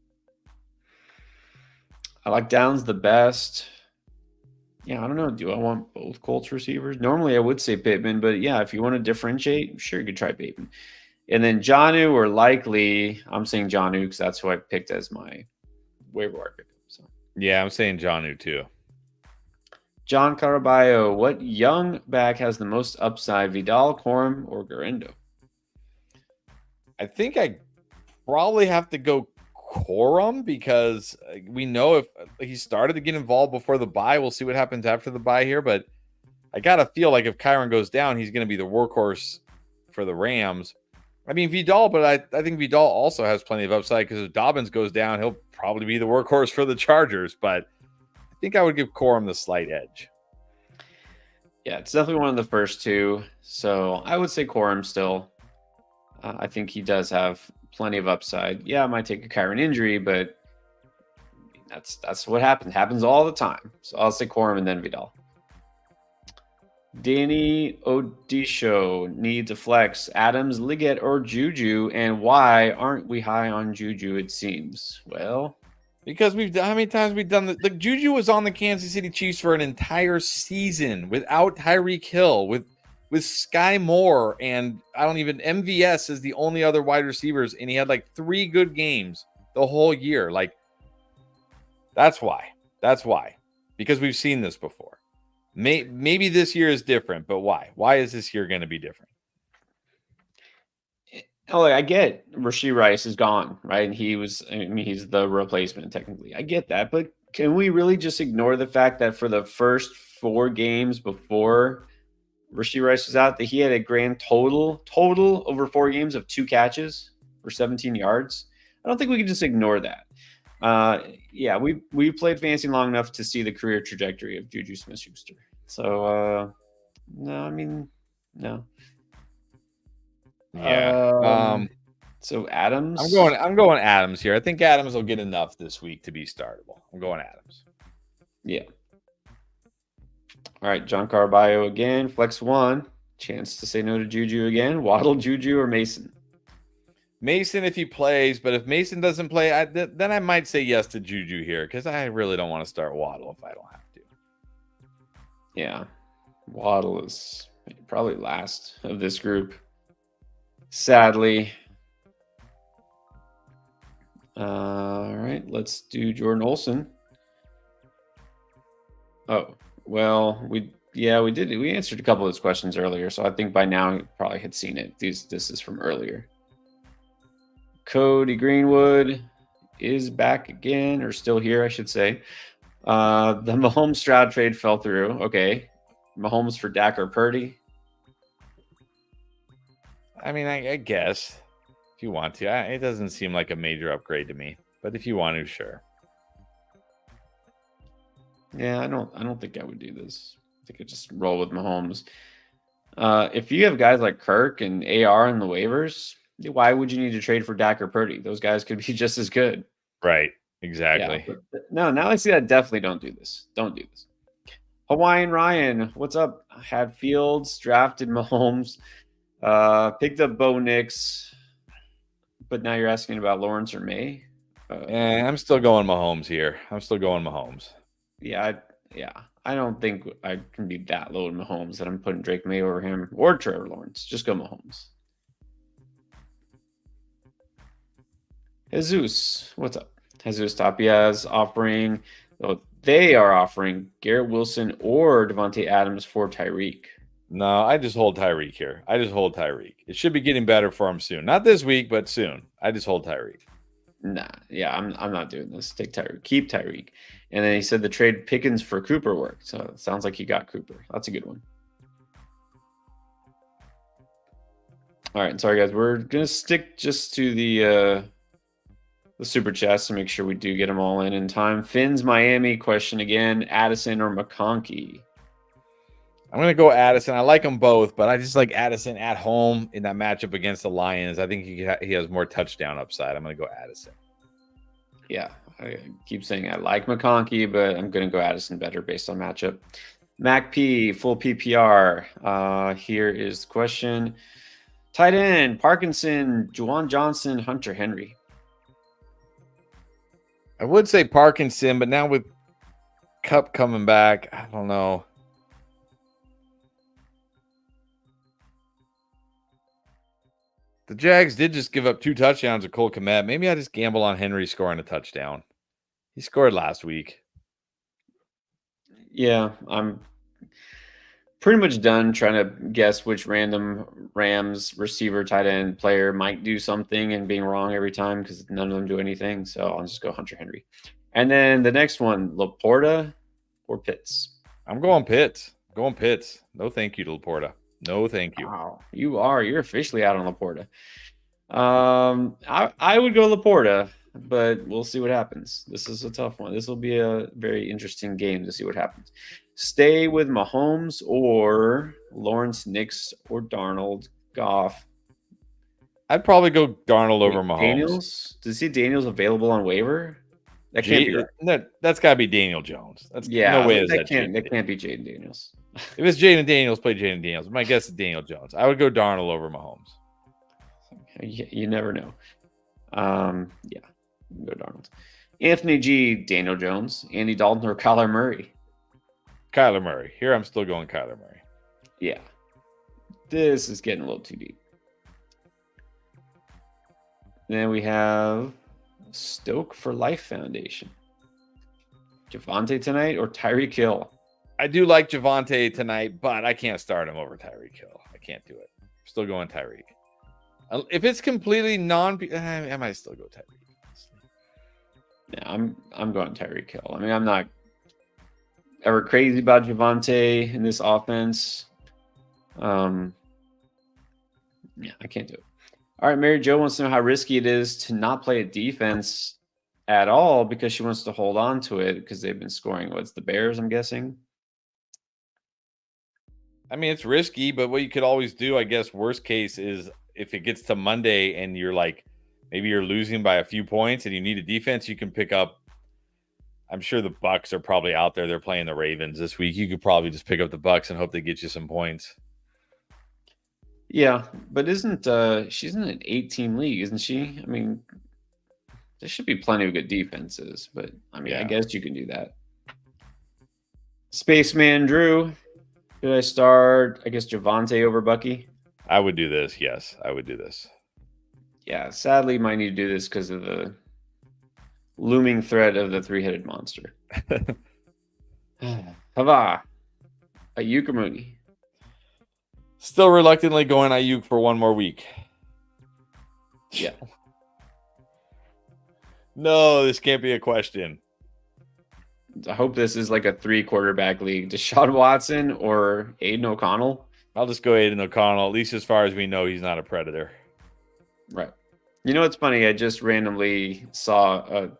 A: I like Downs the best. Yeah, I don't know. Do I want both Colts receivers? Normally I would say Pittman, but yeah, if you want to differentiate, sure, you could try Bateman. And then Jonnu or Likely, I'm saying Jonnu because that's who I picked as my waiver wire pick. So
B: yeah, I'm saying Jonnu too.
A: John Caraballo, what young back has the most upside, Vidal, Corum, or Garendo?
B: I think I probably have to go Corum because we know if he started to get involved before the bye, we'll see what happens after the bye here. But I got to feel like if Kyron goes down, he's going to be the workhorse for the Rams. I mean, Vidal, but I think Vidal also has plenty of upside because if Dobbins goes down, he'll probably be the workhorse for the Chargers. But I think I would give Corum the slight edge.
A: Yeah, it's definitely one of the first 2. So I would say Corum still. I think he does have plenty of upside. Yeah, I might take a Kyron injury, but that's what happens. It happens all the time. So I'll say Corum and then Vidal. Danny Odisho needs a flex. Adams, Liggett, or Juju, and why aren't we high on Juju? It seems. Well,
B: because how many times we've done the Juju was on the Kansas City Chiefs for an entire season without Tyreek Hill, with Sky Moore, and MVS is the only other wide receivers, and he had like 3 good games the whole year. Like, that's why. Because we've seen this before. Maybe this year is different, but why? Why is this year going to be different?
A: Oh, I get Rashee Rice is gone, right? And he's the replacement technically. I get that, but can we really just ignore the fact that for the first 4 games before Rashee Rice was out, that he had a grand total over 4 games of 2 catches for 17 yards? I don't think we can just ignore that. Yeah, we played fantasy long enough to see the career trajectory of Juju Smith-Schuster. So, no.
B: Yeah.
A: So Adams.
B: I'm going Adams here. I think Adams will get enough this week to be startable. I'm going Adams.
A: Yeah. All right, John Caraballo again. Flex 1. Chance to say no to Juju again. Waddle, Juju, or Mason?
B: Mason if he plays, but if Mason doesn't play, then I might say yes to Juju here because I really don't want to start Waddle if I don't have to.
A: Yeah. Waddle is probably last of this group. Sadly. All right, let's do Jordan Olson. Oh, well, we did. We answered a couple of those questions earlier, so I think by now you probably had seen it. This is from earlier. Cody Greenwood is back again, or still here, I should say. The Mahomes Stroud trade fell through. Okay. Mahomes for Dak or Purdy?
B: I mean, I guess if you want to. It doesn't seem like a major upgrade to me, but if you want to, sure.
A: Yeah, I don't think I would do this. I think I'd just roll with Mahomes. If you have guys like Kirk and AR in the waivers, why would you need to trade for Dak or Purdy? Those guys could be just as good.
B: Right.
A: Yeah,
B: Exactly.
A: but no, now I see that. Definitely don't do this. Don't do this. Hawaiian Ryan, what's up? Had Fields, drafted Mahomes, picked up Bo Nix, but now you're asking about Lawrence or May.
B: I'm still going Mahomes here. I'm still going Mahomes.
A: Yeah, I don't think I can be that low in Mahomes that I'm putting Drake May over him or Trevor Lawrence. Just go Mahomes. Jesus, what's up? Jesus Tapia's offering. Oh, they are offering Garrett Wilson or Devontae Adams for Tyreek.
B: No, I just hold Tyreek here. I just hold Tyreek. It should be getting better for him soon. Not this week, but soon. I just hold Tyreek.
A: Nah, yeah, I'm not doing this. Take Tyreek, keep Tyreek. And then he said the trade Pickens for Cooper worked. So it sounds like he got Cooper. That's a good one. All right, sorry guys, we're gonna stick just to the super chats to make sure we do get them all in time. Finn's Miami question again: Addison or McConkey?
B: I'm going to go Addison. I like them both, but I just like Addison at home in that matchup against the Lions. I think he has more touchdown upside. I'm going to go Addison.
A: Yeah, I keep saying I like McConkey, but I'm going to go Addison better based on matchup. Mac P, full PPR. Here is the question. Tight end, Parkinson, Juwan Johnson, Hunter Henry.
B: I would say Parkinson, but now with Cup coming back, I don't know. The Jags did just give up 2 touchdowns to Cole Kmet. Maybe I just gamble on Henry scoring a touchdown. He scored last week.
A: Yeah, I'm pretty much done trying to guess which random Rams receiver, tight end player might do something and being wrong every time because none of them do anything. So I'll just go Hunter Henry. And then the next one, Laporta or Pitts?
B: I'm going Pitts. Going Pitts. No thank you to Laporta. No thank you.
A: Wow, you're officially out on Laporta. I would go Laporta, but we'll see what happens. This is a tough one. This will be a very interesting game to see what happens. Stay with Mahomes or Lawrence, Nix, or Darnold, Goff.
B: I'd probably go Darnold over Mahomes.
A: Daniels? Does he see Daniels available on waiver? That can't be right.
B: That's got to be Daniel Jones. That's
A: no way.
B: That
A: can't be Jaden Daniels.
B: If it's Jaden Daniels, play Jaden Daniels. My guess is Daniel Jones. I would go Darnold over Mahomes.
A: You never know. Yeah, go Darnold. Anthony G, Daniel Jones, Andy Dalton, or Kyler Murray?
B: Kyler Murray. Here I'm still going Kyler Murray.
A: Yeah. This is getting a little too deep. Then we have Stoke for Life Foundation. Javonte tonight or Tyreek Hill?
B: I do like Javonte tonight, but I can't start him over Tyreek Hill. I can't do it. I'm still going Tyreek. If it's completely I might still go Tyreek.
A: Yeah, I'm going Tyreek Hill. I mean, I'm not ever crazy about Javonte in this offense. Yeah, I can't do it. All right, Mary Jo wants to know how risky it is to not play a defense at all because she wants to hold on to it because they've been scoring. What's the Bears, I'm guessing?
B: I mean, it's risky, but what you could always do, I guess, worst case is if it gets to Monday and you're like, maybe you're losing by a few points and you need a defense, you can pick up. I'm sure the Bucks are probably out there. They're playing the Ravens this week. You could probably just pick up the Bucks and hope they get you some points.
A: Yeah, but isn't she's in an 8-team league, isn't she? I mean, there should be plenty of good defenses, but I mean, I guess you can do that. Spaceman Drew, should I start, I guess, Javonte over Bucky?
B: I would do this. Yes, I would do this.
A: Yeah, sadly, might need to do this because of the looming threat of the 3-headed monster. Hava, Ayuk or Mooney?
B: Still reluctantly going Ayuk for one more week.
A: Yeah.
B: No, this can't be a question.
A: I hope this is like a 3-quarterback league. Deshaun Watson or Aiden O'Connell?
B: I'll just go Aiden O'Connell. At least as far as we know, he's not a predator.
A: Right. You know what's funny? I just randomly saw a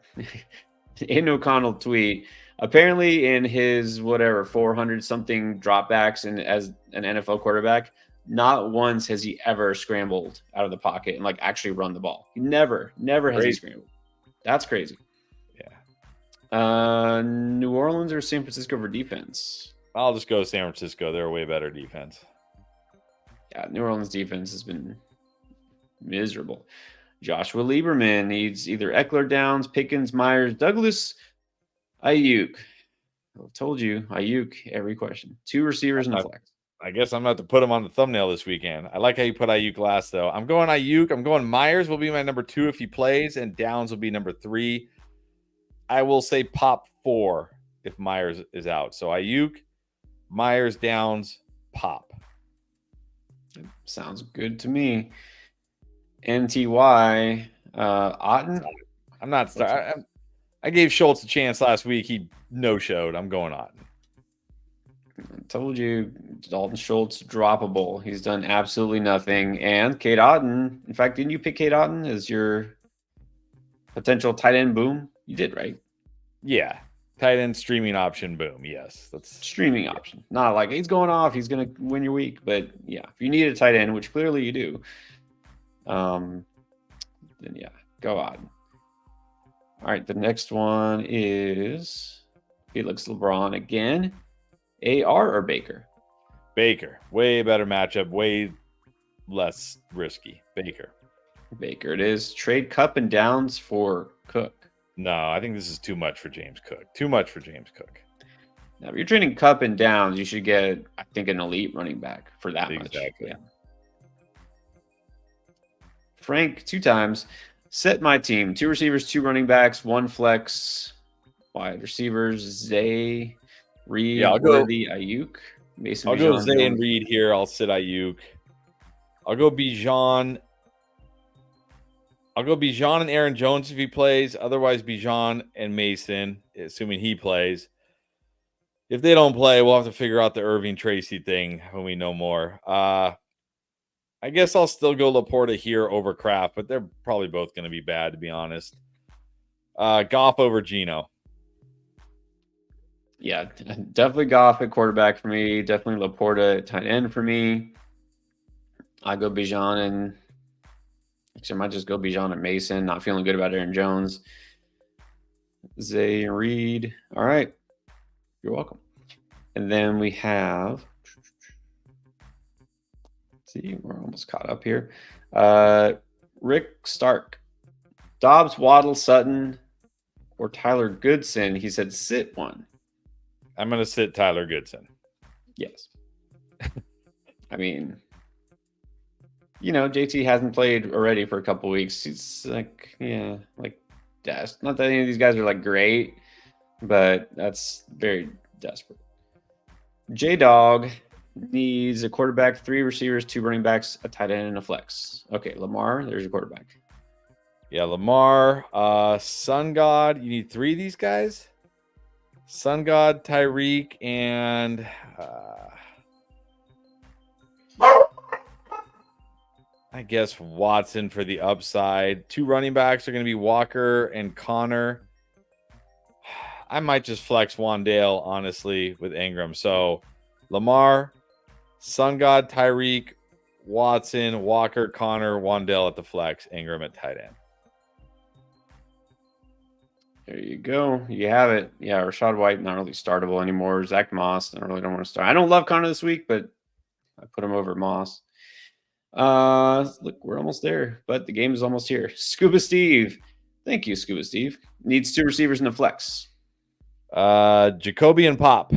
A: Aiden O'Connell tweet. Apparently, in his 400 something dropbacks and as an NFL quarterback, not once has he ever scrambled out of the pocket and like actually run the ball. He never has he
B: Crazy.
A: scrambled. That's crazy.
B: Yeah.
A: New Orleans or San Francisco for defense?
B: I'll just go San Francisco. They're a way better defense.
A: Yeah, New Orleans defense has been miserable. Joshua Lieberman needs either Eckler, Downs, Pickens, Myers, Douglas, Ayuk. I told you, Ayuk, every question. 2 receivers in the flex.
B: I guess I'm going to have to put him on the thumbnail this weekend. I like how you put Ayuk last, though. I'm going Ayuk. I'm going Myers will be my number 2 if he plays, and Downs will be number 3. I will say pop 4 if Myers is out. So Ayuk, Myers, Downs, pop.
A: Sounds good to me. NTY, Otten.
B: I'm not starting. I gave Schultz a chance last week. He no-showed. I'm going Otten.
A: I told you, Dalton Schultz, droppable. He's done absolutely nothing. And Cade Otton. In fact, didn't you pick Cade Otton as your potential tight end boom? You did, right?
B: Yeah. Tight end streaming option boom. Yes. That's
A: streaming option. Not like he's going off, he's going to win your week. But yeah, if you need a tight end, which clearly you do, then yeah, go on. All right, the next one is Felix LeBron again. AR or Baker?
B: Baker. Way better matchup. Way less risky. Baker.
A: Baker it is. Trade Cup and Downs for Cook.
B: No, I think this is too much for James Cook. Too much for James Cook.
A: Now, if you're trading Cup and Downs, you should get, I think, an elite running back for that much.
B: Exactly.
A: Yeah. Frank, 2 times. Set my team. 2 receivers, 2 running backs, 1 flex. Wide receivers, Zay, Reed,
B: Yeah, I'll go
A: Worthy, Ayuk. Mason
B: I'll go
A: Bijan,
B: Zay and Reed here. I'll sit Ayuk. I'll go Bijan. I'll go Bijan and Aaron Jones if he plays. Otherwise, Bijan and Mason, assuming he plays. If they don't play, we'll have to figure out the Irving Tracy thing when we know more. I guess I'll still go Laporta here over Kraft, but they're probably both going to be bad, to be honest. Goff over Geno.
A: Yeah, definitely Goff at quarterback for me. Definitely Laporta at tight end for me. I go Bijan and actually I might just go Bijan and Mason. Not feeling good about Aaron Jones. Zay and Reed. All right. You're welcome. And then we have, see, we're almost caught up here. Rick Stark, Dobbs, Waddle, Sutton, or Tyler Goodson. He said sit one.
B: I'm going to sit Tyler Goodson.
A: Yes. I mean, you know, JT hasn't played already for a couple weeks. He's like, yeah, like, not that any of these guys are like great, but that's very desperate. J-Dog needs a quarterback, 3 receivers, 2 running backs, a tight end, and a flex. Okay, Lamar, there's your quarterback.
B: Yeah, Lamar, Sun God. You need 3 of these guys? Sun God, Tyreek, and I guess Watson for the upside. 2 running backs are going to be Walker and Connor. I might just flex Wandale, honestly, with Ingram. So Lamar, Sun God, Tyreek, Watson, Walker, Connor, Wandale at the flex, Ingram at tight end.
A: There you go. You have it. Yeah, Rachaad White, not really startable anymore. Zach Moss, I really don't want to start. I don't love Connor this week, but I put him over Moss. Look, we're almost there, but the game is almost here. Scuba Steve. Thank you, Scuba Steve. Needs 2 receivers in the flex.
B: Jacoby and Pop.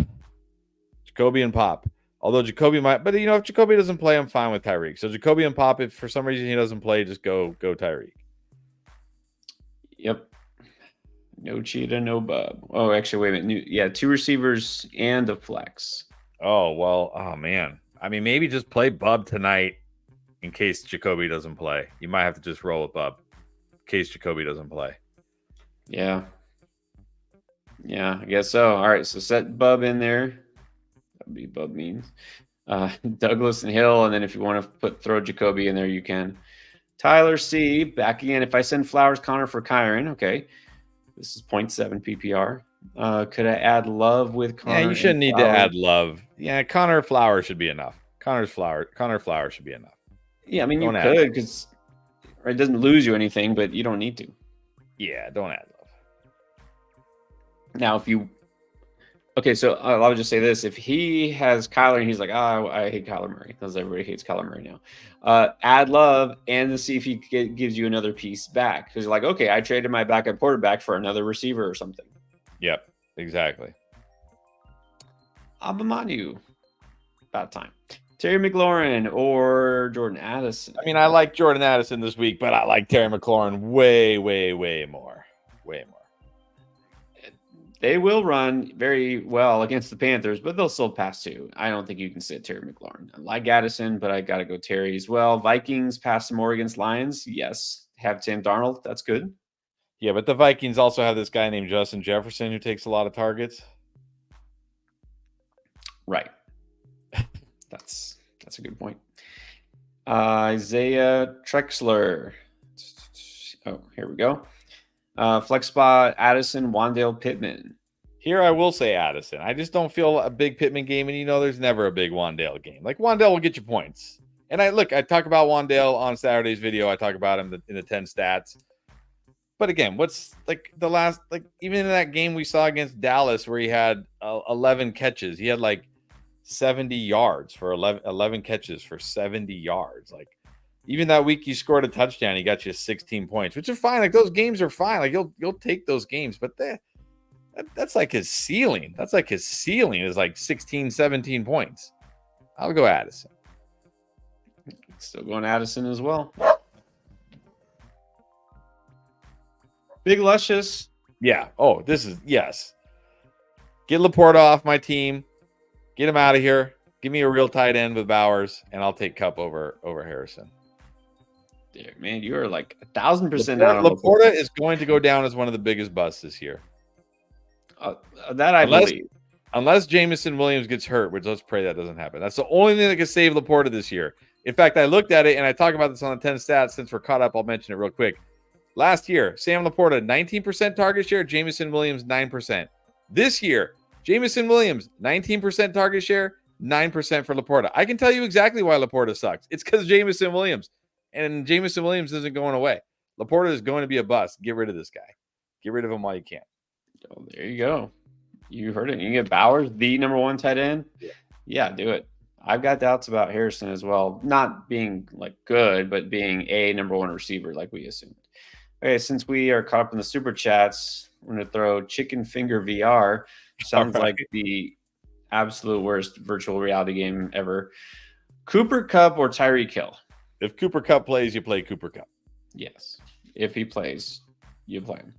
B: Although Jacoby might, but you know, if Jacoby doesn't play, I'm fine with Tyreek. So Jacoby and Pop, if for some reason he doesn't play, just go Tyreek.
A: Yep. No Cheetah, no Bub. Oh, actually, wait a minute. 2 receivers and a flex.
B: Oh, well, oh man. I mean, maybe just play Bub tonight in case Jacoby doesn't play. You might have to just roll with Bub in case Jacoby doesn't play.
A: Yeah. Yeah, I guess so. All right, so set Bub in there. That would be Bub means. Douglas and Hill, and then if you want to throw Jacoby in there, you can. Tyler C. back again. If I send Flowers, Connor for Kyron, okay. This is 0.7 PPR. Could I add Love with Connor?
B: Yeah, you shouldn't need to add Love. Yeah, Connor Flower should be enough. Connor Flower should be enough.
A: Yeah, I mean, you could because it doesn't lose you anything, but you don't need to.
B: Yeah, don't add Love.
A: Now, if you okay, so I'll just say this: if he has Kyler and he's like, "Oh, I hate Kyler Murray," because everybody hates Kyler Murray now. Add Love and then see if he gives you another piece back. Because you're like, okay, I traded my backup quarterback for another receiver or something.
B: Yep, exactly.
A: Abamanu, about time. Terry McLaurin or Jordan Addison.
B: I mean, I like Jordan Addison this week, but I like Terry McLaurin way, way, way more. Way more.
A: They will run very well against the Panthers, but they'll still pass too. I don't think you can sit Terry McLaurin. I like Addison, but I got to go Terry as well. Vikings pass some more against Lions. Yes. Have Sam Darnold. That's good.
B: Yeah, but the Vikings also have this guy named Justin Jefferson who takes a lot of targets.
A: Right. That's a good point. Isaiah Trexler. Oh, here we go. Flex spot, Addison, Wandale, Pittman.
B: Here I will say Addison. I just don't feel a big Pittman game, and there's never a big Wandale game. Like, Wandale will get you points. And I talk about Wandale on Saturday's video. I talk about him in the 10 stats. But again, what's like the last, like even in that game we saw against Dallas where he had 11 catches, he had like 70 yards for 11 catches for 70 yards. Like, even that week you scored a touchdown, he got you 16 points, which are fine. Like, those games are fine. Like, you'll take those games, but that's like his ceiling. That's like his ceiling is like 16, 17 points. I'll go Addison.
A: Still going Addison as well. Big Luscious.
B: Yeah. Oh, yes. Get Laporta off my team. Get him out of here. Give me a real tight end with Bowers, and I'll take Kupp over Harrison.
A: Dude, man, you are like 1,000% out on
B: Laporta is going to go down as one of the biggest busts this year.
A: That I believe.
B: Unless Jameson Williams gets hurt, which let's pray that doesn't happen. That's the only thing that can save Laporta this year. In fact, I looked at it, and I talk about this on the 10 stats. Since we're caught up, I'll mention it real quick. Last year, Sam Laporta, 19% target share, Jameson Williams, 9%. This year, Jameson Williams, 19% target share, 9% for Laporta. I can tell you exactly why Laporta sucks. It's because Jameson Williams. And Jameson Williams isn't going away. Laporta is going to be a bust. Get rid of this guy. Get rid of him while you can.
A: Oh, there you go. You heard it. You can get Bowers, the number one tight end. Yeah, do it. I've got doubts about Harrison as well. Not being like good, but being a number one receiver like we assumed. Okay, since we are caught up in the super chats, I'm going to throw Chicken Finger VR. Sounds like the absolute worst virtual reality game ever. Cooper Kupp or Tyreek Hill?
B: If Cooper Kupp plays, you play Cooper Kupp.
A: Yes. If he plays, you play him.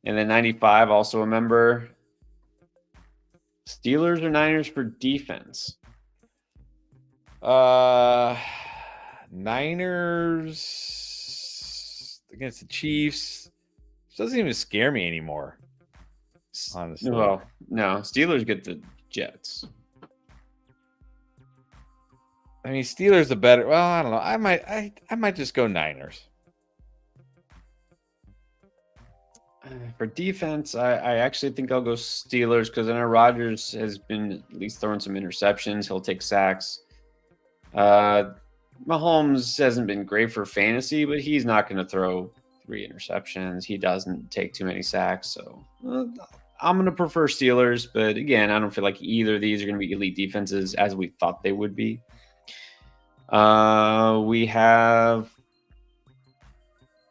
A: And then 95, also a member. Steelers or Niners for defense?
B: Niners against the Chiefs. It doesn't even scare me anymore. Honestly.
A: Well, no. Steelers get the Jets.
B: I mean, Steelers are better. Well, I don't know. I might just go Niners.
A: For defense, I actually think I'll go Steelers because I know Rodgers has been at least throwing some interceptions. He'll take sacks. Mahomes hasn't been great for fantasy, but he's not going to throw 3 interceptions. He doesn't take too many sacks. So I'm going to prefer Steelers. But again, I don't feel like either of these are going to be elite defenses as we thought they would be. We have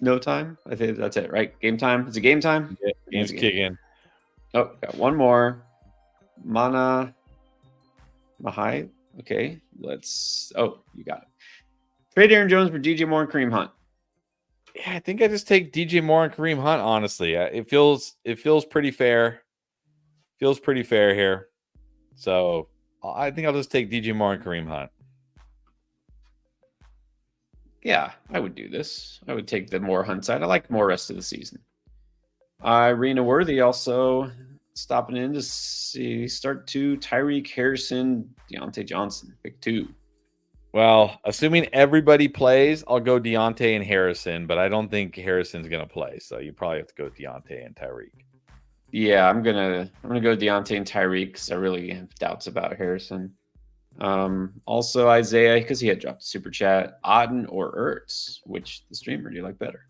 A: no time. I think that's it, right? Game time. Is it game time?
B: Yeah, game's kicking.
A: Oh, got one more. Mana Mahai. Okay, let's. Oh, you got it. Trade Aaron Jones for DJ Moore and Kareem Hunt.
B: Yeah, I think I just take DJ Moore and Kareem Hunt. Honestly, it feels pretty fair. Feels pretty fair here. So I think I'll just take DJ Moore and Kareem Hunt.
A: Yeah, I would do this. I would take the Moore Hunt side. I like Moore rest of the season. Irina Worthy also stopping in to see start 2, Tyreek, Harrison, Deontay Johnson, pick 2.
B: Well, assuming everybody plays, I'll go Deontay and Harrison, but I don't think Harrison's going to play. So you probably have to go Deontay and Tyreek.
A: Yeah, I'm gonna go Deontay and Tyreek because I really have doubts about Harrison. Also Isaiah because he had dropped a super chat. Otten or Ertz, which the streamer do you like better?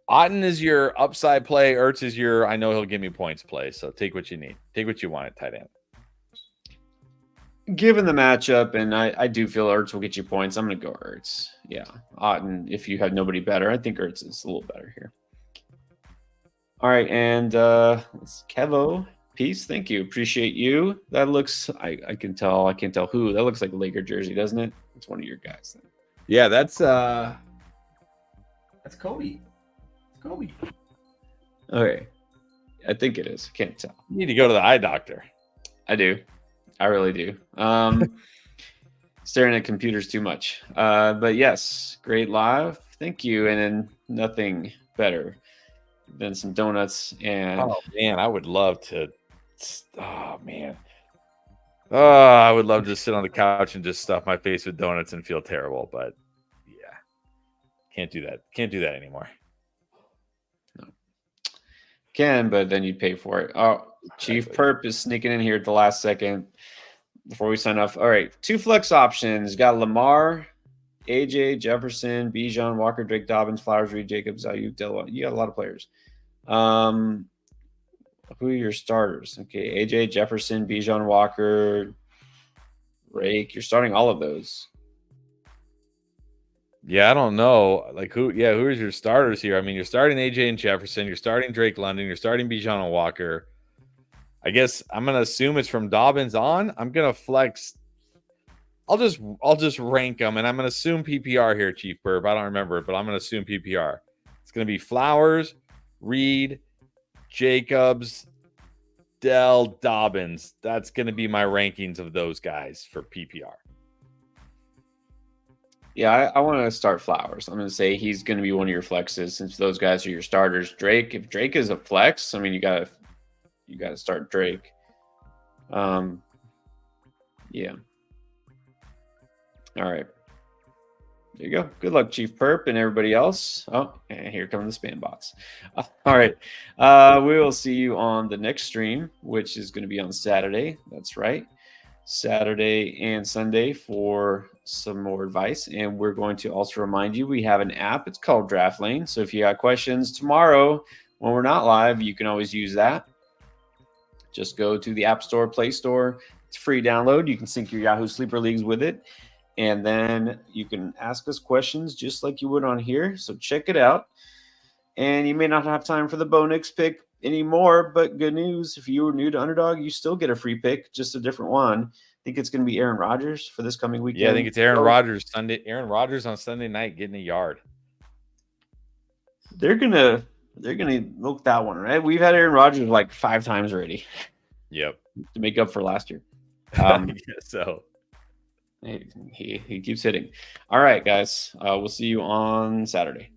B: Otten is your upside play. Ertz is your I know he'll give me points play. So take what you need. Take what you want at tight end.
A: Given the matchup, and I do feel Ertz will get you points, I'm gonna go Ertz. Yeah, Otten. If you have nobody better, I think Ertz is a little better here. All right, and it's Kevo. Peace, thank you, appreciate you. That looks, I can't tell who. That looks like a Laker jersey, doesn't it? It's one of your guys. Then.
B: Yeah, that's Kobe. Kobe.
A: Okay, I think it is. Can't tell.
B: You need to go to the eye doctor.
A: I do. I really do. Staring at computers too much. But yes, great live. Thank you. And then nothing better than some donuts. And
B: oh man, I would love to. Oh man. Oh, I would love to sit on the couch and just stuff my face with donuts and feel terrible. But yeah, can't do that. Can't do that anymore.
A: No. Can, but then you'd pay for it. Oh, Chief Perp is sneaking in here at the last second before we sign off. All right, 2 flex options. Got Lamar, AJ, Jefferson, Bijan, Walker, Drake, Dobbins, Flowers, Reed, Jacobs, Ayuk, Delaware. You got a lot of players. Who are your starters? Okay, AJ, Jefferson, Bijan, Walker, Drake. You're starting all of those.
B: Yeah, I don't know. Like who? Yeah, who is your starters here? I mean, you're starting AJ and Jefferson. You're starting Drake London. You're starting Bijan and Walker. I guess I'm gonna assume it's from Dobbins on. I'm gonna flex. I'll just rank them, and I'm gonna assume PPR here, Chief Burb. I don't remember it, but I'm gonna assume PPR. It's gonna be Flowers, Reed, Jacobs, Dell, Dobbins. That's gonna be my rankings of those guys for PPR.
A: Yeah, I want to start Flowers. I'm going to say he's going to be one of your flexes since those guys are your starters. Drake, if Drake is a flex, I mean you got to start Drake. Yeah. All right. There you go. Good luck, Chief Perp and everybody else. Oh, and here come the spam bots. All right. We will see you on the next stream, which is going to be on Saturday. That's right. Saturday and Sunday for some more advice. And we're going to also remind you we have an app. It's called Draft Lane. So if you got questions tomorrow when we're not live, you can always use that. Just go to the App Store, Play Store. It's a free download. You can sync your Yahoo Sleeper Leagues with it. And then you can ask us questions just like you would on here. So check it out. And you may not have time for the Bo Nix pick anymore, but good news. If you were new to Underdog, you still get a free pick, just a different one. I think it's going to be Aaron Rodgers for this coming weekend.
B: Yeah, I think it's Aaron Rodgers Sunday. Aaron Rodgers on Sunday night getting a yard.
A: They're gonna milk that one, right? We've had Aaron Rodgers like 5 times already.
B: Yep.
A: To make up for last year.
B: So
A: he keeps hitting. All right, guys. We'll see you on Saturday.